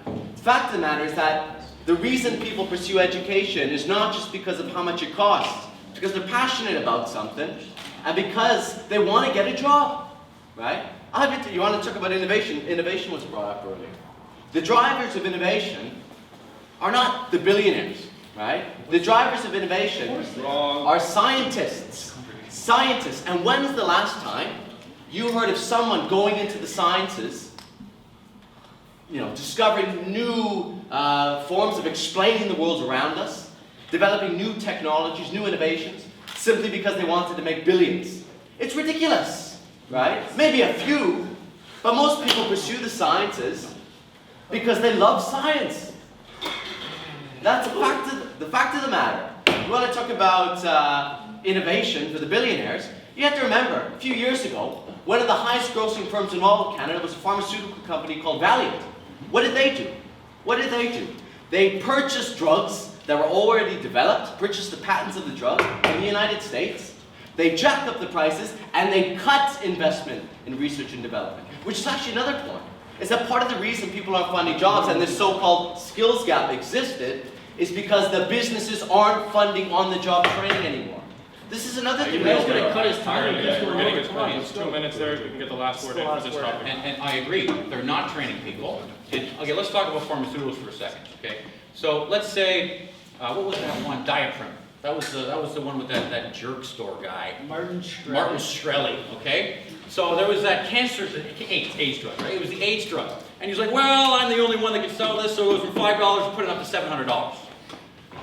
Right? The fact of the matter is that the reason people pursue education is not just because of how much it costs, because they're passionate about something, and because they want to get a job, right? You want to talk about innovation? Innovation was brought up earlier. The drivers of innovation are not the billionaires, right? The drivers of innovation are scientists. Scientists. And when's the last time you heard of someone going into the sciences, discovering new forms of explaining the world around us, developing new technologies, new innovations, simply because they wanted to make billions? It's ridiculous, right? Maybe a few, but most people pursue the sciences because they love science. That's the fact of the matter. You want to talk about innovation for the billionaires? You have to remember, a few years ago, one of the highest grossing firms in all of Canada was a pharmaceutical company called Valiant. What did they do? What did they do? They purchased drugs that were already developed, purchased the patents of the drug in the United States. They jacked up the prices, and they cut investment in research and development. Which is actually another point. Is that part of the reason people aren't finding jobs and this so-called skills gap existed is because the businesses aren't funding on-the-job training anymore. This is another thing. He's going to cut his time. It's 2 minutes there. We can get the last word in for this topic. And I agree, they're not training people. Okay, let's talk about pharmaceuticals for a second, okay? So let's say, what was that one? Diaprim. That was the one with that jerk store guy. Martin Shkreli, okay? So there was that cancer, AIDS drug, right? It was the AIDS drug. And he's like, well, I'm the only one that can sell this, so it goes from $5 to put it up to $700.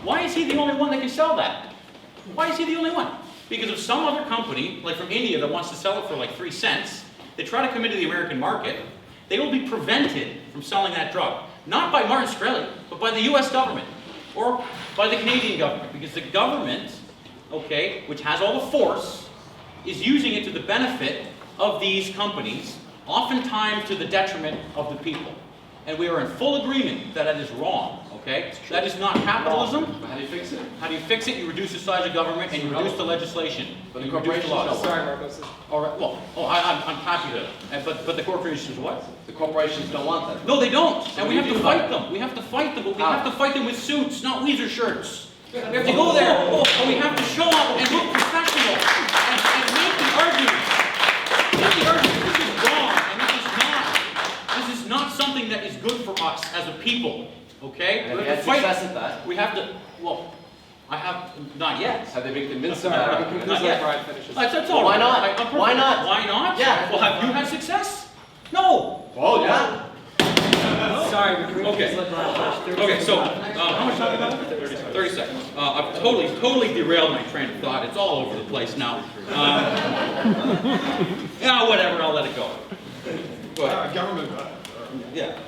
Why is he the only one that can sell that? Why is he the only one? Because if some other company, like from India, that wants to sell it for like 3 cents, they try to come into the American market, they will be prevented from selling that drug. Not by Martin Shkreli, but by the US government. Or by the Canadian government. Because the government, okay, which has all the force, is using it to the benefit of these companies, oftentimes to the detriment of the people. And we are in full agreement that that is wrong, okay? That is not capitalism. How do you fix it? How do you fix it? You reduce the size of government and you reduce the legislation. But the You reduce the corporations laws. Sorry, Marcos. All right, well, I'm happy to, but the corporations what? The corporations don't want that. No, they don't, So and we we have to do fight fight them. We have to fight them, but we How? have to fight them with suits, not Weezer shirts. We have to go there, and we have to show up and look professional, and make the argument. Make the argument, this is wrong, and this is not something that is good for us as a people, okay? And We have have you to had fight. success at that? We have to, well, I have, not yet. Have they been convinced Sorry, about Marcos, it? please Not let yet. Brian finish his. That's all Why right. not? I'm perfect. Why not? Why not? Yeah. Well, have you had success? No. Oh, yeah. Sorry, can we Okay. please let Brian finish? Okay, so, how much time do we have? 30 seconds. I've totally derailed my train of thought. It's all over the place now. Yeah, whatever, I'll let it go. Go ahead. Government Yeah.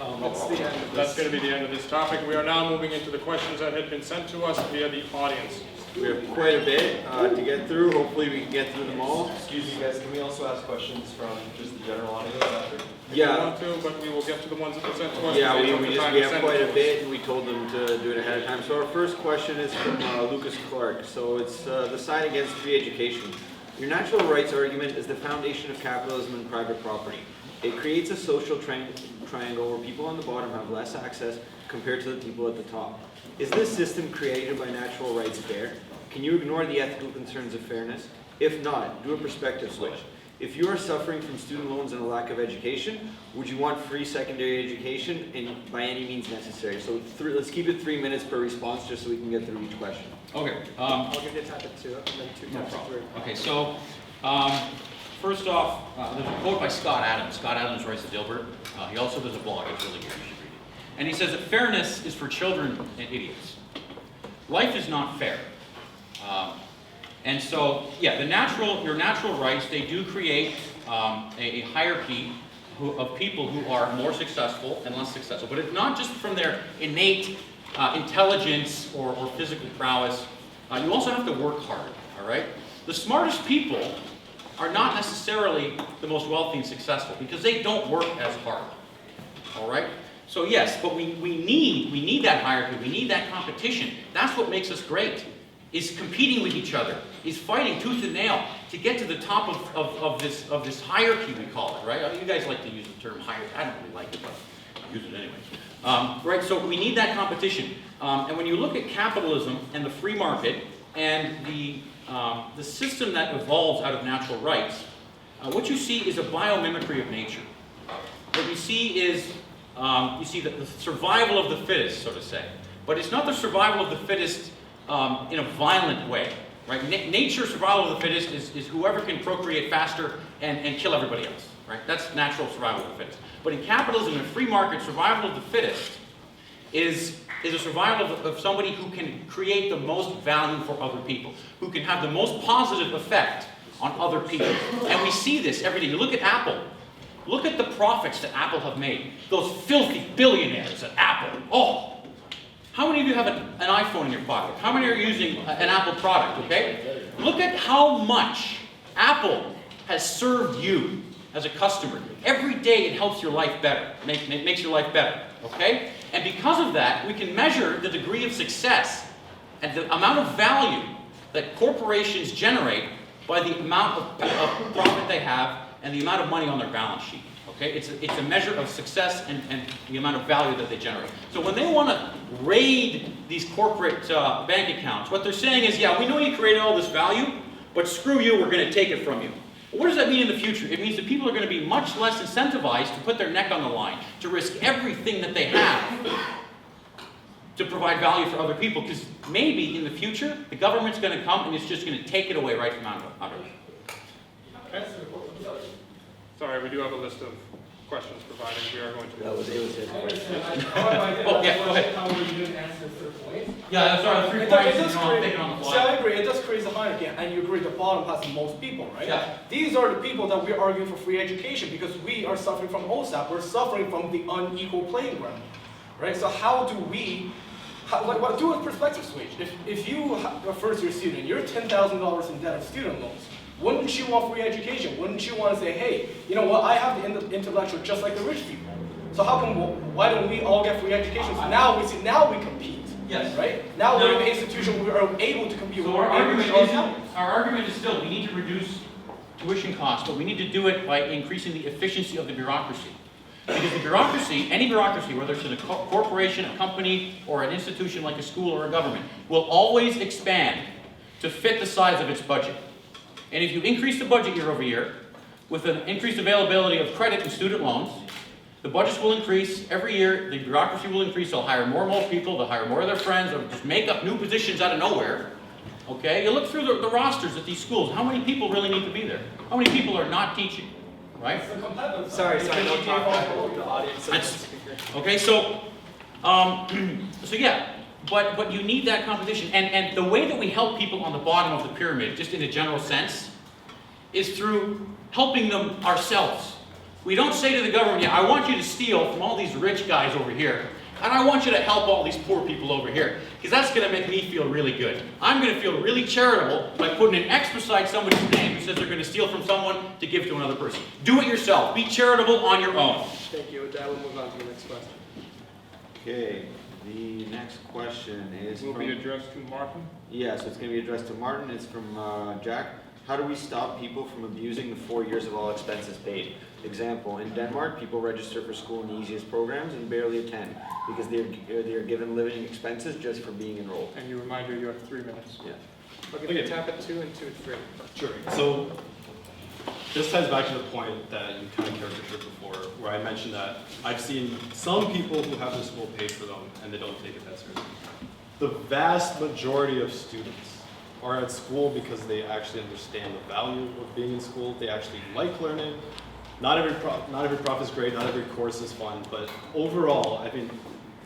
That's going to be the end of this topic. We are now moving into the questions that had been sent to us via the audience. We have quite a bit to get through. Hopefully we can get through them all. Excuse me, guys, can we also ask questions from just the general audience after? If you want to, but we will get to the ones that were sent to us. Yeah, They we took the time have to send quite it a to us. bit, and we told them to do it ahead of time. So our first question is from Lucas Clark. So it's the side against free education. Your natural rights argument is the foundation of capitalism and private property. It creates a social triangle where people on the bottom have less access compared to the people at the top. Is this system created by natural rights fair? Can you ignore the ethical concerns of fairness? If not, do a perspective switch. If you are suffering from student loans and a lack of education, would you want free secondary education and by any means necessary? So let's keep it 3 minutes per response just so we can get through each question. Okay. I'll give you a tap at 2, and then 2 No taps at 3. problem. Okay, so first off, there's a quote by Scott Adams. Scott Adams writes to Dilbert. He also does a blog. It's really good. You should read it. And he says that fairness is for children and idiots. Life is not fair. And so, yeah, your natural rights, they do create a hierarchy of people who are more successful and less successful. But it's not just from their innate intelligence or physical prowess. You also have to work hard, all right? The smartest people are not necessarily the most wealthy and successful because they don't work as hard, all right? So yes, but we need that hierarchy, we need that competition. That's what makes us great, is competing with each other, is fighting tooth and nail to get to the top of this hierarchy, we call it, right? You guys like to use the term hierarchy. I don't really like it, but I use it anyway. Right, so we need that competition. And when you look at capitalism and the free market and the system that evolves out of natural rights, what you see is a biomimicry of nature. What you see is, you see the survival of the fittest, so to say. But it's not the survival of the fittest in a violent way, right? Nature's survival of the fittest is whoever can procreate faster and kill everybody else, right? That's natural survival of the fittest. But in capitalism and free market, survival of the fittest is a survival of somebody who can create the most value for other people, who can have the most positive effect on other people. And we see this every day. You look at Apple. Look at the profits that Apple have made. Those filthy billionaires at Apple. Oh! How many of you have an iPhone in your pocket? How many are using an Apple product, okay? Look at how much Apple has served you as a customer. Every day it helps your life better, makes your life better, okay? And because of that, we can measure the degree of success and the amount of value that corporations generate by the amount of profit they have and the amount of money on their balance sheet. Okay? It's a measure of success and the amount of value that they generate. So when they want to raid these corporate bank accounts, what they're saying is, yeah, we know you created all this value, but screw you, we're going to take it from you. What does that mean in the future? It means that people are going to be much less incentivized to put their neck on the line, to risk everything that they have to provide value for other people, because maybe in the future, the government's going to come and it's just going to take it away right from out of it. Sorry, we do have a list of questions provided. We are going to. That was it. Oh, yeah, go ahead. How were you going to answer the third point? Yeah, that's right. 3 points, I'm thinking on the fly. So I agree, it does create a hierarchy, and you agree the bottom has the most people, right? Yeah. These are the people that we're arguing for free education because we are suffering from OSAP. We're suffering from the unequal playing ground, right? So how do we, do a perspective switch. If you are a first-year student, you're $10,000 in debt of student loans. Wouldn't you want free education? Wouldn't you want to say, hey, you know what, I have the intellectual just like the rich people. So why don't we all get free education? So now we compete. Yes. Right? Now we're in an institution where we are able to compete. So our argument is still, we need to reduce tuition costs, but we need to do it by increasing the efficiency of the bureaucracy. Because the bureaucracy, any bureaucracy, whether it's in a corporation, a company, or an institution like a school or a government, will always expand to fit the size of its budget. And if you increase the budget year over year, with an increased availability of credit and student loans, the budgets will increase every year, the bureaucracy will increase, they'll hire more and more people, they'll hire more of their friends, they'll just make up new positions out of nowhere. Okay? You look through the rosters at these schools, how many people really need to be there? How many people are not teaching? Right? Sorry, don't talk about the audience. Okay, so yeah. But you need that competition. And the way that we help people on the bottom of the pyramid, just in a general sense, is through helping them ourselves, We don't say to the government, yeah, I want you to steal from all these rich guys over here, and I want you to help all these poor people over here, because that's going to make me feel really good. I'm going to feel really charitable by putting an X beside somebody's name who says they're going to steal from someone to give to another person. Do it yourself. Be charitable on your own. Thank you. With that, we'll move on to the next question. Okay, the next question is Will be addressed to Martin. Yeah, so it's going to be addressed to Martin. It's from Jack. How do we stop people from abusing the 4 years of all expenses paid? Example, in Denmark, people register for school in the easiest programs and barely attend because they are given living expenses just for being enrolled. And you remind you have 3 minutes. Yeah. I'll give you a tap at 2 and 2 at 3. Sure. So this ties back to the point that you kind of caricatured before, where I mentioned that I've seen some people who have their school paid for them and they don't take it that seriously. The vast majority of students are at school because they actually understand the value of being in school. They actually like learning. Not every prof is great, not every course is fun, but overall, I think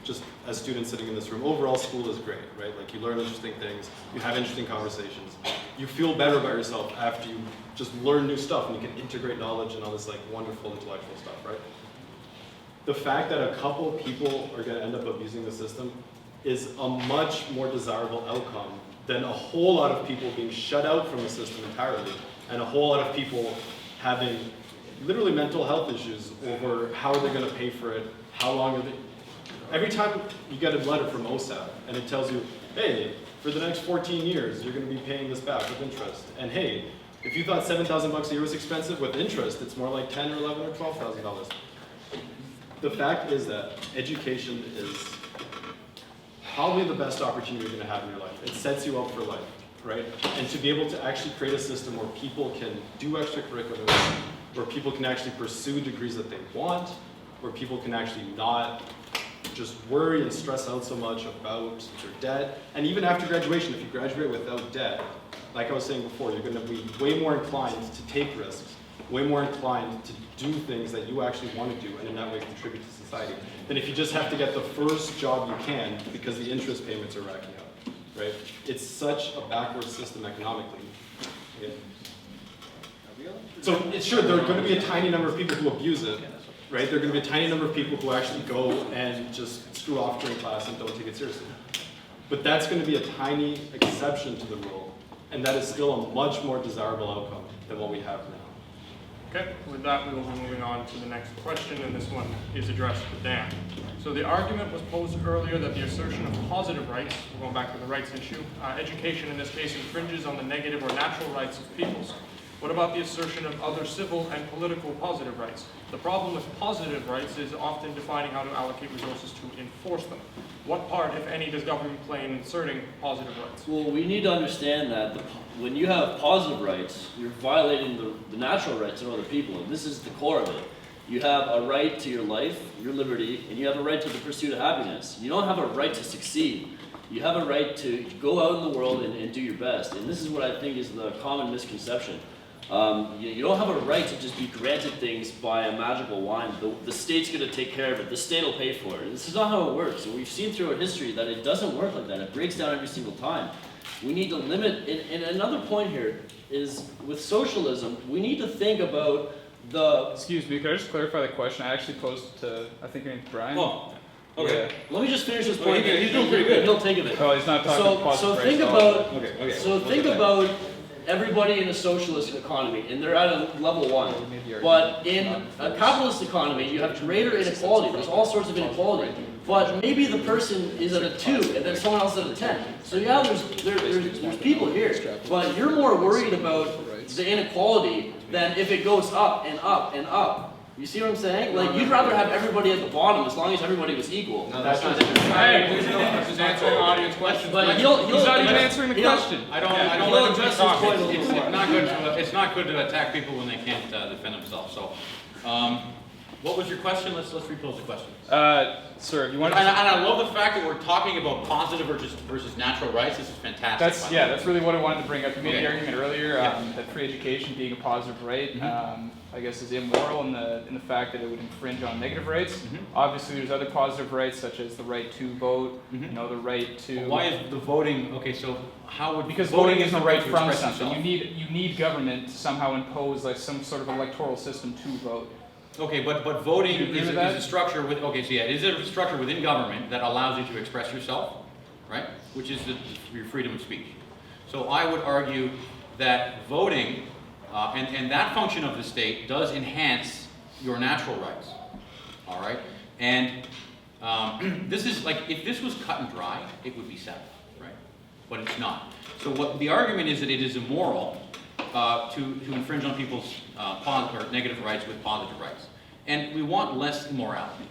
just as students sitting in this room, overall school is great, right? Like you learn interesting things, you have interesting conversations, you feel better about yourself after you just learn new stuff and you can integrate knowledge and all this like wonderful intellectual stuff, right? The fact that a couple people are gonna end up abusing the system is a much more desirable outcome than a whole lot of people being shut out from the system entirely and a whole lot of people having literally mental health issues over how are they going to pay for it, how long are they. Every time you get a letter from OSAP and it tells you, hey, for the next 14 years, you're going to be paying this back with interest. And hey, if you thought $7,000 a year was expensive with interest, it's more like $10,000 or $11,000 or $12,000. The fact is that education is probably the best opportunity you're going to have in your life. It sets you up for life, right? And to be able to actually create a system where people can do extracurriculars, where people can actually pursue degrees that they want, where people can actually not just worry and stress out so much about their debt. And even after graduation, if you graduate without debt, like I was saying before, you're going to be way more inclined to take risks, way more inclined to do things that you actually want to do and in that way contribute to society than if you just have to get the first job you can because the interest payments are racking up, right? It's such a backward system economically. Yeah. So it's sure there are going to be a tiny number of people who abuse it, right? There are going to be a tiny number of people who actually go and just screw off during class and don't take it seriously. But that's going to be a tiny exception to the rule, and that is still a much more desirable outcome than what we have now. Okay, with that, we will be moving on to the next question, and this one is addressed to Dan. So the argument was posed earlier that the assertion of positive rights, we're going back to the rights issue, education in this case infringes on the negative or natural rights of peoples. What about the assertion of other civil and political positive rights? The problem with positive rights is often defining how to allocate resources to enforce them. What part, if any, does government play in inserting positive rights? Well, we need to understand that when you have positive rights, you're violating the natural rights of other people, and this is the core of it. You have a right to your life, your liberty, and you have a right to the pursuit of happiness. You don't have a right to succeed. You have a right to go out in the world and do your best, and this is what I think is the common misconception. You don't have a right to just be granted things by a magical wand. The state's going to take care of it. The state will pay for it. This is not how it works. And we've seen throughout history that it doesn't work like that. It breaks down every single time. We need to limit, and another point here is with socialism, we need to think about the... Excuse me, could I just clarify the question? I actually posed to, I think your name's Brian. Oh, okay. Yeah. Let me just finish this point. He's doing pretty good. He'll take it. Oh, he's not talking So think about, think about everybody in a socialist economy, and they're at a level 1. But in a capitalist economy, you have greater inequality. There's all sorts of inequality. But maybe the person is at a 2, and then someone else at a 10. So yeah, there's people here. But you're more worried about the inequality than if it goes up and up and up. You see what I'm saying? Like, you'd rather have everybody at the bottom as long as everybody was equal. No, that's not different. Hey, please don't. Just answering audience questions. But he's not even answering the question. I don't let him just talk. It's not good to attack people when they can't defend themselves. So, what was your question? Let's repose the question. Sir, if you want to... And I love the fact that we're talking about positive versus natural rights. This is fantastic. That's really what I wanted to bring up. You made the argument earlier that free education being a positive right, I guess, is immoral in the fact that it would infringe on negative rights. Obviously, there's other positive rights such as the right to vote, the right to... Well, why is the voting... Okay, so how would... Because voting is the right from something. You need government to somehow impose like some sort of electoral system to vote. Okay, but voting Do you agree is with a that? structure with, okay, so yeah, it is a structure within government that allows you to express yourself, right? Which is your freedom of speech. So I would argue that voting, and that function of the state does enhance your natural rights, all right? And this is like, if this was cut and dry, it would be settled, right? But it's not. So what the argument is that it is immoral to infringe on people's or negative rights with positive rights. And we want less immorality,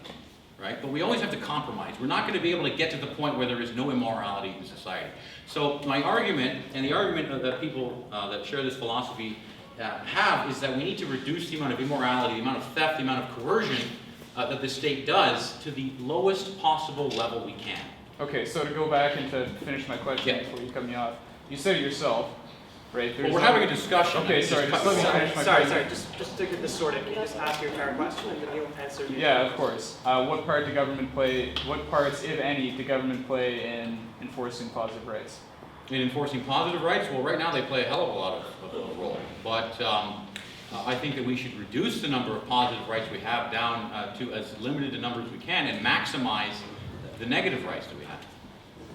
right? But we always have to compromise. We're not going to be able to get to the point where there is no immorality in society. So my argument, and the argument that people that share this philosophy have, is that we need to reduce the amount of immorality, the amount of theft, the amount of coercion that the state does to the lowest possible level we can. Okay, so to go back and to finish my question before you cut me off, you said it yourself, right? Well, we're having a discussion. Okay, sorry, just let me finish my Sorry, question. just to get this sorted, can you just ask your entire question and then you'll answer? Yeah, of course. What part do government play, what parts, if any, do government play in enforcing positive rights? In enforcing positive rights, well, right now they play a hell of a lot of a role. But I think that we should reduce the number of positive rights we have down to as limited a number as we can and maximize the negative rights that we have.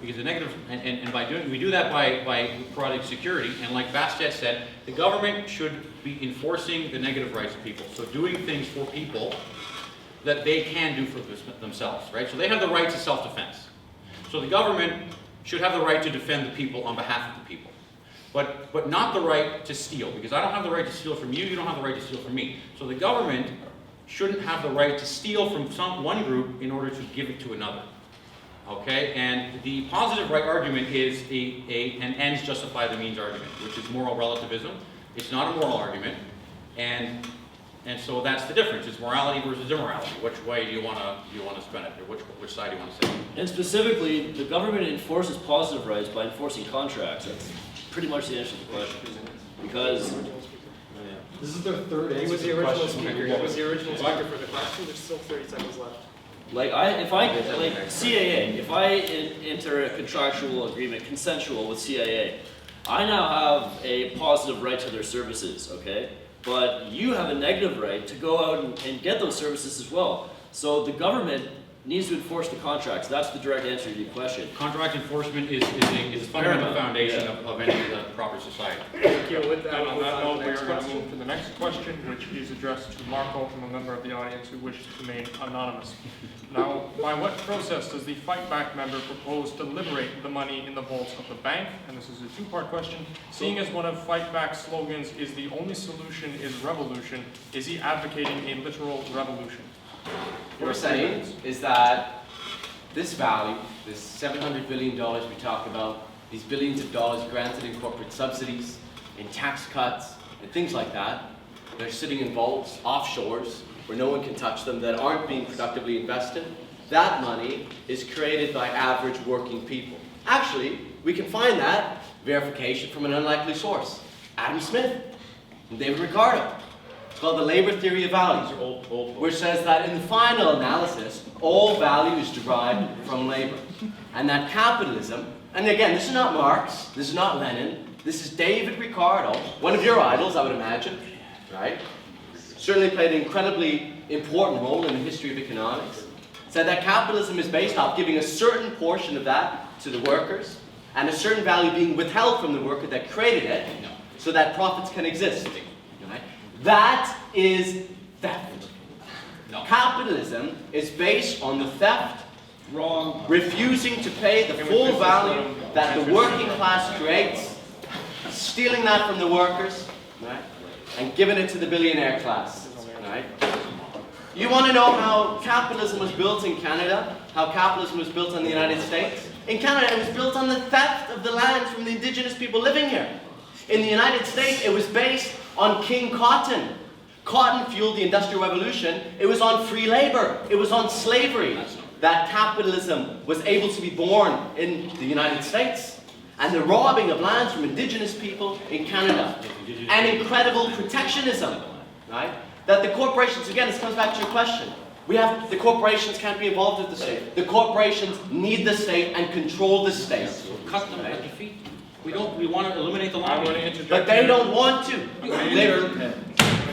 Because the negative, and by doing, we do that by providing security, and like Bastet said, the government should be enforcing the negative rights of people. So doing things for people that they can do for themselves, right? So they have the right to self-defense. So the government should have the right to defend the people on behalf of the people. But not the right to steal, because I don't have the right to steal from you, you don't have the right to steal from me. So the government shouldn't have the right to steal from one group in order to give it to another. Okay, and the positive right argument is an ends justify the means argument, which is moral relativism. It's not a moral argument, and so that's the difference. It's morality versus immorality. Which way do you want to spin it, or which side do you want to sit? And specifically, the government enforces positive rights by enforcing contracts. That's pretty much the answer to the question. Because This is their third answer He was to the the original question. speaker. He was the original speaker for the question. There's still 30 seconds left. like CAA, if I enter a contractual agreement, consensual with CAA, I now have a positive right to their services, okay? But you have a negative right to go out and get those services as well. So the government needs to enforce the contracts. That's the direct answer to your question. Contract enforcement is a fundamental foundation of any proper society. Thank you. With that, And we'll on move that on note, to we the next are going to question. move to the next question, which is addressed to Marco from a member of the audience who wishes to remain anonymous. Now, by what process does the Fight Back member propose to liberate the money in the vaults of the bank? And this is a two-part question. Seeing as one of Fight Back's slogans is the only solution is revolution, is he advocating a literal revolution? What we're saying is that this value, this $700 billion we talk about, these billions of dollars granted in corporate subsidies, in tax cuts, and things like that, they're sitting in vaults, offshores, where no one can touch them, that aren't being productively invested. That money is created by average working people. Actually, we can find that verification from an unlikely source. Adam Smith and David Ricardo. It's called the labor theory of value, which says that in the final analysis, all value is derived from labor. And that capitalism, and again, this is not Marx, this is not Lenin, this is David Ricardo, one of your idols, I would imagine, right? Certainly played an incredibly important role in the history of economics. Said that capitalism is based off giving a certain portion of that to the workers, and a certain value being withheld from the worker that created it, so that profits can exist. Right? That is theft. No. Capitalism is based on the theft, refusing to pay the full value that the working class creates, stealing that from the workers, right? And giving it to the billionaire class. Right? You want to know how capitalism was built in Canada? How capitalism was built in the United States? In Canada, it was built on the theft of the lands from the indigenous people living here. In the United States, it was based on King Cotton. Cotton fueled the Industrial Revolution. It was on free labor. It was on slavery that capitalism was able to be born in the United States. And the robbing of lands from indigenous people in Canada. And incredible protectionism, right? That the corporations, again, this comes back to your question. The corporations can't be involved with the state. The corporations need the state and control the state. Cut them at the feet. We want to eliminate the lobby. But they don't want to.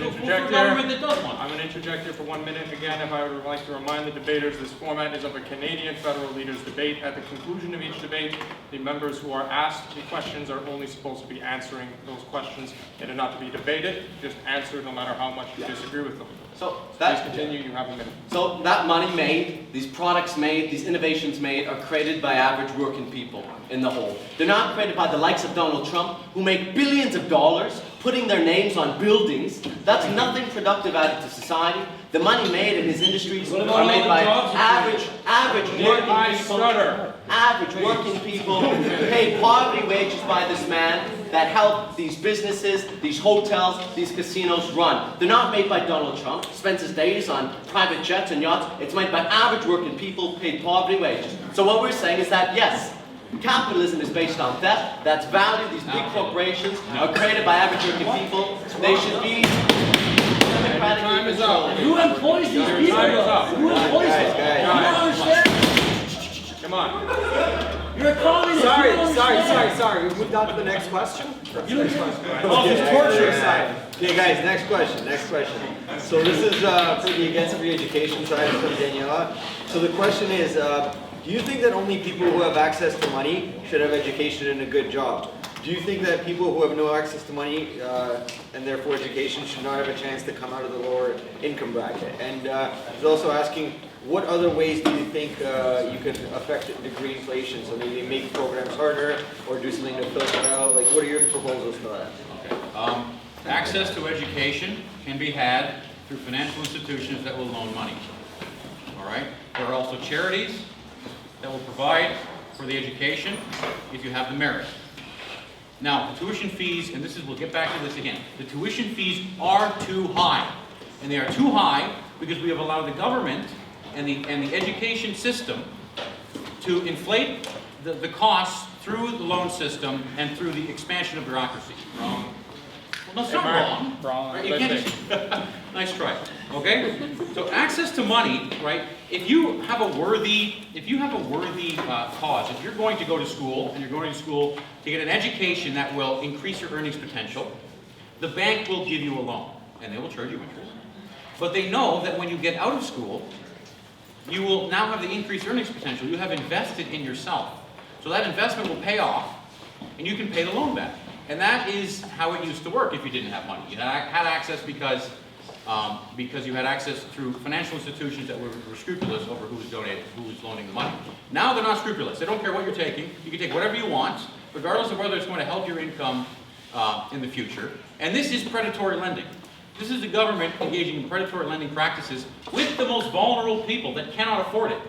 So to for interject government here. that does one. I'm going to interject here for 1 minute. Again, if I would like to remind the debaters, this format is of a Canadian federal leaders debate. At the conclusion of each debate, the members who are asked the questions are only supposed to be answering those questions. They are not to be debated, just answer no matter how much you disagree with them. So Please continue, you have a minute. So that money made, these products made, these innovations made are created by average working people in the whole. They're not created by the likes of Donald Trump, who make billions of dollars putting their names on buildings. That's nothing productive added to society. The money made in his industries are made by average working people paid poverty wages by this man that help these businesses, these hotels, these casinos run. They're not made by Donald Trump, spends his days on private jets and yachts. It's made by average working people paid poverty wages. So what we're saying is that, yes, capitalism is based on theft. That's value. These big corporations are created by average working people. They should be democratically controlled. Who employs these people? Who employs them? You don't understand? Come on. You're a communist. Sorry. We moved on to the next question. Okay, guys, next question. So this is for the Against Free Education side from Daniela. So the question is, do you think that only people who have access to money should have education and a good job? Do you think that people who have no access to money and therefore education should not have a chance to come out of the lower income bracket? And he's also asking, what other ways do you think you could affect degree inflation? So maybe make programs harder or do something to filter out? Like, what are your proposals for that? Okay. Access to education can be had through financial institutions that will loan money. All right? There are also charities that will provide for the education if you have the merit. Now, the tuition fees, and we'll get back to this again, the tuition fees are too high. And they are too high because we have allowed the government and the education system to inflate the costs through the loan system and through the expansion of bureaucracy. Wrong. Well, that's not wrong. Wrong. Right? You can't nice try. Okay? So access to money, right? If you have a worthy cause, if you're going to go to school and you're going to school to get an education that will increase your earnings potential, the bank will give you a loan and they will charge you interest. But they know that when you get out of school, you will now have the increased earnings potential. You have invested in yourself. So that investment will pay off and you can pay the loan back. And that is how it used to work if you didn't have money. You had access because you had access through financial institutions that were scrupulous over who was loaning the money. Now they're not scrupulous. They don't care what you're taking. You can take whatever you want, regardless of whether it's going to help your income in the future. And this is predatory lending. This is the government engaging in predatory lending practices with the most vulnerable people that cannot afford it.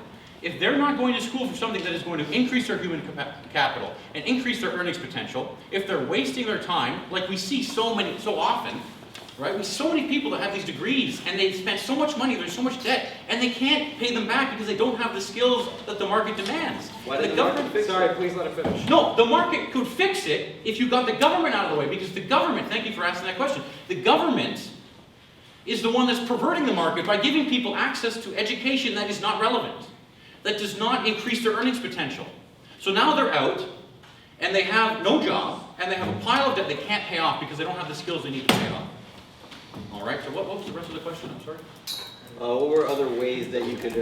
If they're not going to school for something that is going to increase their human capital and increase their earnings potential, if they're wasting their time, like we see so often, right? We see so many people that have these degrees and they've spent so much money, there's so much debt, and they can't pay them back because they don't have the skills that the market demands. Why did the market fix it? Sorry, please let it finish. No, the market could fix it if you got the government out of the way, because the government, thank you for asking that question, the government is the one that's perverting the market by giving people access to education that is not relevant, that does not increase their earnings potential. So now they're out, and they have no job, and they have a pile of debt they can't pay off because they don't have the skills they need to pay off. All right, so what was the rest of the question? I'm sorry. What were other ways that you could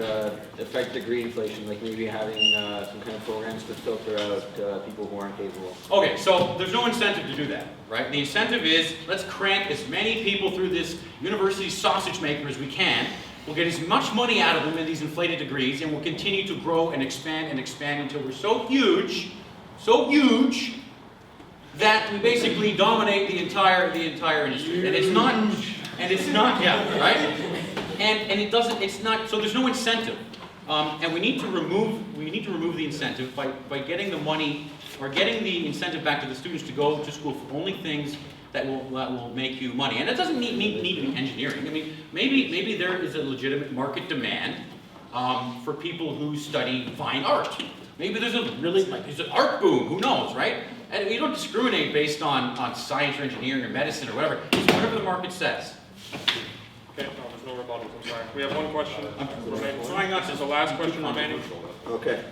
affect degree inflation, like maybe having some kind of programs to filter out people who aren't capable? Okay, so there's no incentive to do that, right? The incentive is, let's crank as many people through this university sausage maker as we can. We'll get as much money out of them in these inflated degrees, and we'll continue to grow and expand until we're so huge, that we basically dominate the entire industry. And it's not, yeah, right? And it doesn't, it's not, so there's no incentive. And we need to remove the incentive by getting the money, or getting the incentive back to the students to go to school for only things that will make you money. And it doesn't need to be engineering. I mean, maybe there is a legitimate market demand for people who study fine art. Maybe there's there's an art boom, who knows, right? And you don't discriminate based on science or engineering or medicine or whatever. It's whatever the market says. Okay, no, there's no rebuttals, I'm sorry. We have one question remaining. Trying not to, the last question remaining. Okay.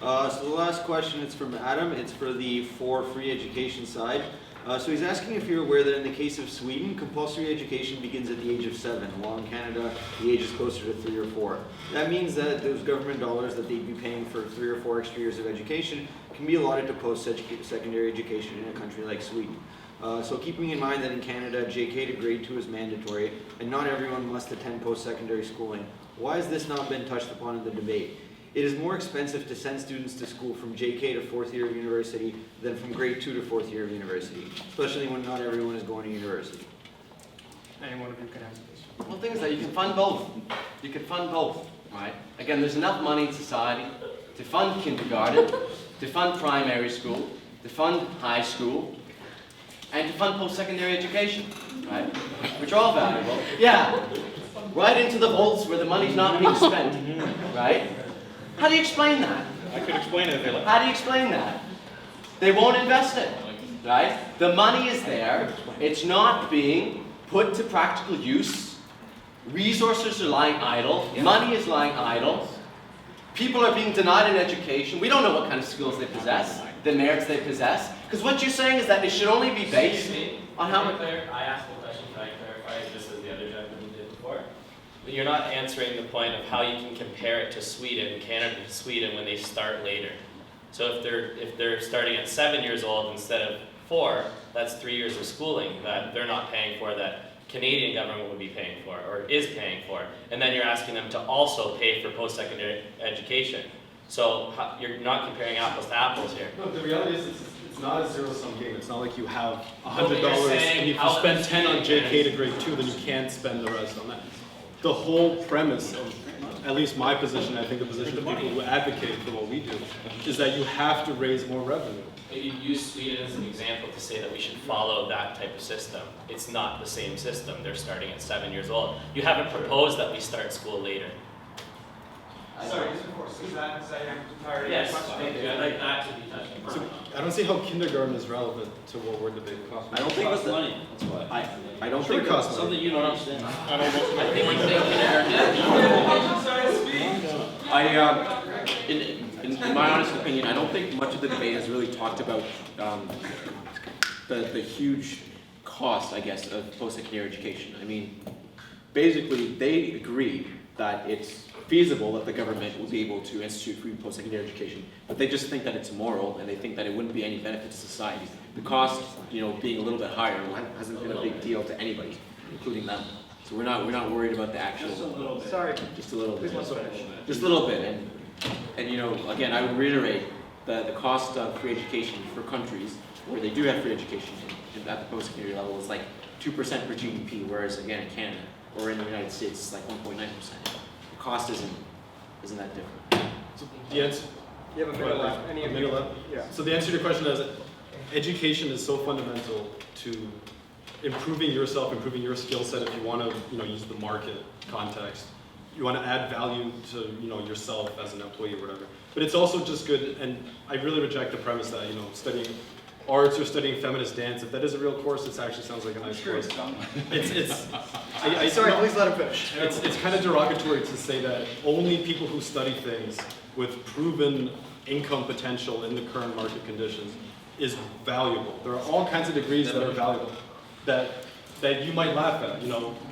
So the last question is from Adam. It's for the free education side. So he's asking if you're aware that in the case of Sweden, compulsory education begins at the age of 7, while in Canada, the age is closer to 3 or 4. That means that those government dollars that they'd be paying for 3 or 4 extra years of education can be allotted to post-secondary education in a country like Sweden. So keeping in mind that in Canada, JK to grade 2 is mandatory, and not everyone must attend post-secondary schooling, why has this not been touched upon in the debate? It is more expensive to send students to school from JK to 4th year of university than from grade 2 to 4th year of university, especially when not everyone is going to university. Any one of you can answer this. Well, the thing is that you can fund both. You can fund both, right? Again, there's enough money in society to fund kindergarten, to fund primary school, to fund high school, and to fund post-secondary education, right? Which are all valuable. Yeah, right into the vaults where the money's not being spent, right? How do you explain that? I could explain it if you like. How do you explain that? They won't invest it, right? The money is there. It's not being put to practical use. Resources are lying idle. Money is lying idle. People are being denied an education. We don't know what kind of skills they possess, the merits they possess. Because what you're saying is that it should only be based on how much. I asked the question, can I clarify, just as the other gentleman did before? But you're not answering the point of how you can compare it to Sweden, Canada to Sweden, when they start later. So if they're starting at 7 years old instead of 4, that's 3 years of schooling that they're not paying for, that Canadian government would be paying for, or is paying for. And then you're asking them to also pay for post-secondary education. So you're not comparing apples to apples here. No, the reality is it's not a zero-sum game. It's not like you have $100 saying and if you spend 10 on JK to grade 2, then you can't spend the rest on that. The whole premise of, at least my position, I think the position of people who advocate for what we do, is that you have to raise more revenue. But you use Sweden as an example to say that we should follow that type of system. It's not the same system. They're starting at 7 years old. You haven't proposed that we start school later. Sorry, just before, is that entirely Yes, question? thank you. I'd like that to be touched upon. So I don't see how kindergarten is relevant to what we're debating. I don't think it's money, that's why. I don't think it costs money. Something you don't understand. I think you think kindergarten In my honest opinion, I don't think much of the debate has really talked about the huge cost, I guess, of post-secondary education. I mean, basically, they agree that it's feasible that the government will be able to institute free post-secondary education, but they just think that it's immoral, and they think that it wouldn't be any benefit to society. The cost, being a little bit higher hasn't been a big deal to anybody, including them. So we're not worried about the actual. Just a little bit. Sorry. Just a little bit. Just a little bit, and again, I would reiterate the cost of free education for countries where they do have free education at the post-secondary level is like 2% per GDP, whereas again in Canada or in the United States it's like 1.9%. The cost isn't that different. So the answer. You have a minute left. A minute left? Yeah. So the answer to your question is education is so fundamental to improving yourself, improving your skill set if you want to use the market context. You want to add value to yourself as an employee or whatever. But it's also just good, and I really reject the premise that studying arts or studying feminist dance, if that is a real course, it actually sounds like a nice course. Sorry, please let him finish. It's kind of derogatory to say that only people who study things with proven income potential in the current market conditions is valuable. There are all kinds of degrees that are valuable that you might laugh at.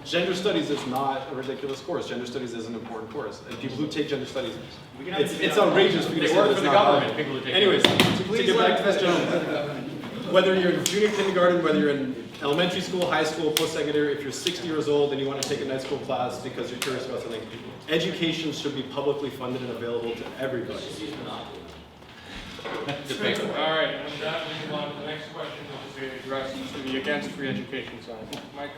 Gender studies is not a ridiculous course. Gender studies is an important course, and people who take gender studies, it's outrageous for you to say that it's not valuable. Anyways, to get back to this gentleman, whether you're in junior kindergarten, whether you're in elementary school, high school, post-secondary, if you're 60 years old and you want to take a night school class because you're curious about something, education should be publicly funded and available to everybody. All right, and with that, we move on to the next question, which is addressed to the against free education side. Mike?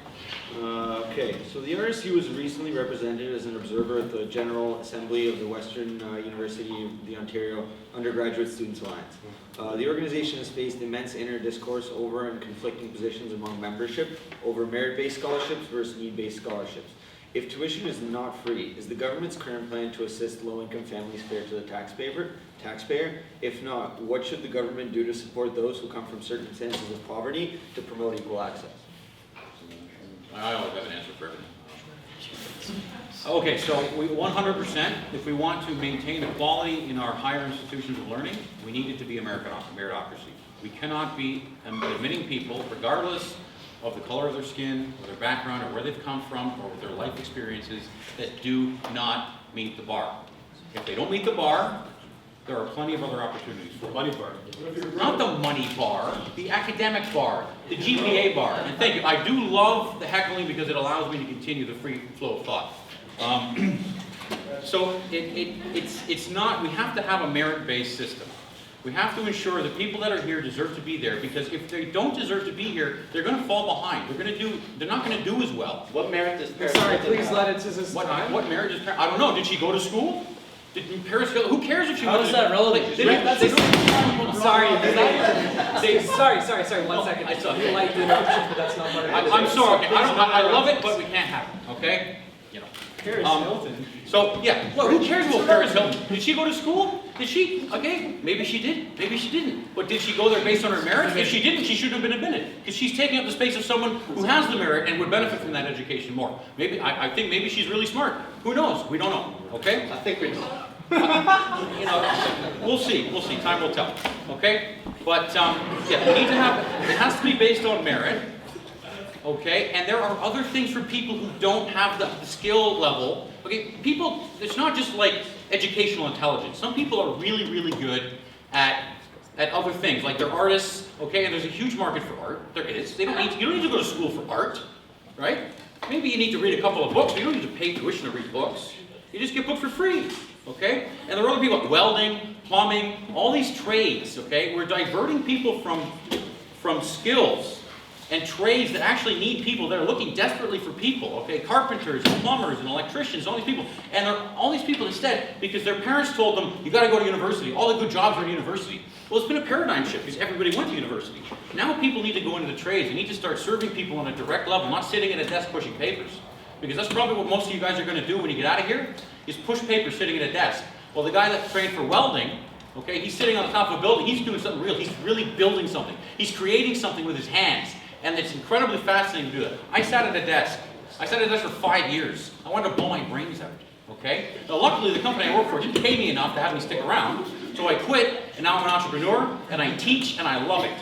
Okay, so the RSU was recently represented as an observer at the General Assembly of the Western University of the Ontario Undergraduate Students Alliance. The organization has faced immense inner discourse over and conflicting positions among membership over merit-based scholarships versus need-based scholarships. If tuition is not free, is the government's current plan to assist low-income families fair to the taxpayer? If not, what should the government do to support those who come from circumstances of poverty to promote equal access? I always have an answer for everything. Okay, so we 100%, if we want to maintain equality in our higher institutions of learning, we need it to be a meritocracy. We cannot be admitting people, regardless of the color of their skin, or their background, or where they've come from, or their life experiences, that do not meet the bar. If they don't meet the bar, there are plenty of other opportunities for Money bar. not the money bar, the academic bar, the GPA bar. And thank you, I do love the heckling because it allows me to continue the free flow of thought. So it's not, we have to have a merit-based system. We have to ensure that people that are here deserve to be there, because if they don't deserve to be here, they're going to fall behind. They're not going to do as well. What merit does Paris Sorry, Hilton please have? let it to this time. What merit does Paris? I don't know. Did she go to school? Did Paris Hilton? Who cares if she How went is to that relevant? Sorry, 1 second. I saw- You like the interruption, but that's not part of it. I'm sorry. I love it, but we can't have it. Okay? You know. Paris Hilton. So yeah, well, who cares about Paris Hilton? Did she go to school? Did she? Okay, maybe she did, maybe she didn't. But did she go there based on her merit? If she didn't, she shouldn't have been admitted, because she's taking up the space of someone who has the merit and would benefit from that education more. Maybe I think maybe she's really smart. Who knows? We don't know. Okay? I think we do. You know, we'll see. We'll see. Time will tell. Okay? But yeah, we need to have. It has to be based on merit. Okay, and there are other things for people who don't have the skill level. Okay, people, it's not just like educational intelligence. Some people are really, really good at other things, like they're artists, okay, and there's a huge market for art. There is. You don't need to go to school for art, right? Maybe you need to read a couple of books, but you don't need to pay tuition to read books. You just get books for free, okay? And there are other people like welding, plumbing, all these trades, okay? We're diverting people from skills and trades that actually need people that are looking desperately for people, okay? Carpenters and plumbers and electricians, all these people. And all these people instead, because their parents told them, you gotta go to university. All the good jobs are in university. Well, it's been a paradigm shift because everybody went to university. Now people need to go into the trades. They need to start serving people on a direct level, not sitting at a desk pushing papers. Because that's probably what most of you guys are gonna do when you get out of here, is push papers sitting at a desk. Well, the guy that trained for welding, okay, he's sitting on the top of a building, he's doing something real. He's really building something. He's creating something with his hands. And it's incredibly fascinating to do that. I sat at a desk. I sat at a desk for 5 years. I wanted to blow my brains out, okay? Now, luckily, the company I work for didn't pay me enough to have me stick around, so I quit, and now I'm an entrepreneur, and I teach, and I love it,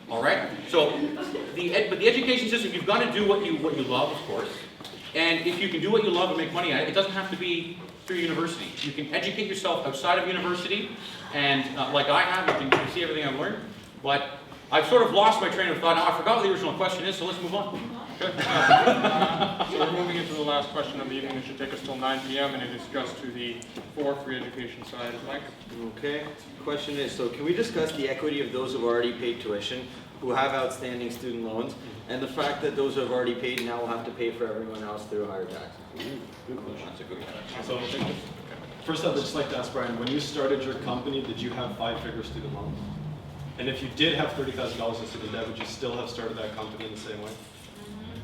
all right? So, but the education system, you've got to do what you love, of course, and if you can do what you love and make money at it, it doesn't have to be through university. You can educate yourself outside of university, and like I have, you can see everything I've learned, but I've sort of lost my train of thought. Now, I forgot what the original question is, so let's move on. Okay. So we're moving into the last question of the evening. It should take us till 9 p.m. and it is just to the for free education side. Mike? Okay. Question is, so can we discuss the equity of those who have already paid tuition, who have outstanding student loans, and the fact that those who have already paid now will have to pay for everyone else through higher taxes? Good question. That's a good question. So, first I'd just like to ask Brian, when you started your company, did you have 5-figure student loans? And if you did have $30,000 in student debt, would you still have started that company in the same way?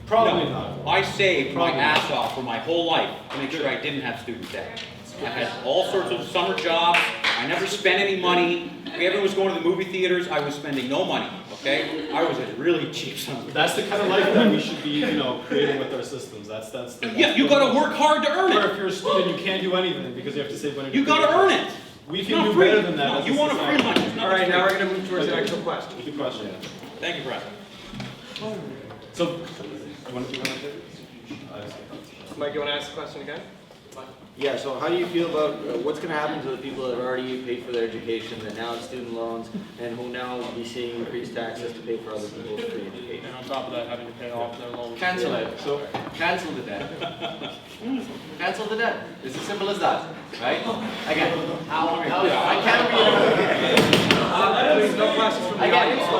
Probably not. I saved my Probably ass not. off for my whole life to make sure I didn't have student debt. I had all sorts of summer jobs. I never spent any money. If everyone was going to the movie theaters, I was spending no money, okay? I was a really cheap son of a That's the kind of life that we should be, creating with our systems. That's yeah, you got to work hard to earn Or it. if you're a student, you can't do anything because you have to save money. You got to earn it. We It's can not do free. better than that. No, as you a want a free society. lunch. It's not All right, free. now we're going to move towards the actual question. Good question. Thank you, Brad. So, you want to do one? Mike, you want to ask the question again? Yeah, so how do you feel about what's going to happen to the people that have already paid for their education, that now have student loans, and who now will be seeing increased taxes to pay for other people's free education? And on top of that, having to pay off their loans. Cancel it. So cancel the debt. Cancel the debt. It's as simple as that, right? Again, I can't reiterate. Please, no questions from the Again, audience.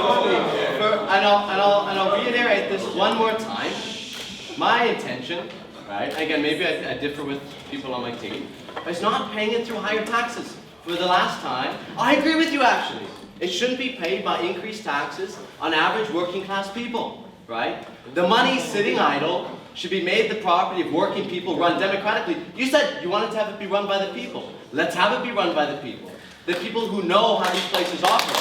and I'll reiterate this one more time. My intention, right? Again, maybe I differ with people on my team. Is not paying it through higher taxes. For the last time, I agree with you actually. It shouldn't be paid by increased taxes on average working class people, right? The money sitting idle should be made the property of working people run democratically. You said you wanted to have it be run by the people. Let's have it be run by the people. The people who know how these places operate.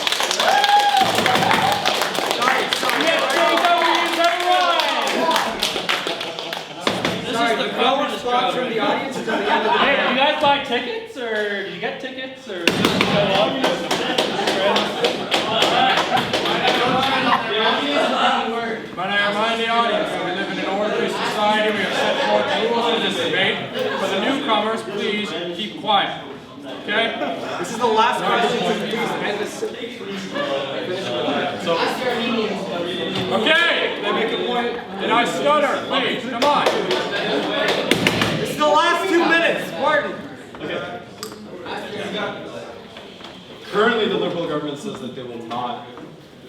This is the government applause from the audience until the end of the Hey, debate. you guys buy tickets, or did you get tickets, or just show Might I remind the audience that we live in an orderly society, we have set forth rules in this debate. For the newcomers, please keep quiet. Okay? This is the last question, so please end this. Okay! They make a point. Did I stutter? Please, come on. This is the last 2 minutes, Martin. Okay. Currently, the Liberal government says that they will not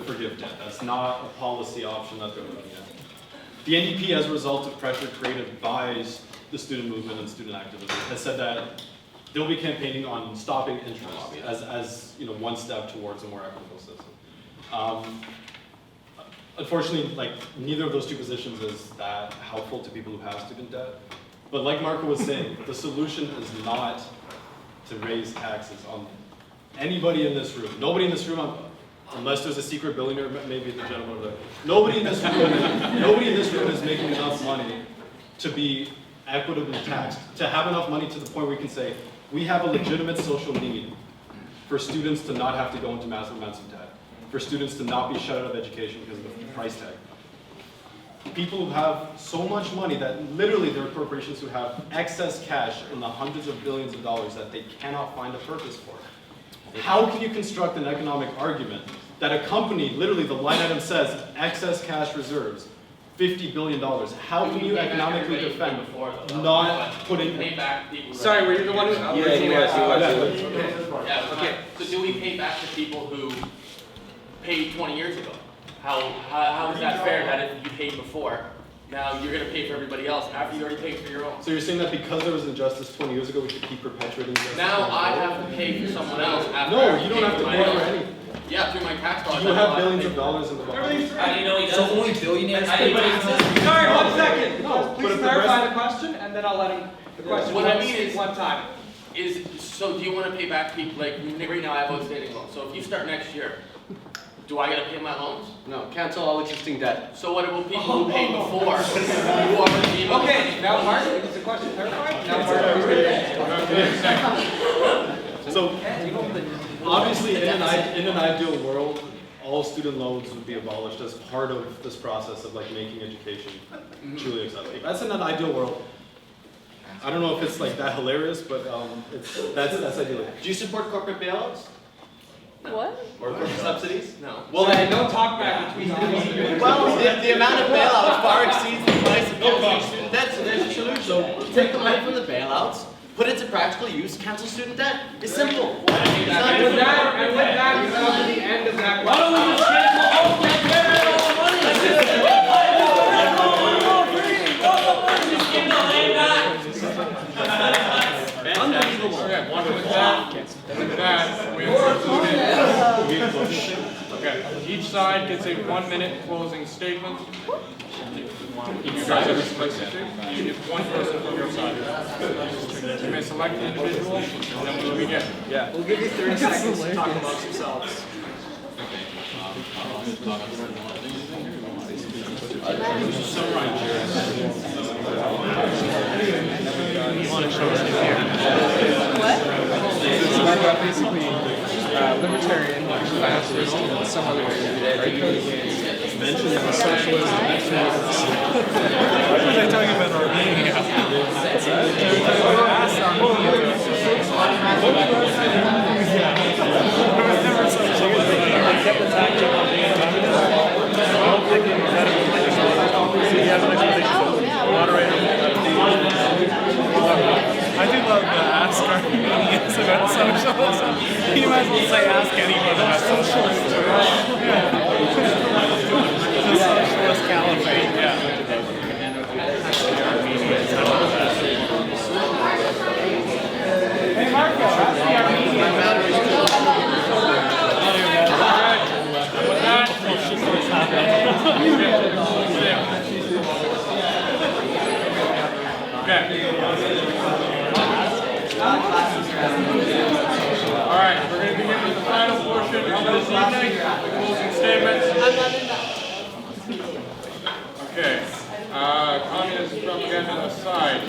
forgive debt. That's not a policy option that they're looking at. The NDP, as a result of pressure created by the student movement and student activism, has said that they'll be campaigning on stopping interest as you know, one step towards a more equitable system. Unfortunately, like, neither of those two positions is that helpful to people who have student debt. But like Marco was saying, the solution is not to raise taxes on anybody in this room. Nobody in this room, unless there's a secret billionaire, maybe the gentleman over there. Nobody in this room is making enough money to be equitably taxed, to have enough money to the point where we can say, we have a legitimate social need for students to not have to go into massive amounts of debt, for students to not be shut out of education because of the price tag. People who have so much money that literally there are corporations who have excess cash in the hundreds of billions of dollars that they cannot find a purpose for. How can you construct an economic argument that a company, literally the line item says, excess cash reserves, $50 billion. How can you economically defend not putting... Pay back people. Sorry, were you the one who... Yeah, he was. Yeah, okay. So do we pay back to people who paid 20 years ago? How is that fair that if you paid before, now you're going to pay for everybody else after you already paid for your own? So you're saying that because there was injustice 20 years ago, we should keep perpetuating injustice? Now I have to pay for someone else after No, you don't have to pay for any. anything. Yeah, through my tax dollars. You have billions of dollars in the box. How do you know he So doesn't? only billionaires I didn't pay know he taxes? doesn't. Sorry, 1 second. No, but Please if the clarify rest- the question, and then I'll let him, the question What I once- mean is- one time. So do you want to pay back people, like right now I have outstanding loans. So if you start next year, do I got to pay my loans? No, cancel all existing debt. So what about people who paid before? Who already paid my Okay, now Mark, is the question clarified? Now Mark, So, obviously, in an ideal world, all student loans would be abolished as part of this process of like making education truly accessible. That's in an ideal world. I don't know if it's like that hilarious, but that's ideal. Do you support corporate bailouts? What? Or corporate subsidies? No. Well, then don't talk back between the Well, the amount of bailouts far exceeds the price of canceling student debt, so there's a solution. So take the money from the bailouts, put it to practical use, cancel student debt. It's simple. It's not And with difficult. that, we come to the end of that. Why don't we just cancel all debt and get all the money? Just give the land back. Unbelievable. Okay, with that, we have concluded. Okay, each side gets a 1-minute closing statement. You guys have a specific, you get one person from your side. You may select an individual, and then we will begin. Yeah. We'll give you 30 seconds to talk amongst yourselves. Basically, libertarian, fascist, and some other mentioned socialism. Why was I talking about Armenia? I do love the ask Armenians about socialism. You might as well say ask anyone about socialism. Yeah. The socialist caliphate, yeah. Hey, Marco, ask the Armenians. With Alright, we're going to begin with the final portion of this evening, the closing statements. Okay. Communist propaganda. agenda aside,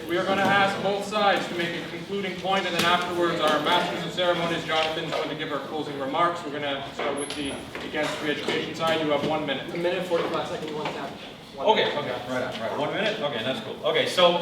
we are going to ask both sides to make a concluding point, and then afterwards our Masters of Ceremonies, Jonathan, is going to give our closing remarks. We're going to start with the against free education side. You have 1 minute. A minute, 45 seconds, one tap. Okay, right. 1 minute? Okay, that's cool. Okay, so,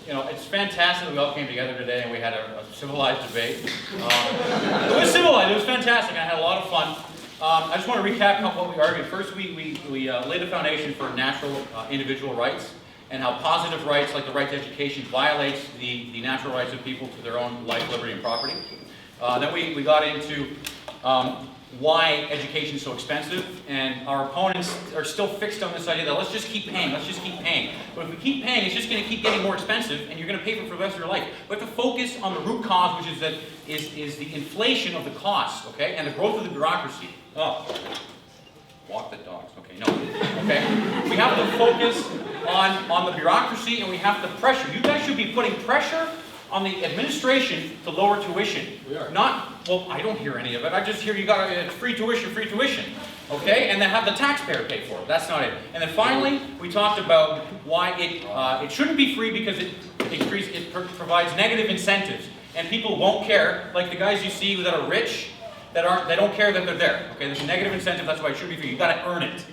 you know, it's fantastic that we all came together today and we had a civilized debate. It was civilized, it was fantastic, and I had a lot of fun. I just want to recap what we argued. First, we laid a foundation for natural individual rights and how positive rights, like the right to education, violates the natural rights of people to their own life, liberty, and property. Then we got into why education is so expensive, and our opponents are still fixed on this idea that let's just keep paying, But if we keep paying, it's just going to keep getting more expensive, and you're going to pay for it for the rest of your life. We have to focus on the root cause, which is the inflation of the costs, okay, and the growth of the bureaucracy. Oh, walk the dogs. Okay, no. Okay, we have to focus on the bureaucracy, and we have to pressure. You guys should be putting pressure on the administration to lower tuition. We are. Not, well, I don't hear any of it. I just hear you got free tuition, okay? And then have the taxpayer pay for it. That's not it. And then finally, we talked about why it shouldn't be free because it provides negative incentives. And people won't care, like the guys you see that are rich, they don't care that they're there. Okay, there's a negative incentive, that's why it should be free. You gotta earn it.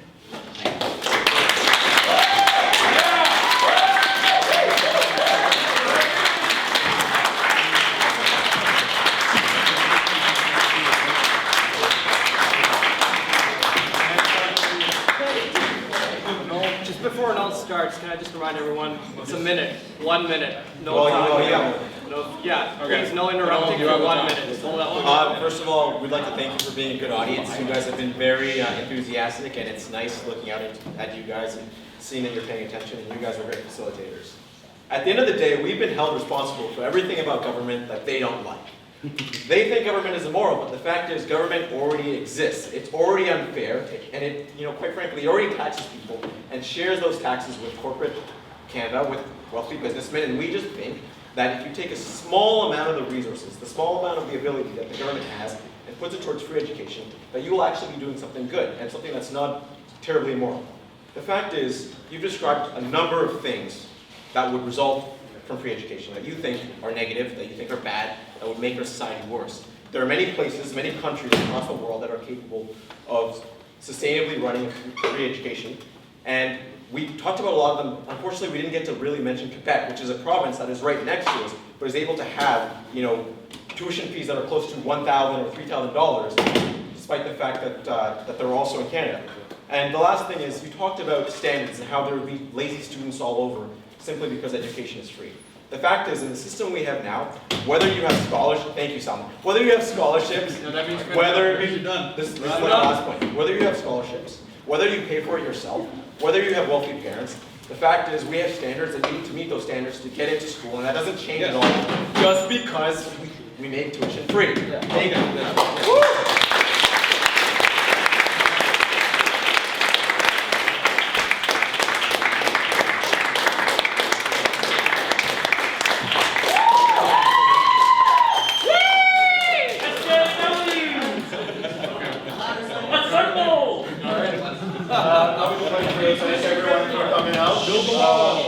Just before an all starts, can I just remind everyone, it's a minute, 1 minute, no time. Please, no interrupting for 1 minute. First of all, we'd like to thank you for being a good audience. You guys have been very enthusiastic, and it's nice looking out at you guys and seeing that you're paying attention, and you guys are great facilitators. At the end of the day, we've been held responsible for everything about government that they don't like. They think government is immoral, but the fact is government already exists. It's already unfair, and it, quite frankly, it already taxes people and shares those taxes with corporate Canada, with wealthy businessmen, and we just think that if you take a small amount of the resources, the small amount of the ability that the government has, and puts it towards free education, that you will actually be doing something good, and something that's not terribly immoral. The fact is, you've described a number of things that would result from free education that you think are negative, that you think are bad, that would make our society worse. There are many places, many countries across the world that are capable of sustainably running free education, and we talked about a lot of them. Unfortunately, we didn't get to really mention Quebec, which is a province that is right next to us, but is able to have, tuition fees that are close to $1,000 or $3,000, despite the fact that they're also in Canada. And the last thing is, you talked about standards and how there would be lazy students all over simply because education is free. The fact is, in the system we have now, whether you have scholarships, thank you, Salman, whether you have scholarships, whether you have scholarships, whether you pay for it yourself, whether you have wealthy parents, the fact is we have standards and you need to meet those standards to get into school, and that doesn't change at all just because we make tuition free. Thank you.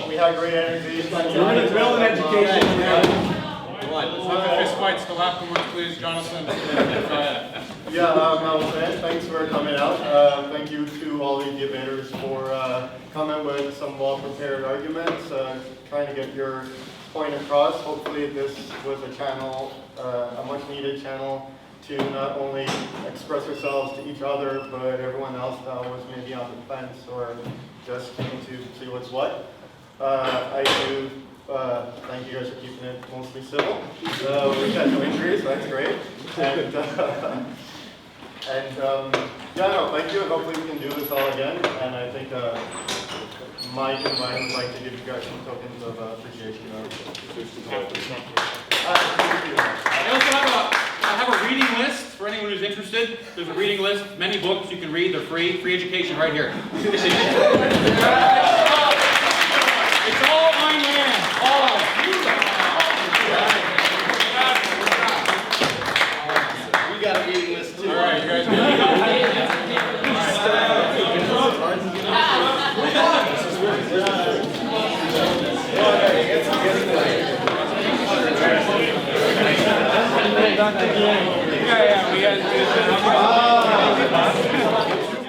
We had great energy. We're going to build an education. Fist fight still afterwards, please, Jonathan. Yeah, I was saying, thanks for coming out. Thank you to all the debaters for coming with some well-prepared arguments, trying to get your point across. Hopefully this was a channel, a much-needed channel to not only express ourselves to each other, but everyone else that was maybe on the fence or just came to see what's what. I do thank you guys for keeping it mostly civil. We had no injuries, so that's great. And thank you, and hopefully we can do this all again. And I think Mike and Ryan would like to give you guys some tokens of appreciation. I have a reading list for anyone who's interested. There's a reading list, many books you can read, they're free education right here. It's all mine land, all of it. We got a reading list too. All right, you guys. Yeah, we got.